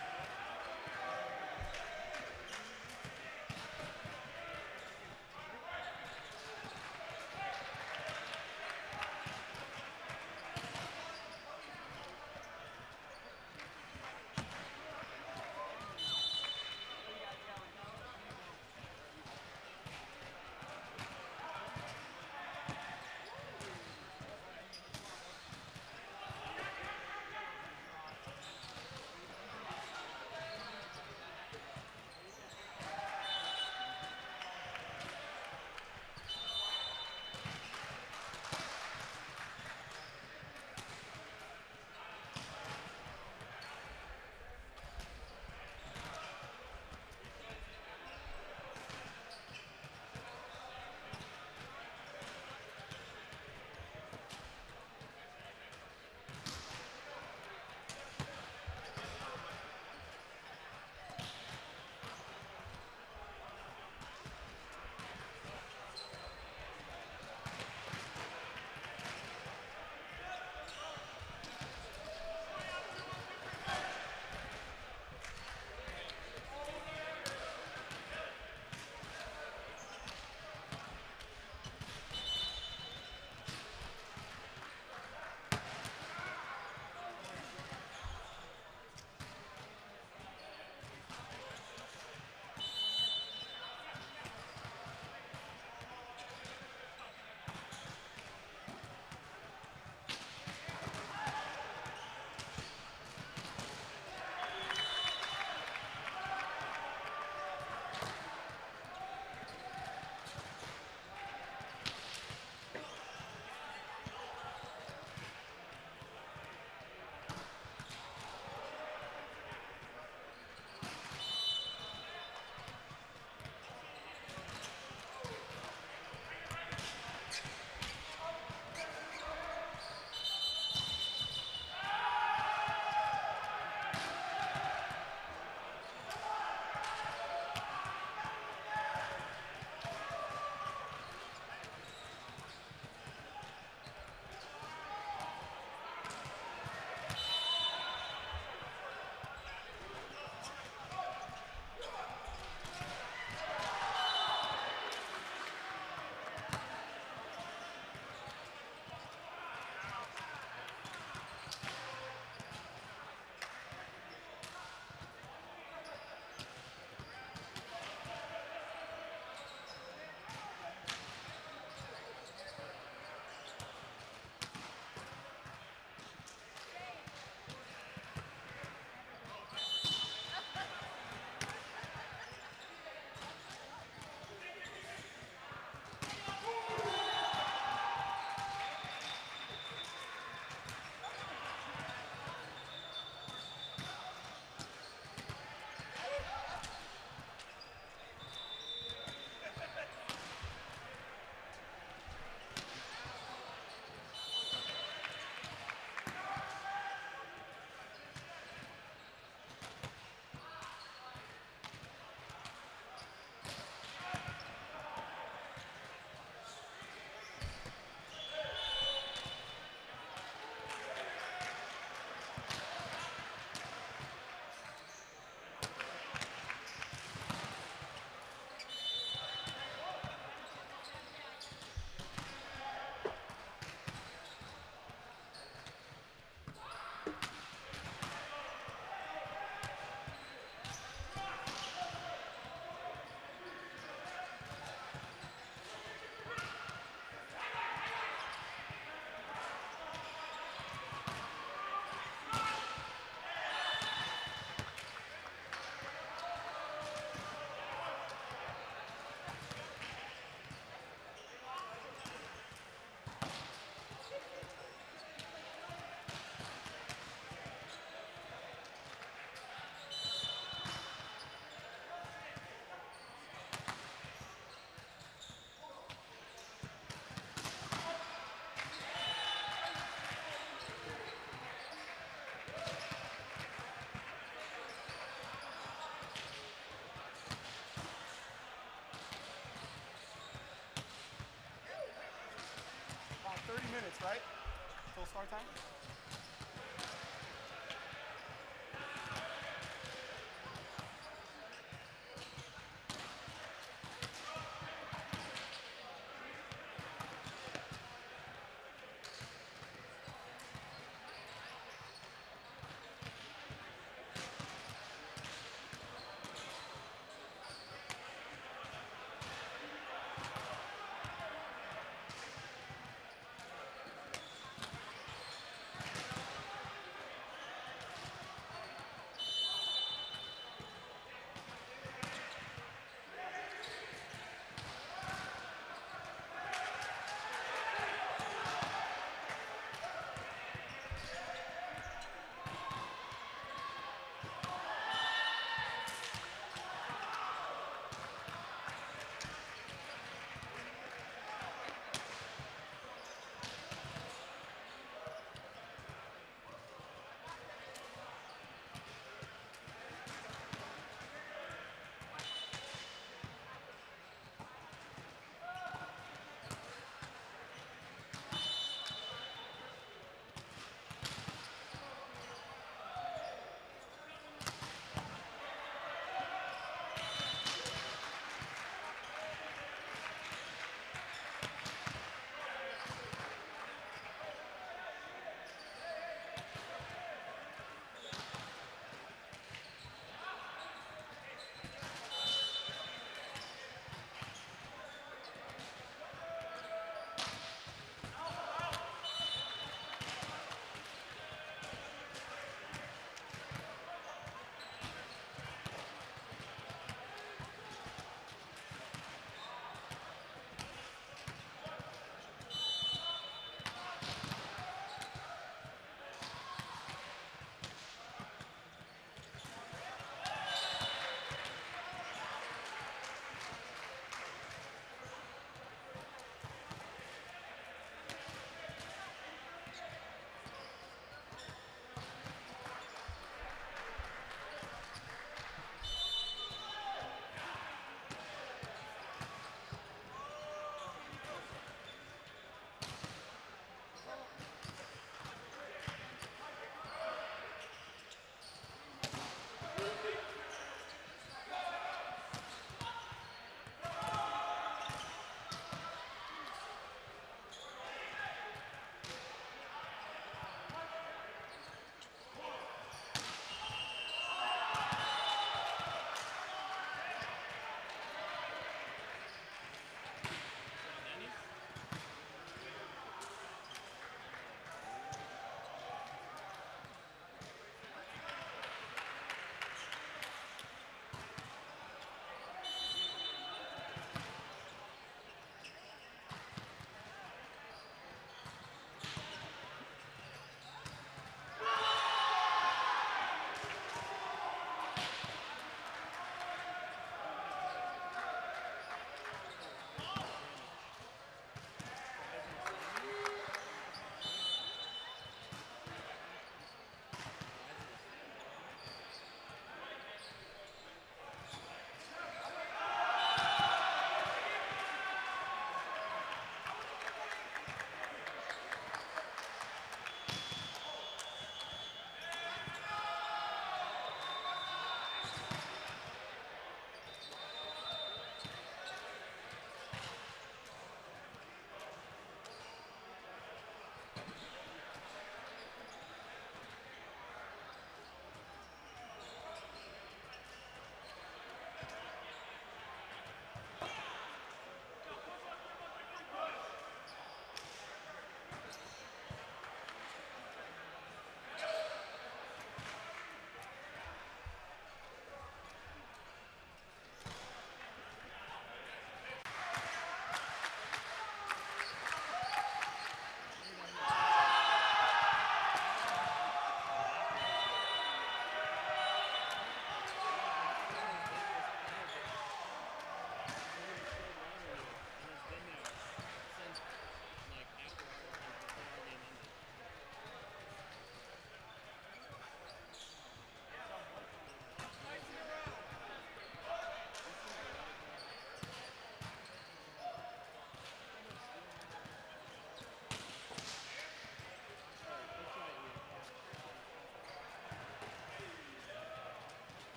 minutes, right? Full start time?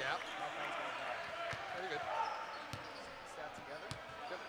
Yeah. Very good. Stat together. Yep.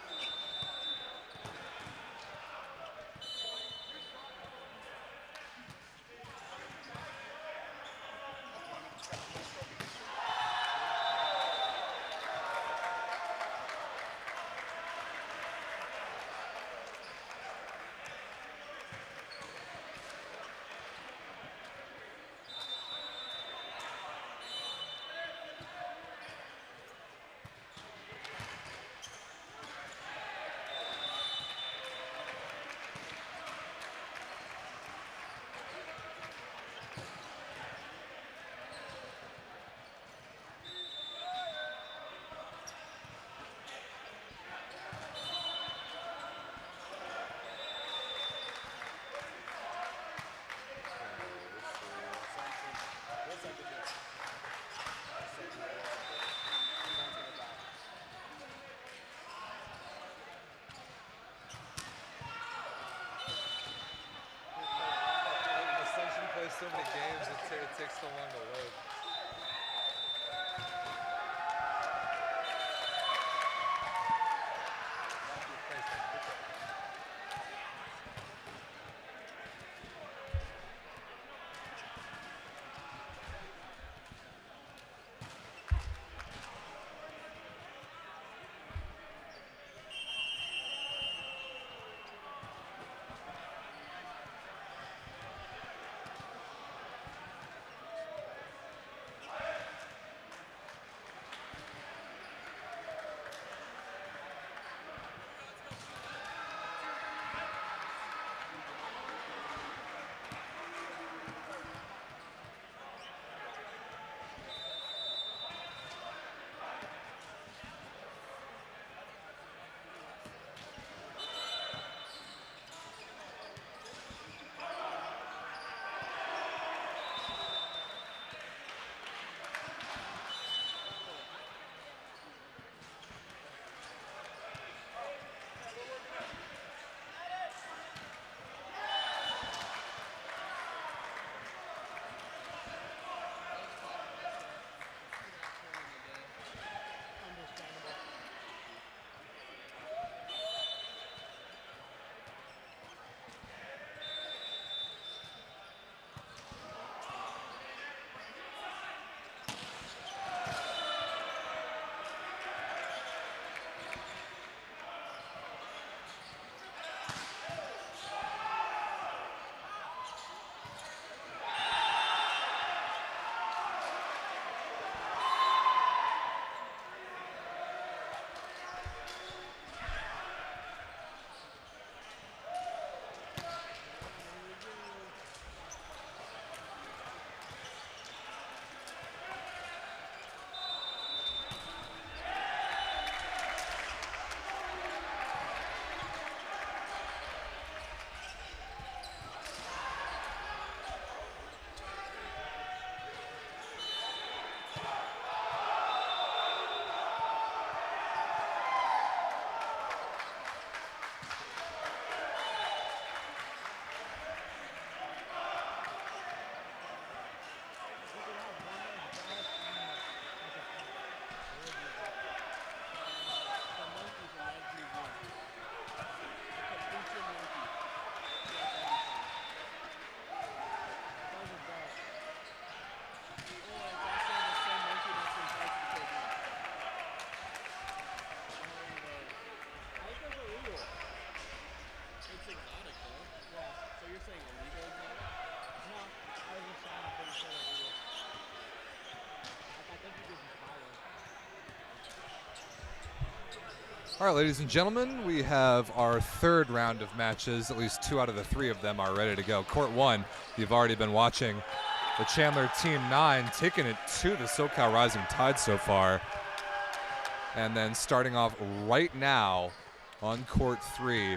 Ascension plays so many games, it takes so long to load. All right, ladies and gentlemen, we have our third round of matches. At least 2 out of the 3 of them are ready to go. Court 1, you've already been watching the Chandler Team 9 taking it to the SoCal Rising Tide so far. And then starting off right now on Court 3,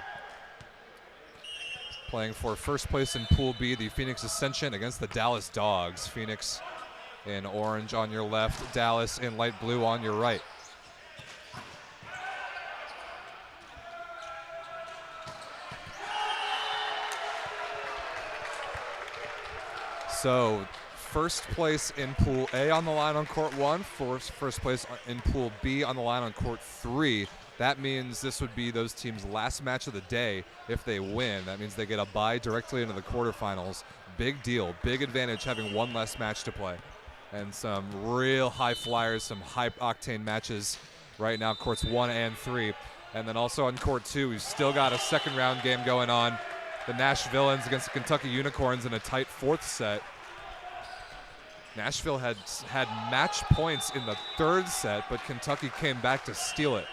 playing for first place in Pool B, the Phoenix Ascension against the Dallas Dogs. Phoenix in orange on your left, Dallas in light blue on your right. So first place in Pool A on the line on court 1, first place in Pool B on the line on court 3. That means this would be those teams' last match of the day if they win. That means they get a bye directly into the quarterfinals. Big deal, big advantage having one less match to play. And some real high flyers, some high octane matches right now, courts 1 and 3. And then also on court 2, we've still got a second round game going on. The Nash Villains against the Kentucky Unicorns in a tight 4th set. Nashville had match points in the 3rd set, but Kentucky came back to steal it.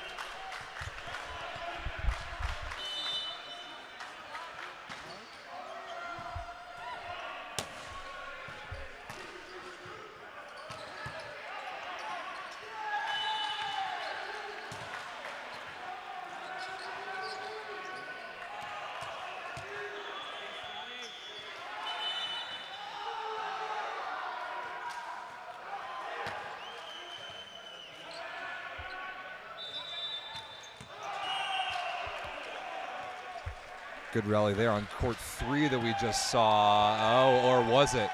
Good rally there on court 3 that we just saw. Oh, or was it?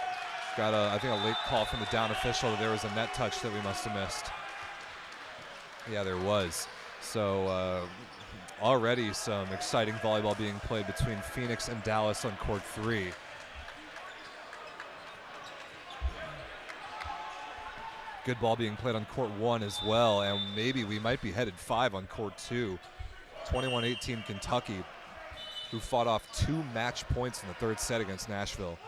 Got I think a late call from the down official that there was a net touch that we must have missed. Yeah, there was. So already some exciting volleyball being played between Phoenix and Dallas on court 3. Good ball being played on court 1 as well, and maybe we might be headed 5 on court 2. 21-18 Kentucky, who fought off 2 match points in the 3rd set against Nashville.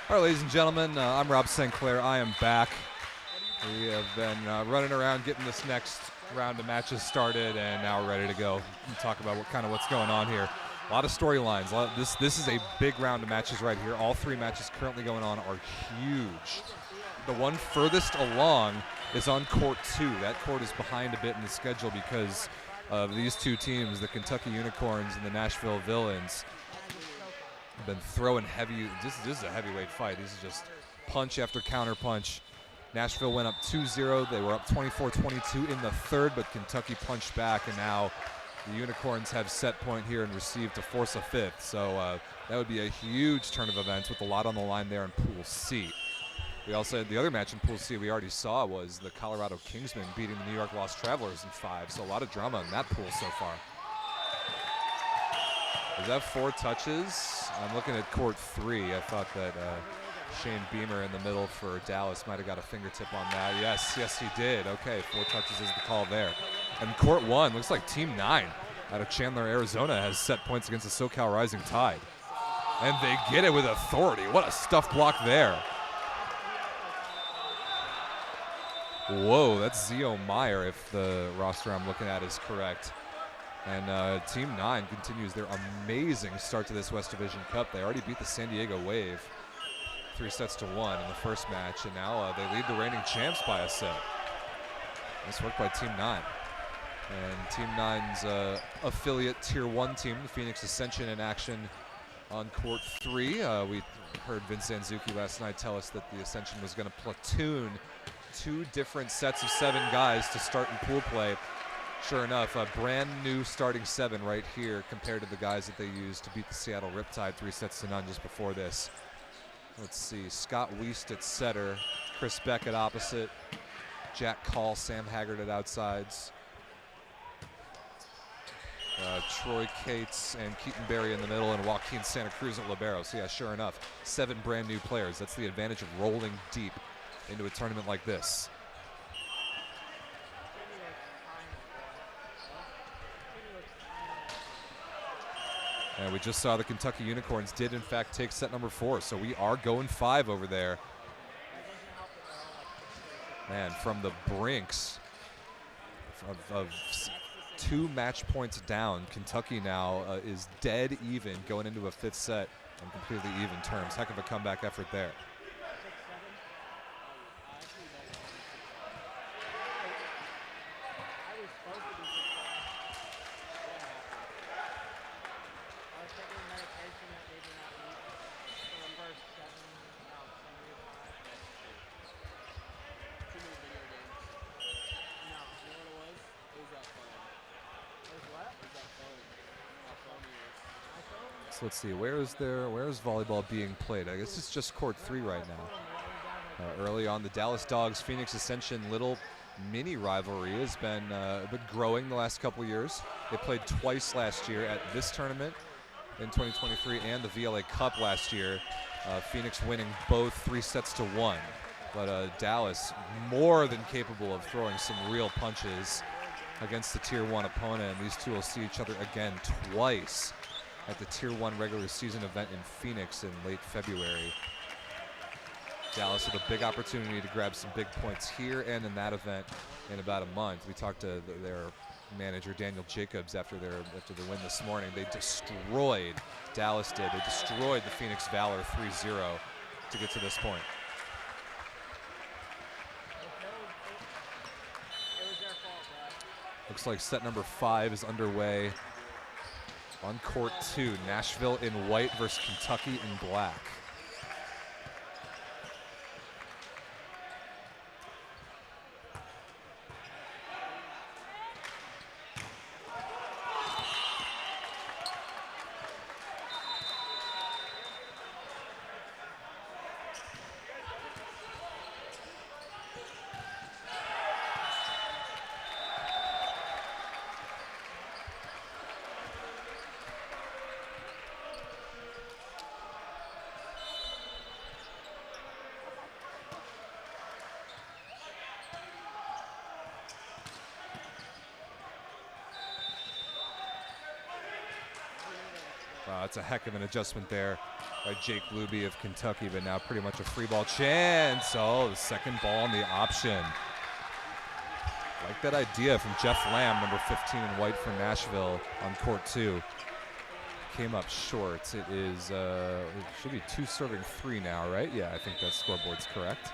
All right, ladies and gentlemen, I'm Rob St. Clair. I am back. We have been running around getting this next round of matches started, and now we're ready to go and talk about what's going on here. A lot of storylines. This is a big round of matches right here. All 3 matches currently going on are huge. The one furthest along is on court 2. That court is behind a bit in the schedule because of these 2 teams, the Kentucky Unicorns and the Nashville Villains. Been throwing heavy. This is a heavyweight fight. This is just punch after counter punch. Nashville went up 2-0. They were up 24-22 in the 3rd, but Kentucky punched back, and now the Unicorns have set point here and received to force a 5th. So that would be a huge turn of events with a lot on the line there in Pool C. We also had the other match in Pool C we already saw was the Colorado Kingsmen beating the New York Lost Travelers in 5. So a lot of drama in that pool so far. Is that 4 touches? I'm looking at court 3. I thought that Shane Beamer in the middle for Dallas might have got a fingertip on that. Yes, he did. Okay, 4 touches is the call there. And court 1, looks like Team 9 out of Chandler, Arizona has set points against the SoCal Rising Tide. And they get it with authority. What a stuff block there. Whoa, that's Zio Meyer if the roster I'm looking at is correct. And Team 9 continues their amazing start to this West Division Cup. They already beat the San Diego Wave 3-1 in the first match, and now they lead the reigning champs by a set. Nice work by Team 9. And Team 9's affiliate Tier 1 team, the Phoenix Ascension, in action on court 3. We heard Vince Zanzuki last night tell us that the Ascension was going to platoon 2 different sets of 7 guys to start in pool play. Sure enough, a brand new starting 7 right here compared to the guys that they used to beat the Seattle Riptide 3-0 just before this. Let's see, Scott Wiest at setter, Chris Beck at opposite, Jack Call, Sam Haggard at outsides, Troy Cates and Keaton Berry in the middle, and Joaquin Santa Cruz at libero. So yeah, sure enough, 7 brand new players. That's the advantage of rolling deep into a tournament like this. And we just saw the Kentucky Unicorns did in fact take set number 4, so we are going 5 over there. Man, from the brinks of 2 match points down, Kentucky now is dead even going into a 5th set on completely even terms. Heck of a comeback effort there. So let's see, where is volleyball being played? I guess it's just court 3 right now. Early on, the Dallas Dogs Phoenix Ascension little mini rivalry has been growing the last couple years. They played twice last year at this tournament in 2023 and the VLA Cup last year. Phoenix winning both 3-1. But Dallas more than capable of throwing some real punches against the Tier 1 opponent. And these two will see each other again twice at the Tier 1 regular season event in Phoenix in late February. Dallas with a big opportunity to grab some big points here and in that event in about a month. We talked to their manager, Daniel Jacobs, after the win this morning. They destroyed, Dallas did, they destroyed the Phoenix Valor 3-0 to get to this point. Looks like set number 5 is underway. On court 2, Nashville in white versus Kentucky in black. It's a heck of an adjustment there by Jake Luby of Kentucky, but now pretty much a free ball chance. Oh, the second ball on the option. Like that idea from Jeff Lamb, number 15 in white for Nashville on court 2. Came up short. It is, it should be 2 serving 3 now, right? Yeah, I think that scoreboard's correct.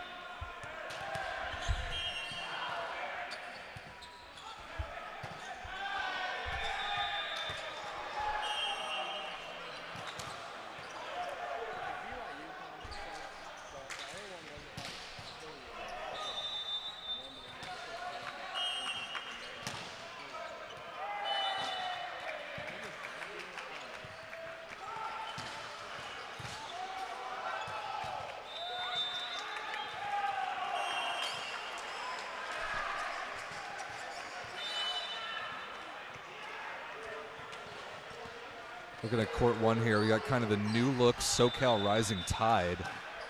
Looking at court 1 here, we got kind of the new look SoCal Rising Tide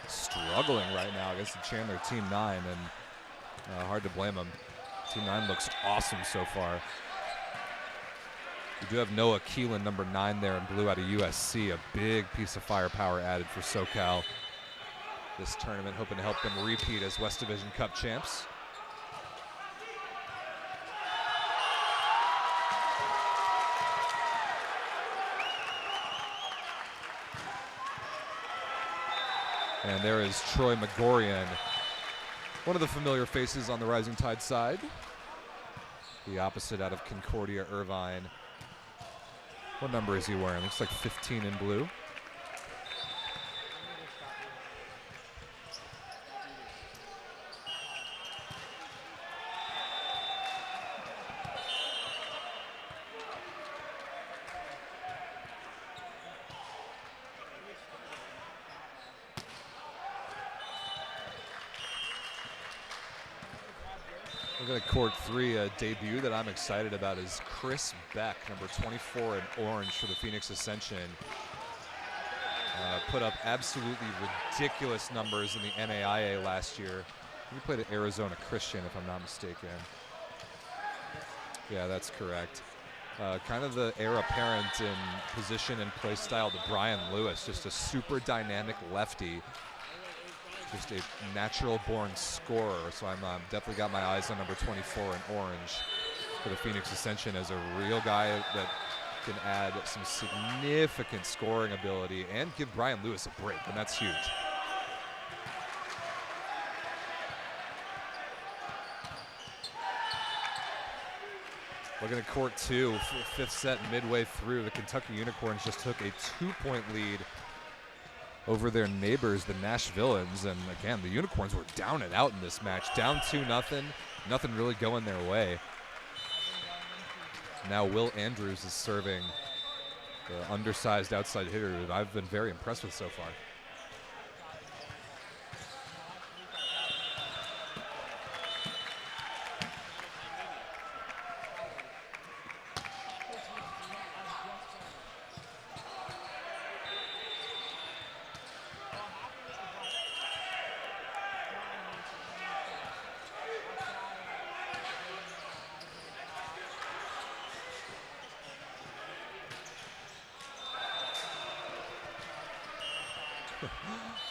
struggling right now against the Chandler Team 9, and hard to blame them. Team 9 looks awesome so far. We do have Noah Keelan, number 9 there in blue out of USC, a big piece of firepower added for SoCal this tournament, hoping to help them repeat as West Division Cup champs. And there is Troy Megorian, one of the familiar faces on the Rising Tide side. The opposite out of Concordia, Irvine. What number is he wearing? Looks like 15 in blue. Looking at court 3, a debut that I'm excited about is Chris Beck, number 24 in orange for the Phoenix Ascension. Put up absolutely ridiculous numbers in the NAIA last year. He played at Arizona Christian, if I'm not mistaken. Yeah, that's correct. Kind of the heir apparent in position and play style to Brian Lewis, just a super dynamic lefty. Just a natural-born scorer, so I'm definitely got my eyes on number 24 in orange for the Phoenix Ascension as a real guy that can add some significant scoring ability and give Brian Lewis a break, and that's huge. Looking at court 2, fifth set midway through, the Kentucky Unicorns just took a 2-point lead over their neighbors, the Nashvilleans, and again, the Unicorns were down and out in this match. Down 2-0, nothing really going their way. Now Will Andrews is serving, the undersized outside hitter that I've been very impressed with so far.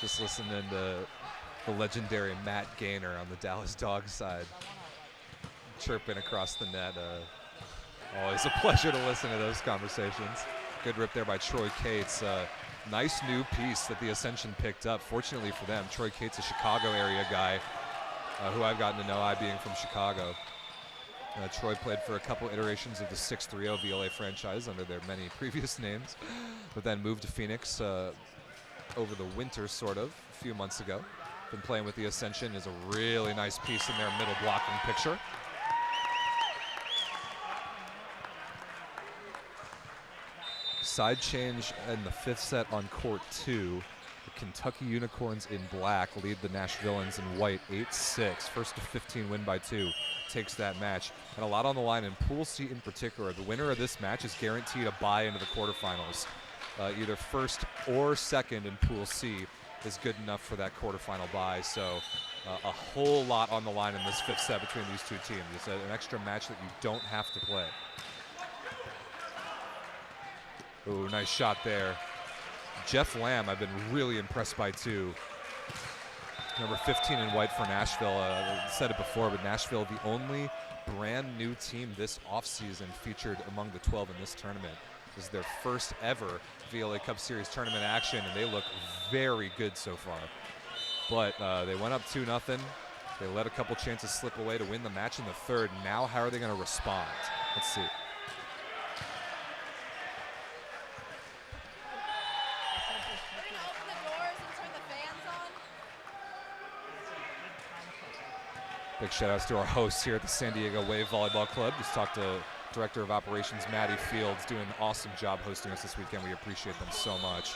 Just listening to the legendary Matt Gaynor on the Dallas Dogs side chirping across the net. Always a pleasure to listen to those conversations. Good rip there by Troy Cates. Nice new piece that the Ascension picked up. Fortunately for them, Troy Cates, a Chicago area guy who I've gotten to know, I being from Chicago. Troy played for a couple iterations of the 630 VLA franchise under their many previous names, but then moved to Phoenix over the winter, sort of, a few months ago. Been playing with the Ascension. Is a really nice piece in their middle blocking picture. Side change in the fifth set on court 2. The Kentucky Unicorns in black lead the Nashvilleans in white 8-6. First to 15 win by 2 takes that match. And a lot on the line in Pool C in particular. The winner of this match is guaranteed a bye into the quarterfinals. Either first or second in Pool C is good enough for that quarterfinal bye. So a whole lot on the line in this fifth set between these two teams. It's an extra match that you don't have to play. Ooh, nice shot there. Jeff Lamb, I've been really impressed by too. Number 15 in white for Nashville. I said it before, but Nashville, the only brand new team this offseason featured among the 12 in this tournament. This is their first ever VLA Cup Series tournament action, and they look very good so far. But they went up 2-0. They let a couple chances slip away to win the match in the third. Now how are they going to respond? Let's see. Big shout outs to our hosts here at the San Diego Wave Volleyball Club. Just talked to Director of Operations Maddie Fields, doing an awesome job hosting us this weekend. We appreciate them so much.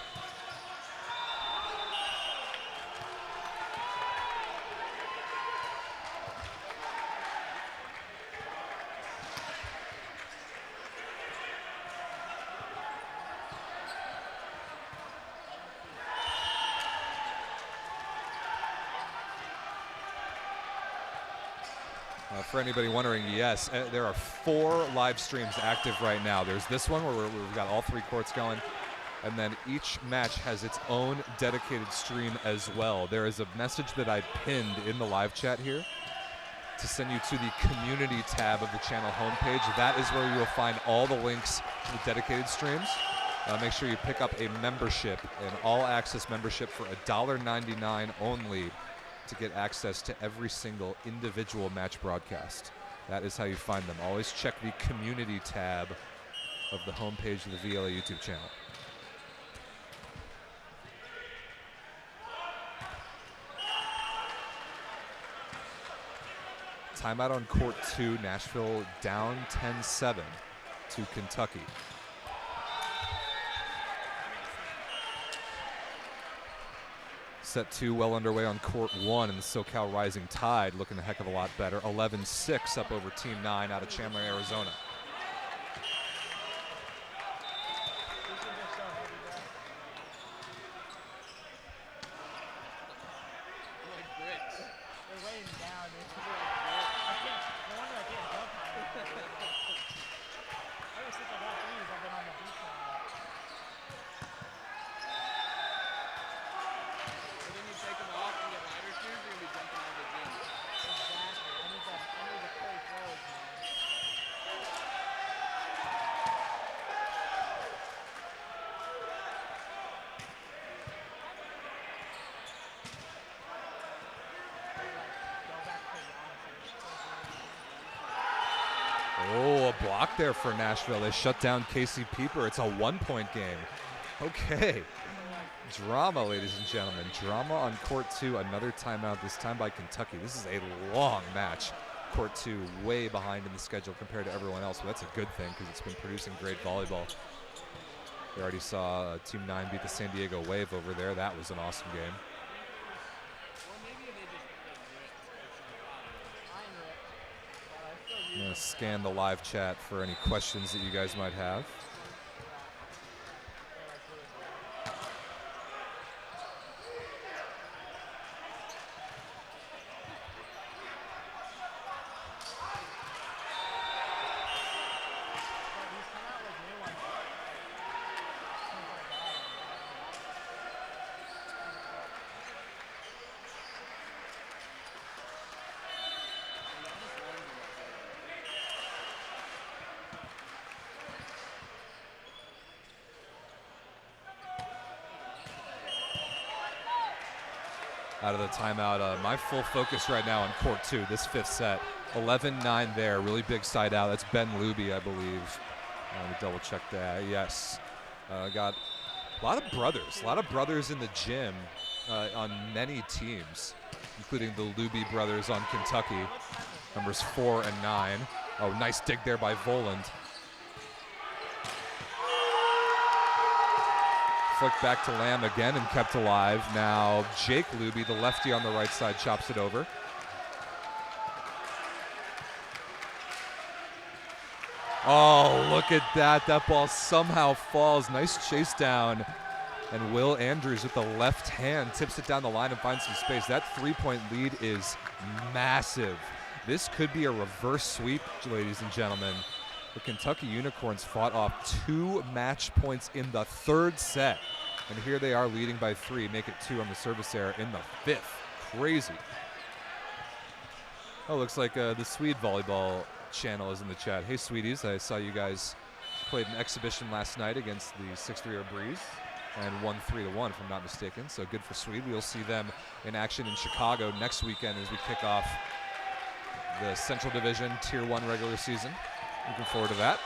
For anybody wondering, yes, there are 4 live streams active right now. There's this one where we've got all 3 courts going, and then each match has its own dedicated stream as well. There is a message that I pinned in the live chat here to send you to the community tab of the channel homepage. That is where you will find all the links to the dedicated streams. Make sure you pick up a membership, an all-access membership for $1.99 only, to get access to every single individual match broadcast. That is how you find them. Always check the community tab of the homepage of the VLA YouTube channel. Timeout on court 2, Nashville down 10-7 to Kentucky. Set 2 well underway on court 1, and the SoCal Rising Tide looking a heck of a lot better. 11-6 up over Team 9 out of Chandler, Arizona. They're weighing down. I think no wonder I can't jump high. Ever since I got these, I've been on the beach a lot. But then you take them off and get lighter shoes, you're gonna be jumping out of the gym. Exactly. I need the clay flows, man. Go back to the Oh, a block there for Nashville. They shut down Casey Pieper. It's a 1-point game. Okay. Drama, ladies and gentlemen. Drama on court 2. Another timeout, this time by Kentucky. This is a long match. Court 2 way behind in the schedule compared to everyone else, but that's a good thing because it's been producing great volleyball. We already saw Team 9 beat the San Diego Wave over there. That was an awesome game. I'm going to scan the live chat for any questions that you guys might have. Out of the timeout, my full focus right now on court 2, this 5th set. 11-9 there, really big side out. That's Ben Luby, I believe. Let me double check that. Yes. Got a lot of brothers in the gym on many teams, including the Luby brothers on Kentucky, numbers 4 and 9. Oh, nice dig there by Voland. Flicked back to Lamb again and kept alive. Now Jake Luby, the lefty on the right side, chops it over. Oh, look at that. That ball somehow falls. Nice chase down. And Will Andrews with the left hand tips it down the line and finds some space. That 3-point lead is massive. This could be a reverse sweep, ladies and gentlemen. The Kentucky Unicorns fought off 2 match points in the 3rd set. And here they are leading by 3, make it 2 on the service error in the 5th. Crazy. Oh, looks like the Swede volleyball channel is in the chat. Hey, Sweeties, I saw you guys played an exhibition last night against the 6-3 Breeze and won 3-1, if I'm not mistaken. So good for Swede. We'll see them in action in Chicago next weekend as we kick off the Central Division Tier 1 regular season. Looking forward to that.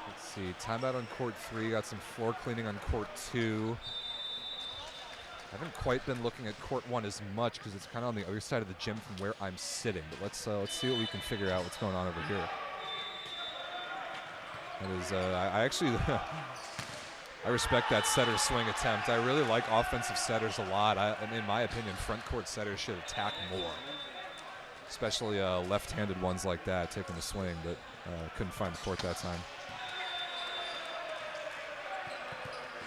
Let's see, timeout on court 3, got some floor cleaning on court 2. I haven't quite been looking at court 1 as much because it's kind of on the other side of the gym from where I'm sitting. But let's see what we can figure out what's going on over here. That is, I actually, I respect that setter swing attempt. I really like offensive setters a lot. And in my opinion, front court setters should attack more, especially left-handed ones like that, taking the swing, but couldn't find the court that time.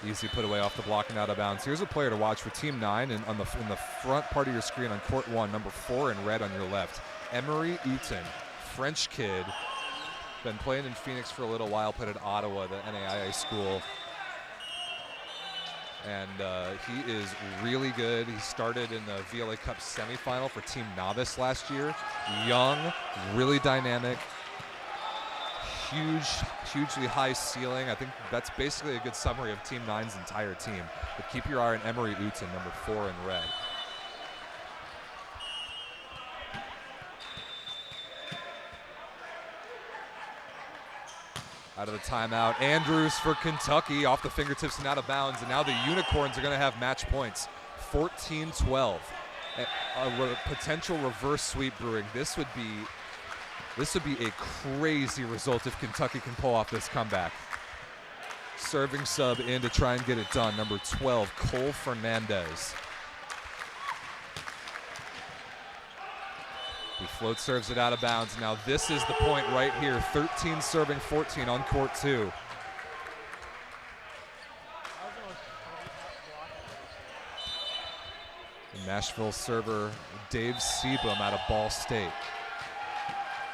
Easy put away off the block and out of bounds. Here's a player to watch for Team 9, and in the front part of your screen on court 1, number 4 in red on your left, Emery Uton, French kid, been playing in Phoenix for a little while, played at Ottawa, the NAIA school. And he is really good. He started in the VLA Cup semifinal for Team Novice last year. Young, really dynamic, hugely high ceiling. I think that's basically a good summary of Team 9's entire team. But keep your eye on Emery Uton, number 4 in red. Out of the timeout, Andrews for Kentucky, off the fingertips and out of bounds, and now the Unicorns are going to have match points, 14-12. A potential reverse sweep brewing. This would be This would be a crazy result if Kentucky can pull off this comeback. Serving sub in to try and get it done. Number 12, Cole Fernandez. He float serves it out of bounds. Now this is the point right here. 13 serving 14 on court 2. The Nashville server Dave Seabum out of Ball State.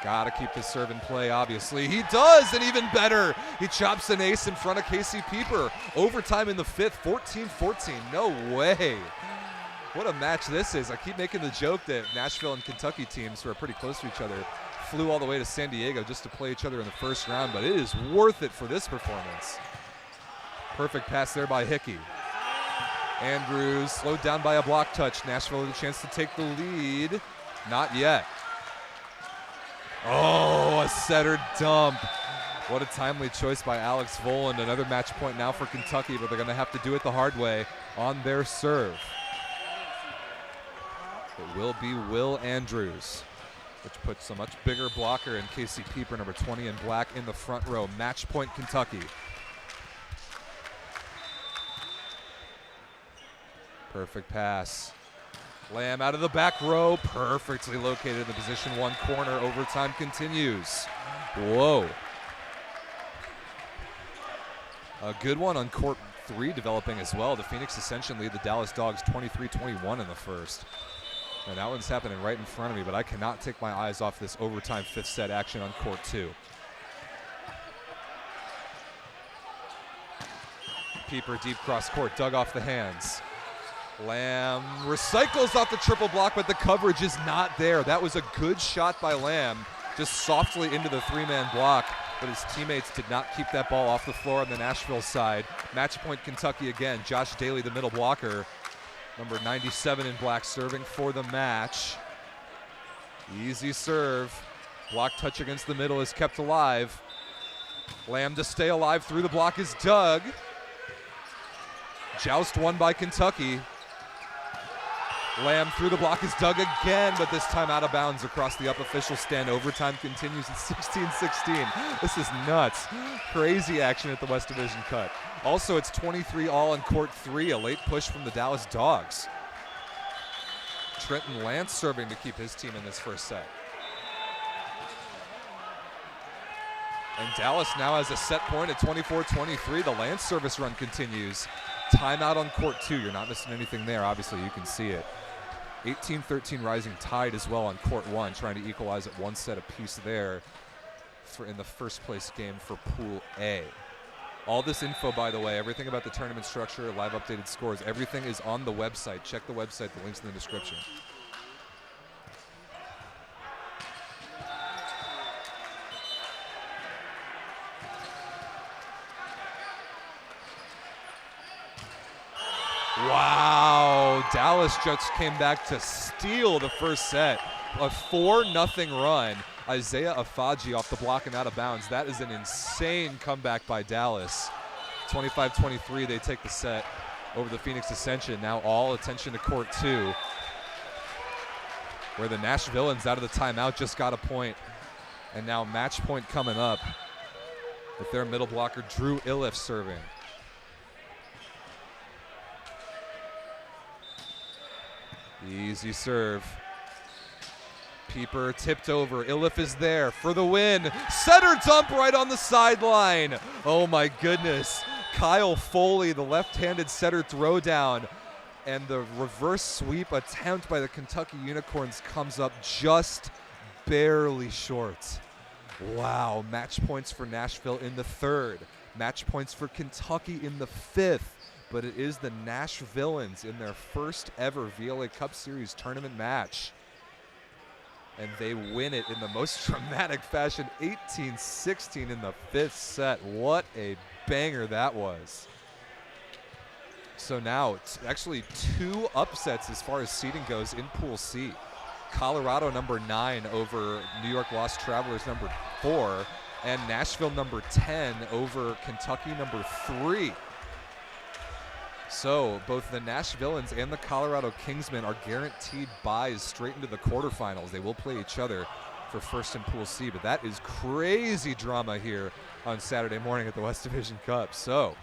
Gotta keep the serve in play, obviously. He does, and even better. He chops an ace in front of Casey Pieper. Overtime in the 5th, 14-14. No way. What a match this is. I keep making the joke that Nashville and Kentucky teams, who are pretty close to each other, flew all the way to San Diego just to play each other in the first round, but it is worth it for this performance. Perfect pass there by Hickey. Andrews slowed down by a block touch. Nashville with a chance to take the lead. Not yet. Oh, a setter dump. What a timely choice by Alex Voland. Another match point now for Kentucky, but they're going to have to do it the hard way on their serve. It will be Will Andrews, which puts a much bigger blocker in Casey Pieper, number 20 in black, in the front row. Match point Kentucky. Perfect pass. Lamb out of the back row, perfectly located in the position 1 corner. Overtime continues. Whoa. A good one on court 3 developing as well. The Phoenix Ascension lead the Dallas Dogs 23-21 in the first. And that one's happening right in front of me, but I cannot take my eyes off this overtime 5th set action on court 2. Pieper deep cross court, dug off the hands. Lamb recycles off the triple block, but the coverage is not there. That was a good shot by Lamb, just softly into the 3-man block, but his teammates did not keep that ball off the floor on the Nashville side. Match point Kentucky again. Josh Daly, the middle blocker, number 97 in black, serving for the match. Easy serve. Block touch against the middle is kept alive. Lamb to stay alive through the block is dug. Joust won by Kentucky. Lamb through the block is dug again, but this time out of bounds across the up official stand. Overtime continues at 16-16. This is nuts. Crazy action at the West Division Cup. Also, it's 23 all in court 3, a late push from the Dallas Dogs. Trenton Lance serving to keep his team in this first set. And Dallas now has a set point at 24-23. The Lance service run continues. Timeout on court 2. You're not missing anything there. Obviously, you can see it. 18-13 Rising tied as well on court 1, trying to equalize at 1 set apiece there in the first place game for Pool A. All this info, by the way, everything about the tournament structure, live updated scores, everything is on the website. Check the website, the link's in the description. Wow, Dallas just came back to steal the first set. A 4-0 run. Isaiah Afaji off the block and out of bounds. That is an insane comeback by Dallas. 25-23, they take the set over the Phoenix Ascension. Now all attention to court 2, where the Nashvilleans out of the timeout just got a point. And now match point coming up with their middle blocker, Drew Iliff, serving. Easy serve. Pieper tipped over. Iliff is there for the win. Setter dump right on the sideline. Oh my goodness. Kyle Foley, the left-handed setter throwdown. And the reverse sweep attempt by the Kentucky Unicorns comes up just barely short. Wow. Match points for Nashville in the 3rd. Match points for Kentucky in the 5th. But it is the Nashvilleans in their first ever VLA Cup Series tournament match. And they win it in the most dramatic fashion, 18-16 in the 5th set. What a banger that was. So now it's actually 2 upsets as far as seeding goes in Pool C. Colorado number 9 over New York Lost Travelers number 4, and Nashville number 10 over Kentucky number 3. So both the Nashvilleans and the Colorado Kingsmen are guaranteed byes straight into the quarterfinals. They will play each other for first in Pool C, but that is crazy drama here on Saturday morning at the West Division Cup. So,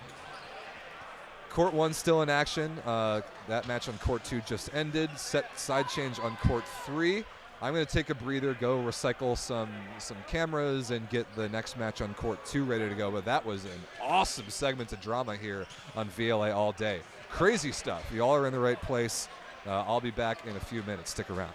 Court 1 still in action. That match on Court 2 just ended. Set side change on Court 3. I'm going to take a breather, go recycle some cameras, and get the next match on Court 2 ready to go. But that was an awesome segment of drama here on VLA All Day. Crazy stuff. You all are in the right place. I'll be back in a few minutes. Stick around.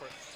for it.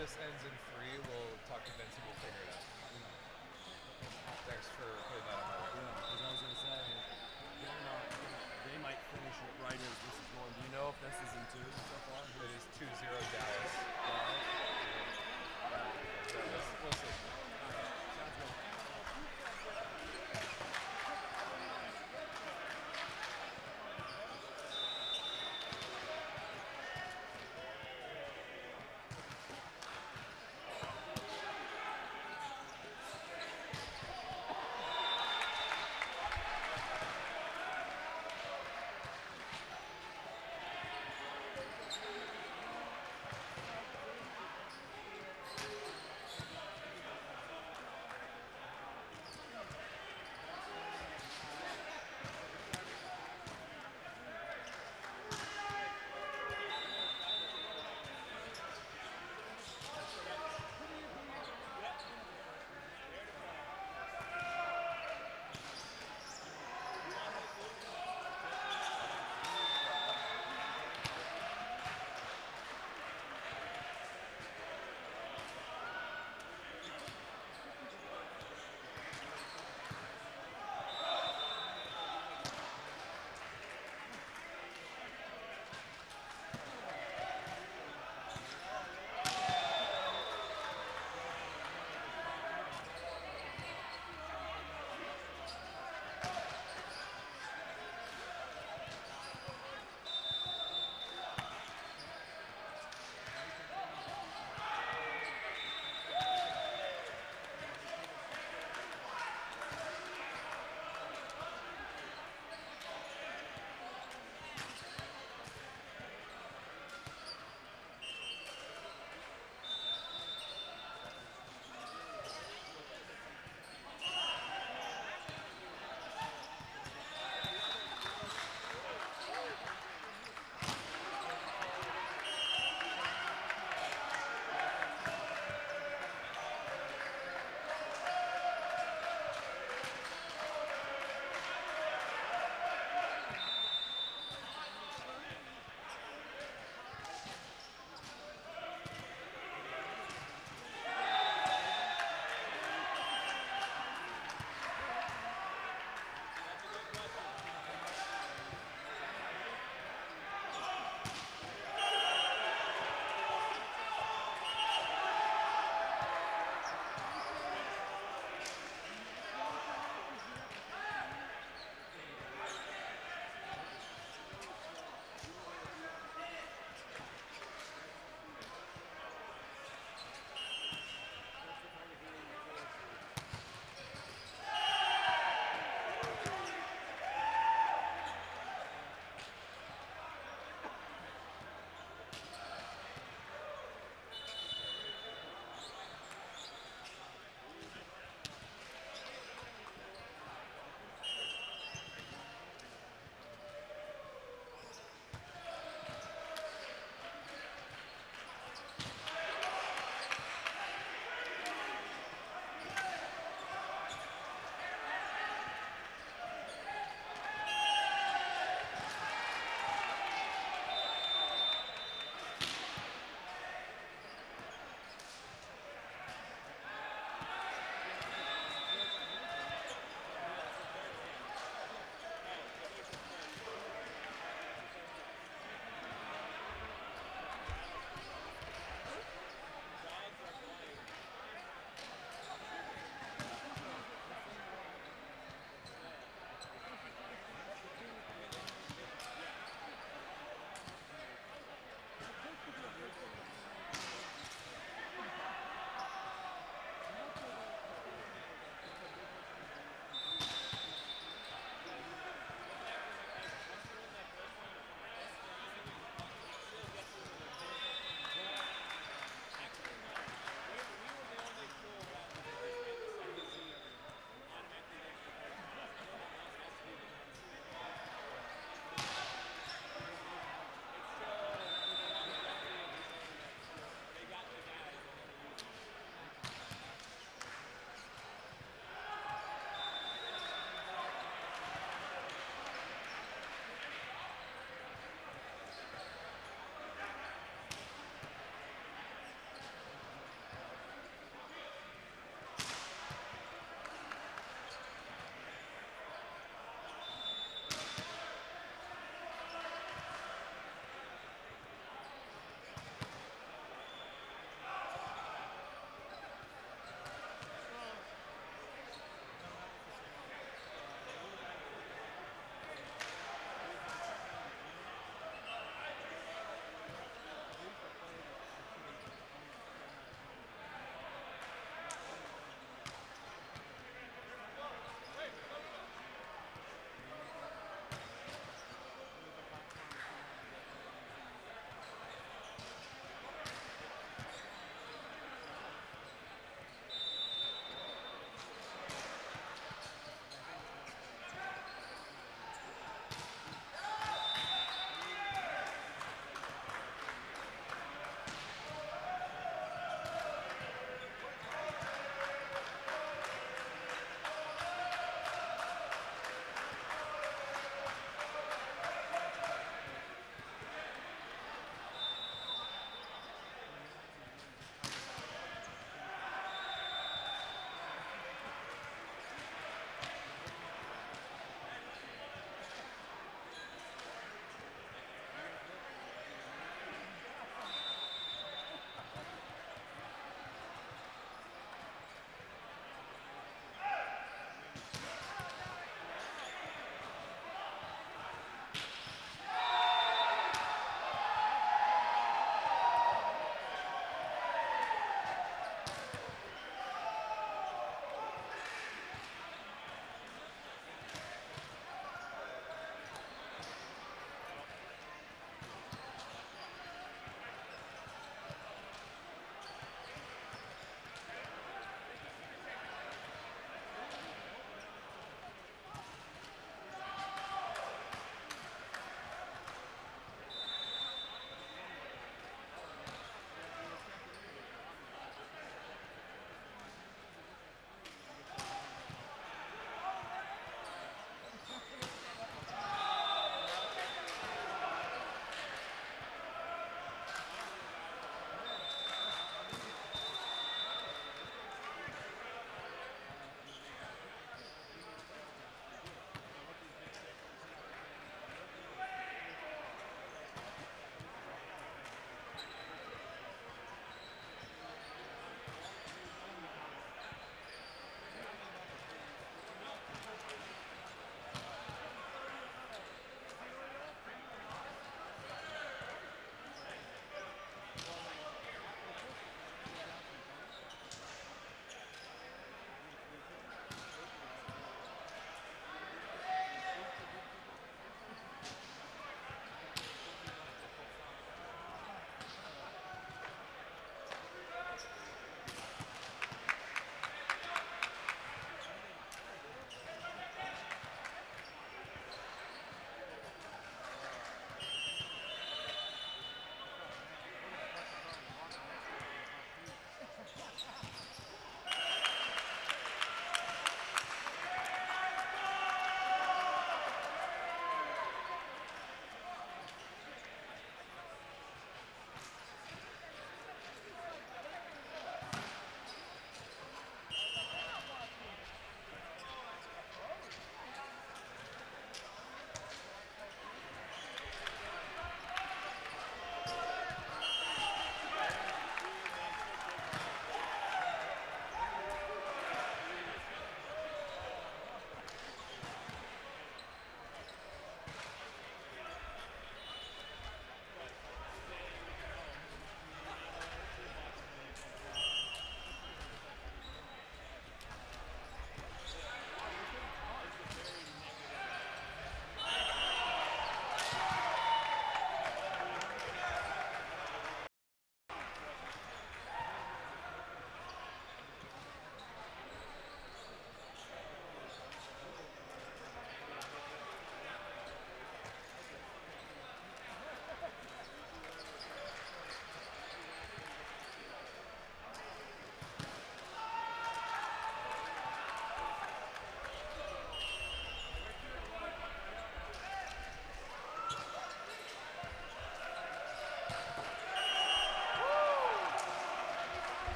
this ends in 3, we'll talk to Vince and we'll figure it out. Thanks for putting that on my radar. Yeah, because I was going to say, they're not, they might finish it right as this is going. Do you know if this is in 2 so far? It is 2-0 Dallas. So we'll see. Sounds good.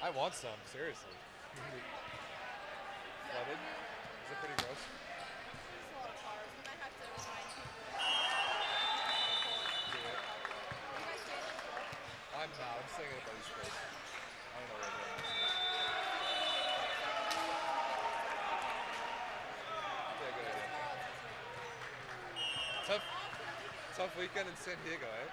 I want some, seriously. Flooded? Is it pretty gross? There's a lot of cars. We might have to remind people. Do it. You guys stay in the I'm not. I'm staying at a buddy's place. I don't know where they're at. Yeah, good idea. Tough weekend in San Diego, eh?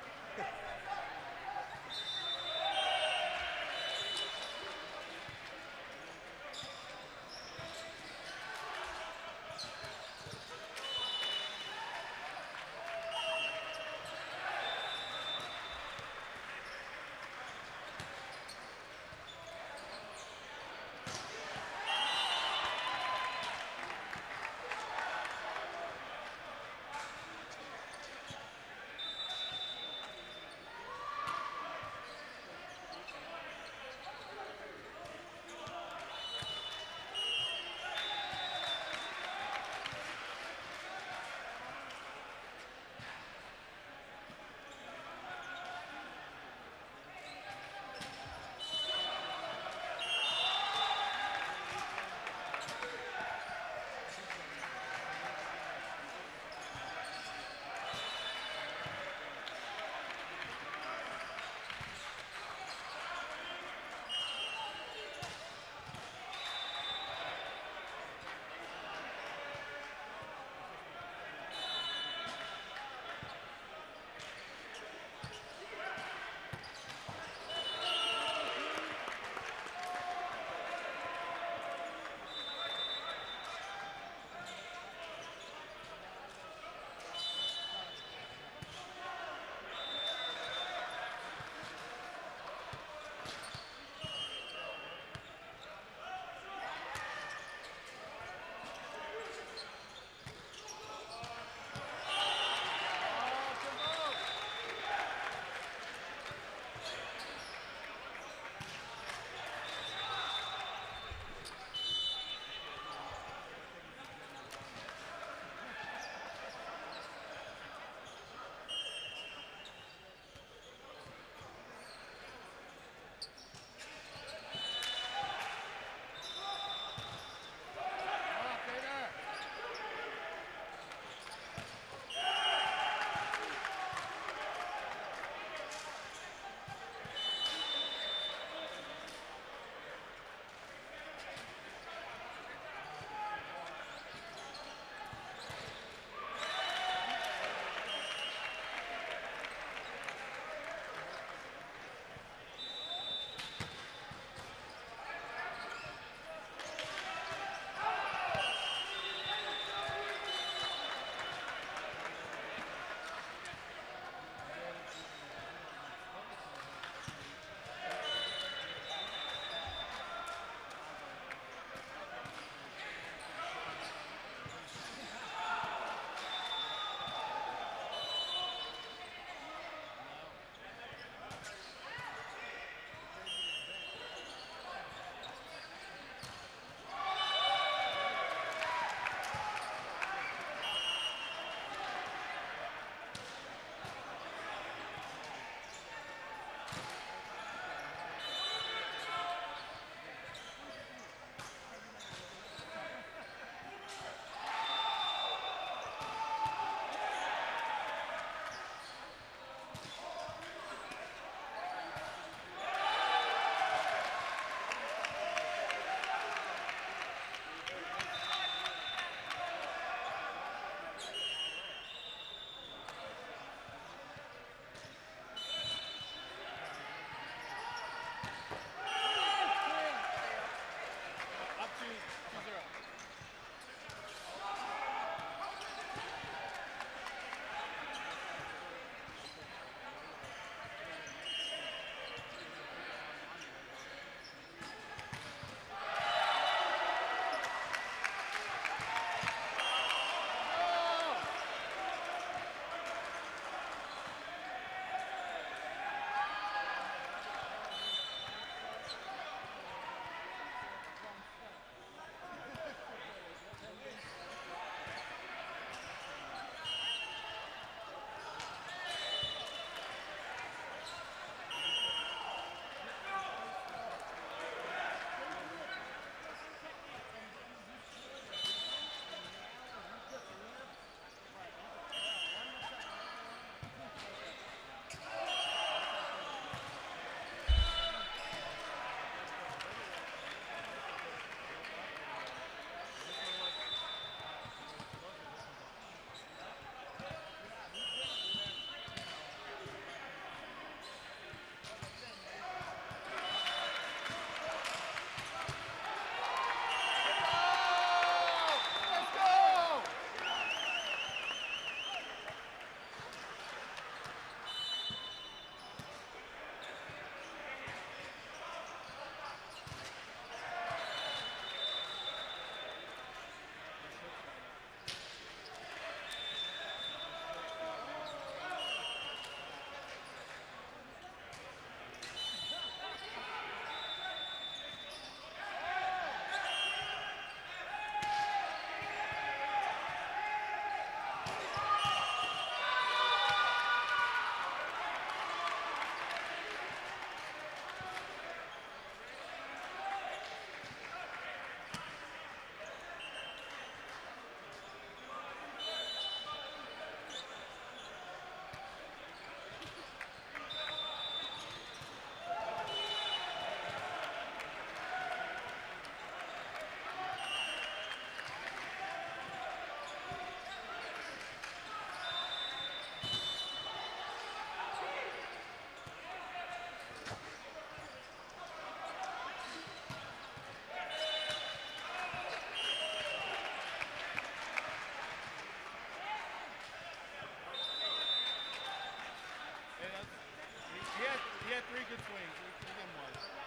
had 3 good swings. We can give him 1.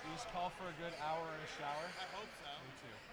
You just call for a good hour and a shower? I hope so. Me too.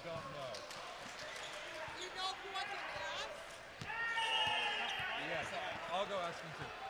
don't know. You know who I can ask? Yes, I'll go ask him too.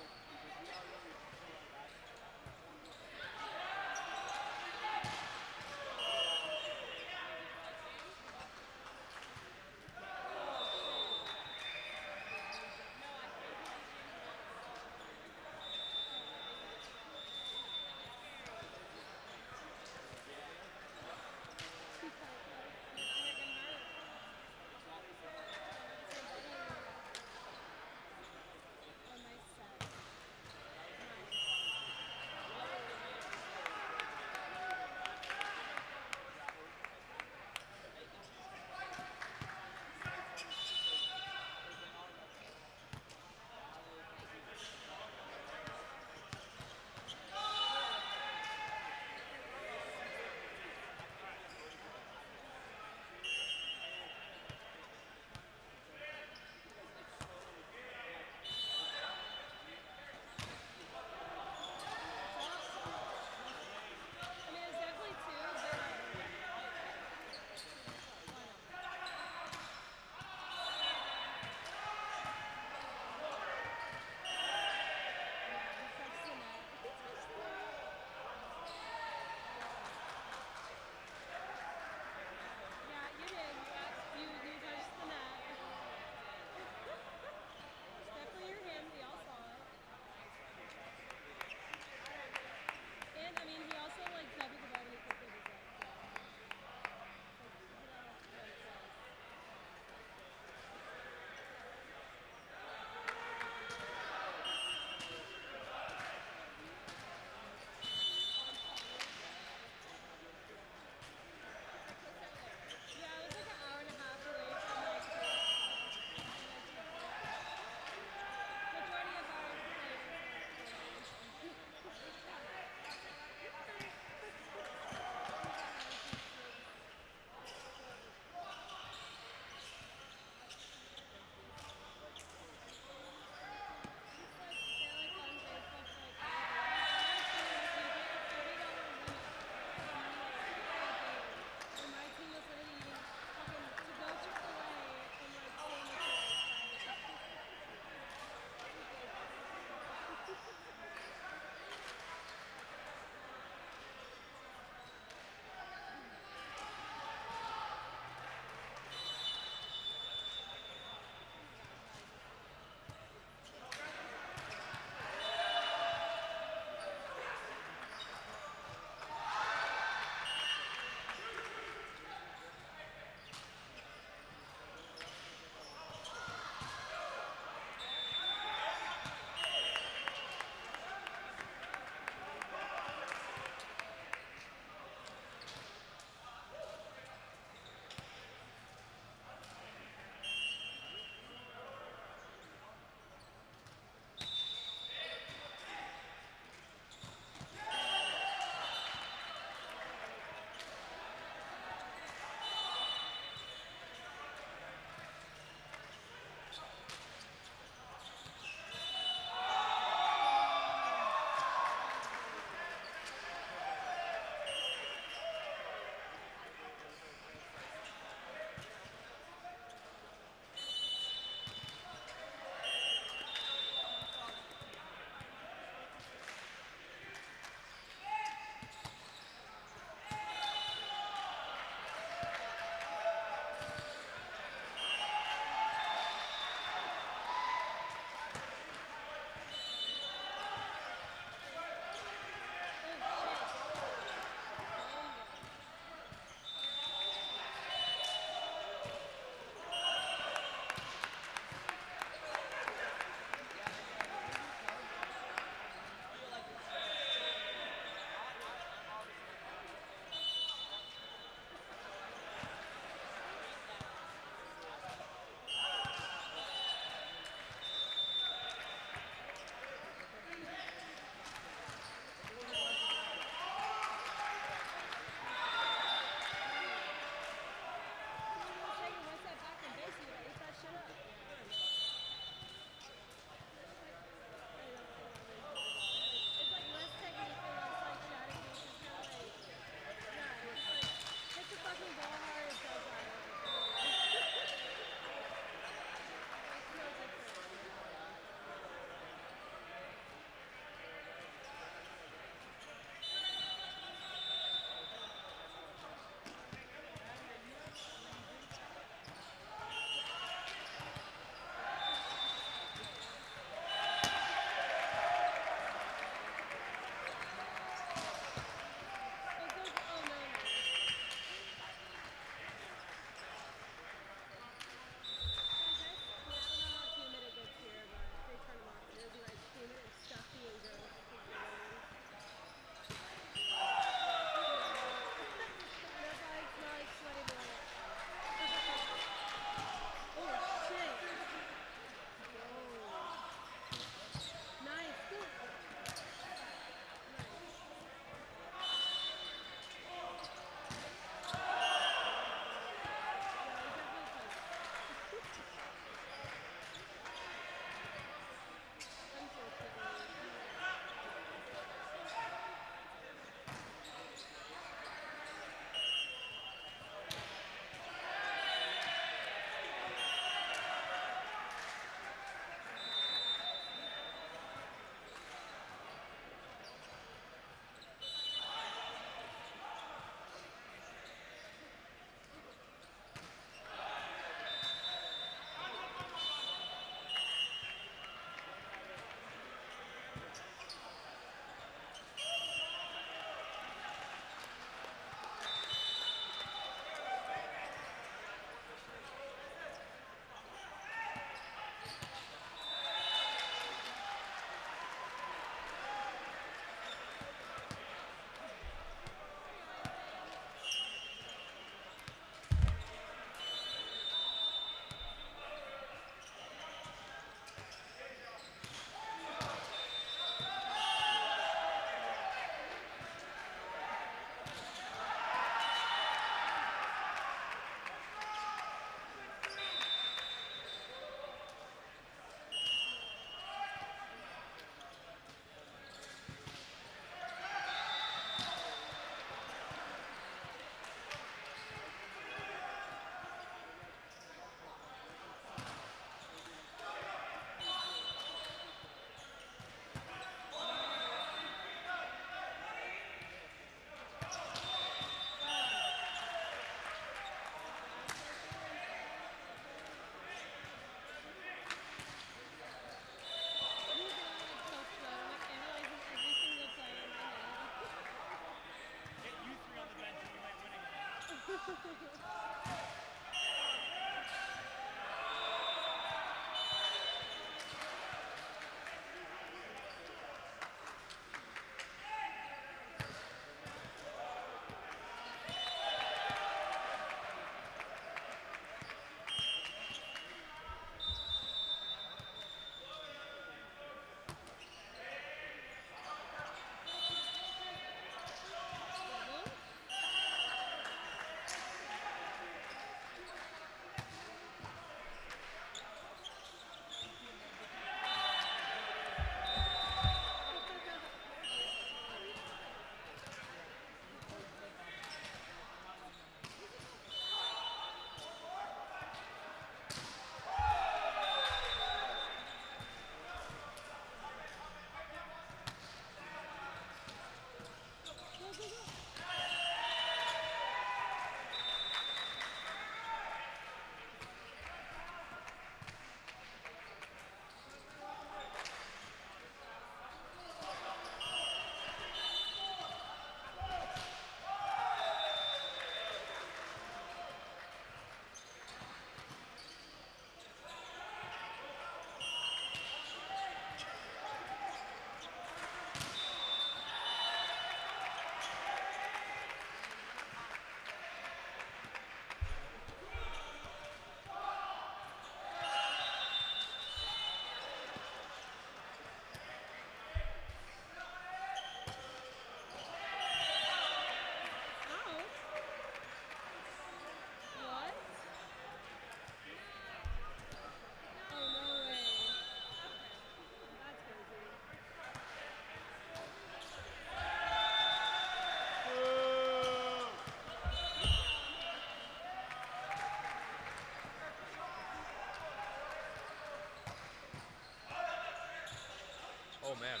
Oh man.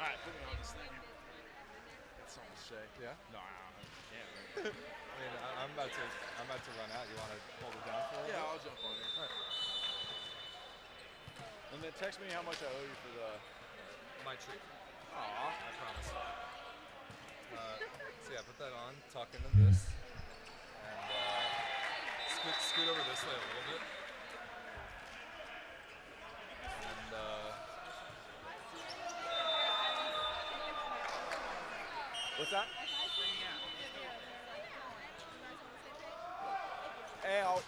All right, put me on this thing. Got something to say. Yeah. No, I can't. I mean, I'm about to run out. You want to hold it down for a Yeah, little I'll jump on here. All right. And then text me how much I owe you for the. My treat. Aw. I promise. So yeah, put that on. Tuck into this, and scoot over this way a little bit. And What's that? Hey, I'll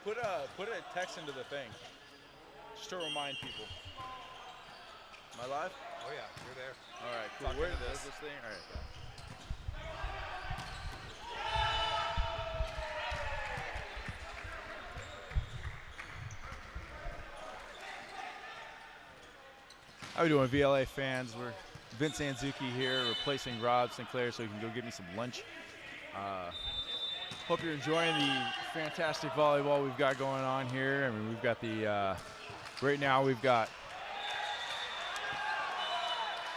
put a text into the thing, just to remind people. Am I live? oh yeah, you're there. All right, cool. Tuck Where's into this. this thing? All right. How we doing, VLA fans? We're Vince Anzuki here, replacing Rob Sinclair, so he can go get me some lunch. Hope you're enjoying the fantastic volleyball we've got going on here. I mean, we've got the right now we've got,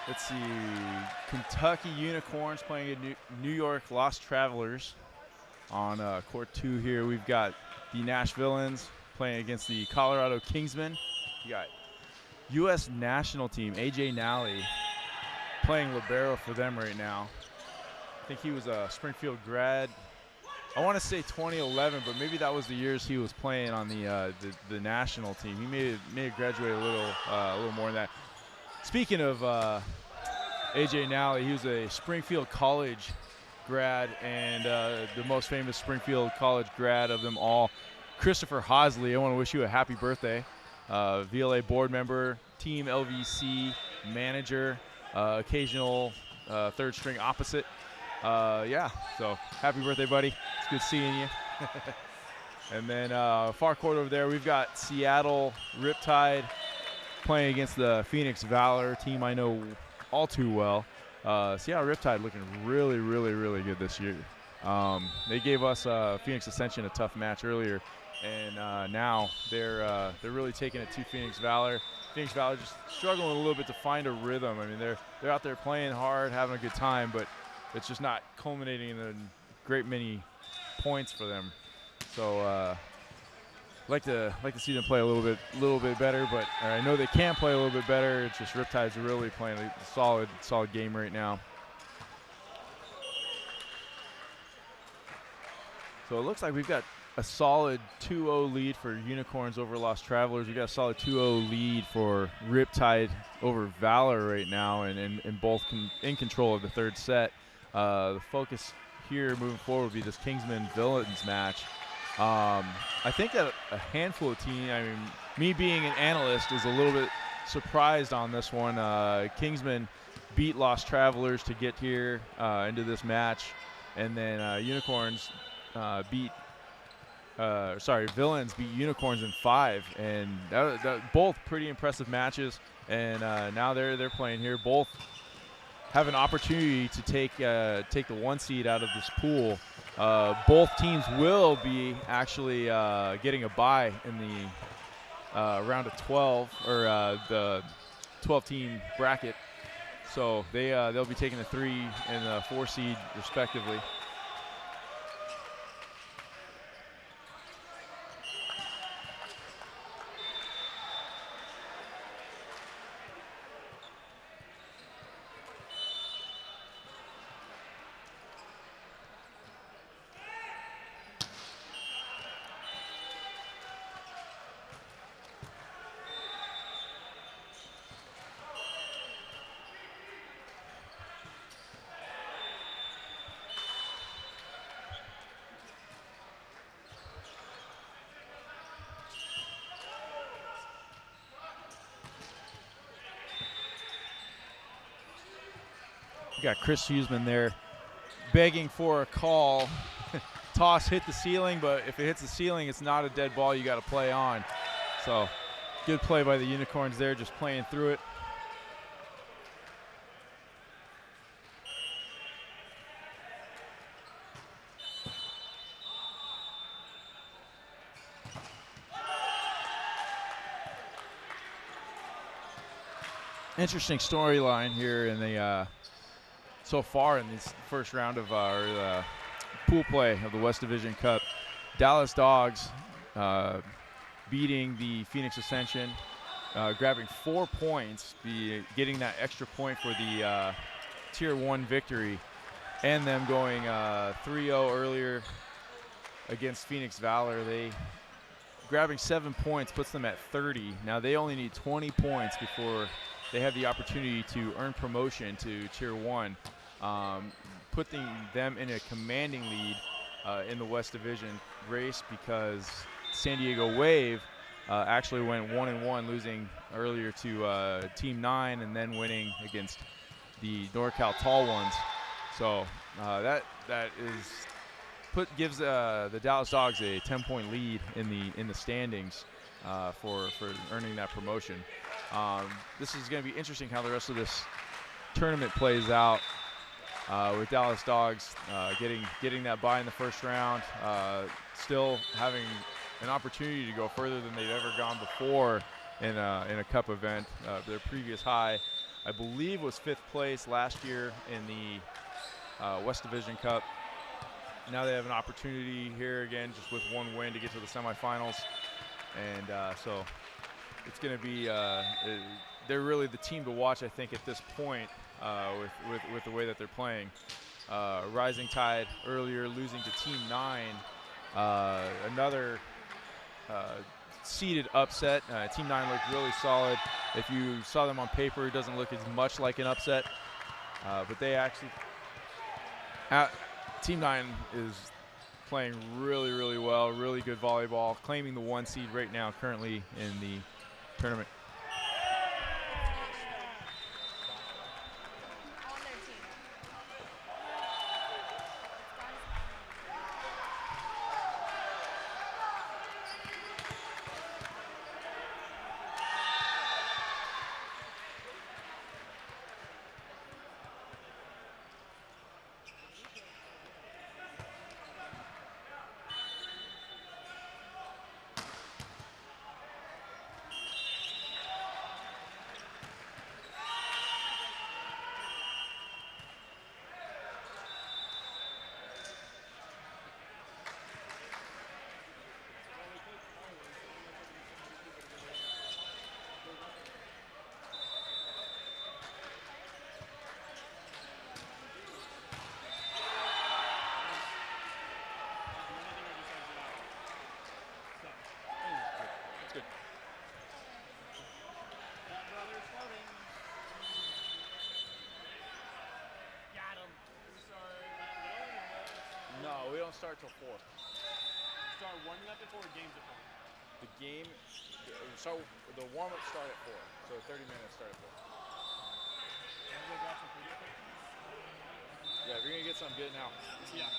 let's see, Kentucky Unicorns playing at New York Lost Travelers on court 2 here. We've got the Nashvilleans playing against the Colorado Kingsmen. You got U.S. national team, AJ Nally, playing libero for them right now. I think he was a Springfield grad. I want to say 2011, but maybe that was the years he was playing on the national team. He may have graduated a little more than that. Speaking of AJ Nally, he was a Springfield College grad, and the most famous Springfield College grad of them all, Christopher Hosley. I want to wish you a happy birthday. VLA board member, team LVC manager, occasional third string opposite. Yeah, so happy birthday, buddy. It's good seeing you. And then far court over there, we've got Seattle Riptide playing against the Phoenix Valor, team I know all too well. Seattle Riptide looking really, really, really good this year. They gave us Phoenix Ascension a tough match earlier, and now they're really taking it to Phoenix Valor. Phoenix Valor just struggling a little bit to find a rhythm. I mean, they're out there playing hard, having a good time, but it's just not culminating in a great many points for them. So like to see them play a little bit better, but I know they can play a little bit better. It's just Riptide's really playing a solid game right now. So it looks like we've got a solid 2-0 lead for Unicorns over Lost Travelers. We've got a solid 2-0 lead for Riptide over Valor right now, and both in control of the third set. The focus here moving forward will be this Kingsman-Villains match. I think that a handful of teams, I mean, me being an analyst is a little bit surprised on this one. Kingsman beat Lost Travelers to get here into this match, and then Unicorns Villains beat Unicorns in 5, and that both pretty impressive matches. And now they're playing here. Both have an opportunity to take the 1 seed out of this pool. Both teams will be actually getting a bye in the round of 12, or the 12-team bracket. So they'll be taking the 3 and the 4 seed respectively. got Chris Huseman there begging for a call. Toss hit the ceiling, but if it hits the ceiling, it's not a dead ball. You got to play on. So good play by the Unicorns there, just playing through it. Interesting storyline here in the so far in this first round of our pool play of the West Division Cup. Dallas Dogs beating the Phoenix Ascension, grabbing 4 points, getting that extra point for the Tier 1 victory, and them going 3-0 earlier against Phoenix Valor. They grabbing 7 points puts them at 30. Now they only need 20 points before they have the opportunity to earn promotion to Tier 1, putting them in a commanding lead in the West Division race, because San Diego Wave actually went 1-1, losing earlier to Team 9 and then winning against the NorCal Tall Ones. So that gives the Dallas Dogs a 10-point lead in the standings for earning that promotion. This is going to be interesting how the rest of this tournament plays out, with Dallas Dogs getting that bye in the first round, still having an opportunity to go further than they've ever gone before in a cup event. Their previous high, I believe, was 5th place last year in the West Division Cup. Now they have an opportunity here again, just with 1 win, to get to the semifinals, and so it's going to be they're really the team to watch, I think, at this point, with the way that they're playing. Rising Tide earlier losing to Team 9, another seeded upset. Team 9 looked really solid. If you saw them on paper, it doesn't look as much like an upset, but they actually Team 9 is playing really, really well, really good volleyball, claiming the 1 seed right now currently in the tournament. No, we don't start till 4. Start warming up before games at 4. The game, the warm-up start at 4, so 30 minutes start at 4. Yeah, if you're gonna get some, get it now. Yeah.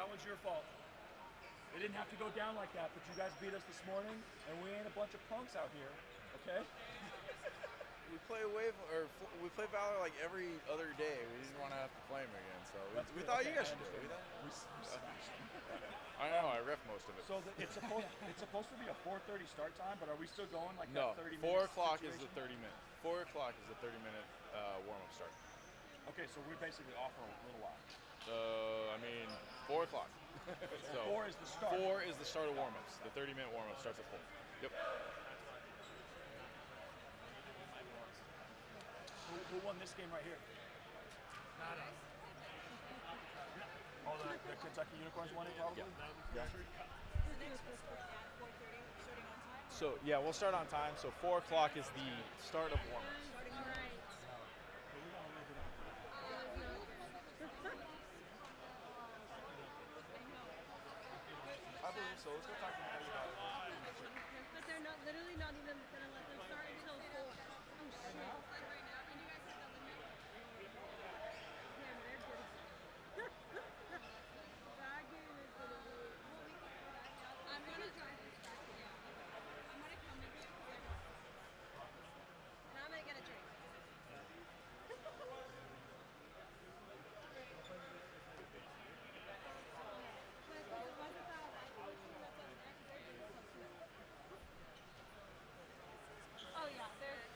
That one's your fault. It didn't have to go down like that, but you guys beat us this morning, and we ain't a bunch of punks out here, okay? We play we play Valor like every other day. We didn't want to have to play them again, so we thought you guys should do it. I know, I ref most of it. So it's supposed to be a 4:30 start time, but are we still going like No, that 30 minutes? 4 o'clock is the situation? 30 minute. 4 o'clock is the 30-minute warm-up start. Okay, so we're basically off for a little while. I mean, 4 o'clock. So 4 is the start. 4 is the start of warm-ups. The 30-minute warm-up starts at 4. Yep. Who won this game right here? Not us. Oh, the Kentucky Unicorns won it probably? Yeah. So yeah, we'll start on time. So 4 o'clock is the start of warm-ups. I believe so. Let's go talk to Maddie about it. But they're not literally not even gonna let them start until 4. Oh shit. Like right now. And you guys set the limit. Damn, they're good. That game is gonna be. I'm gonna drive this back. I'm gonna come with you. And I'm gonna get a drink. Oh yeah, they're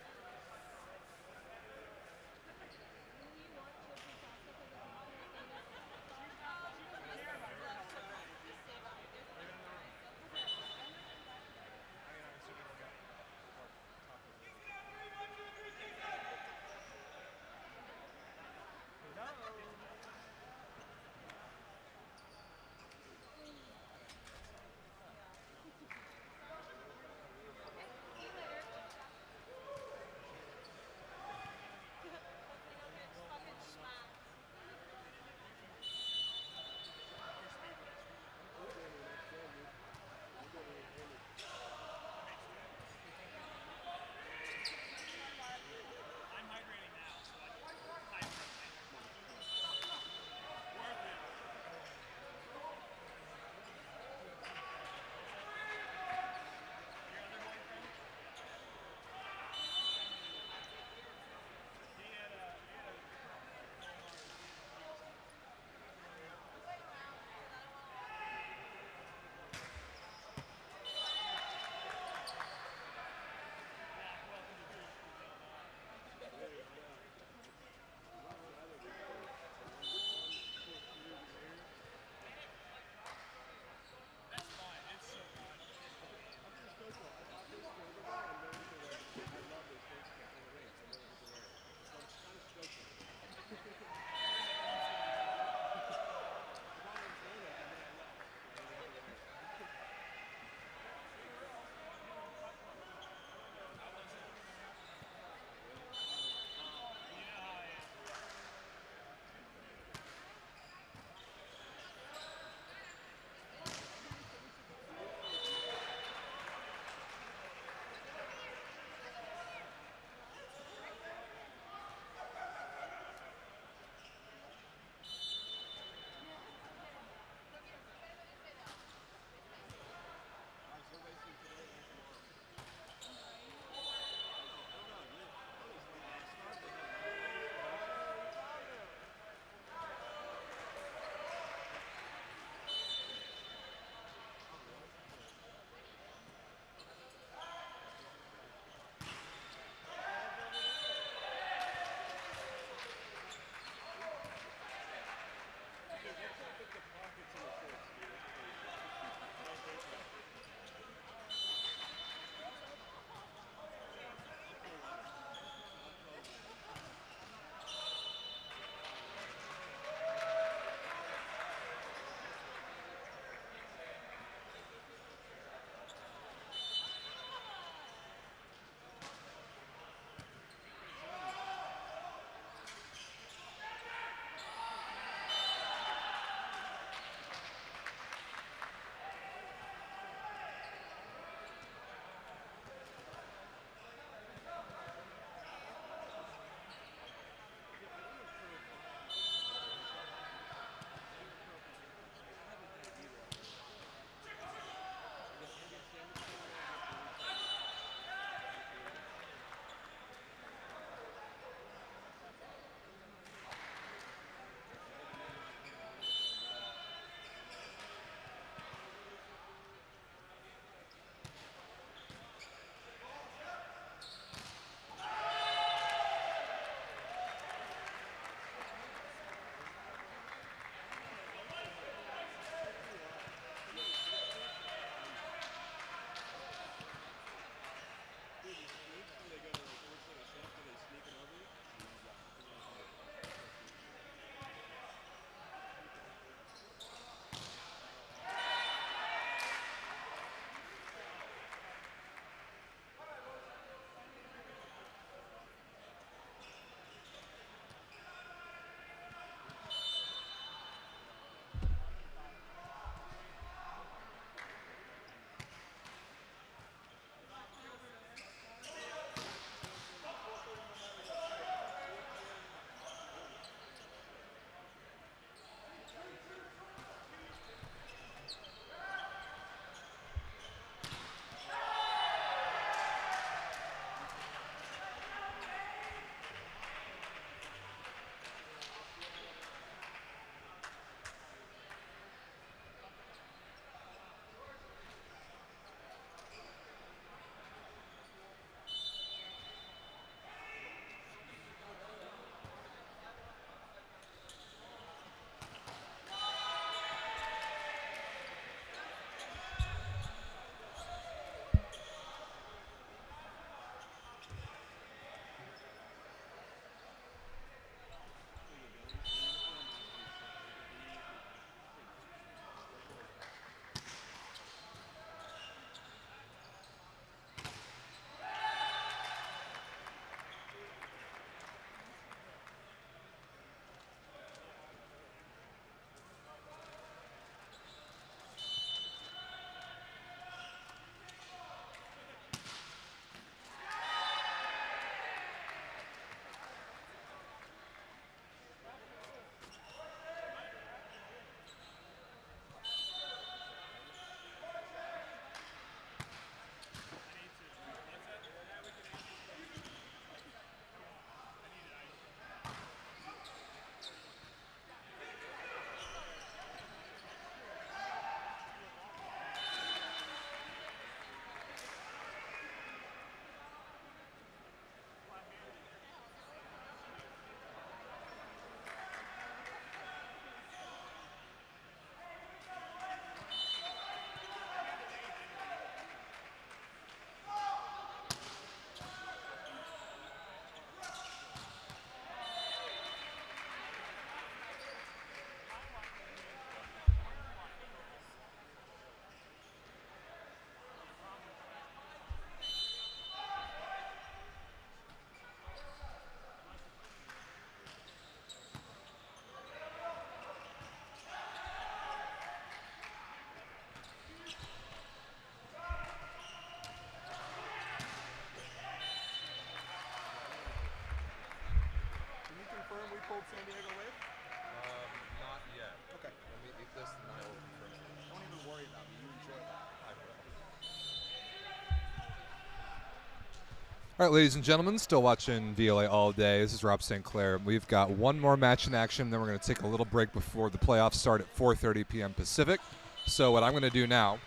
All right, ladies and gentlemen, still watching VLA All Day. This is Rob St. Clair. We've got one more match in action, then we're going to take a little break before the playoffs start at 4:30 p.m. Pacific. So what I'm going to do now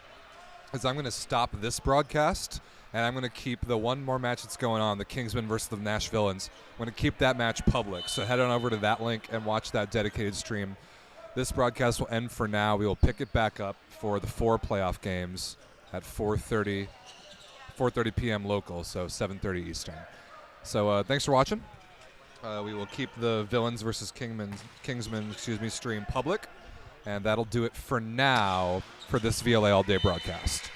is I'm going to stop this broadcast, and I'm going to keep the one more match that's going on, the Kingsmen versus the Nash Villains. I'm going to keep that match public. So head on over to that link and watch that dedicated stream. This broadcast will end for now. We will pick it back up for the 4 playoff games at 4:30 p.m. local, so 7:30 Eastern. So thanks for watching. We will keep the Villains versus Kingsmen stream public, and that'll do it for now for this VLA All Day broadcast.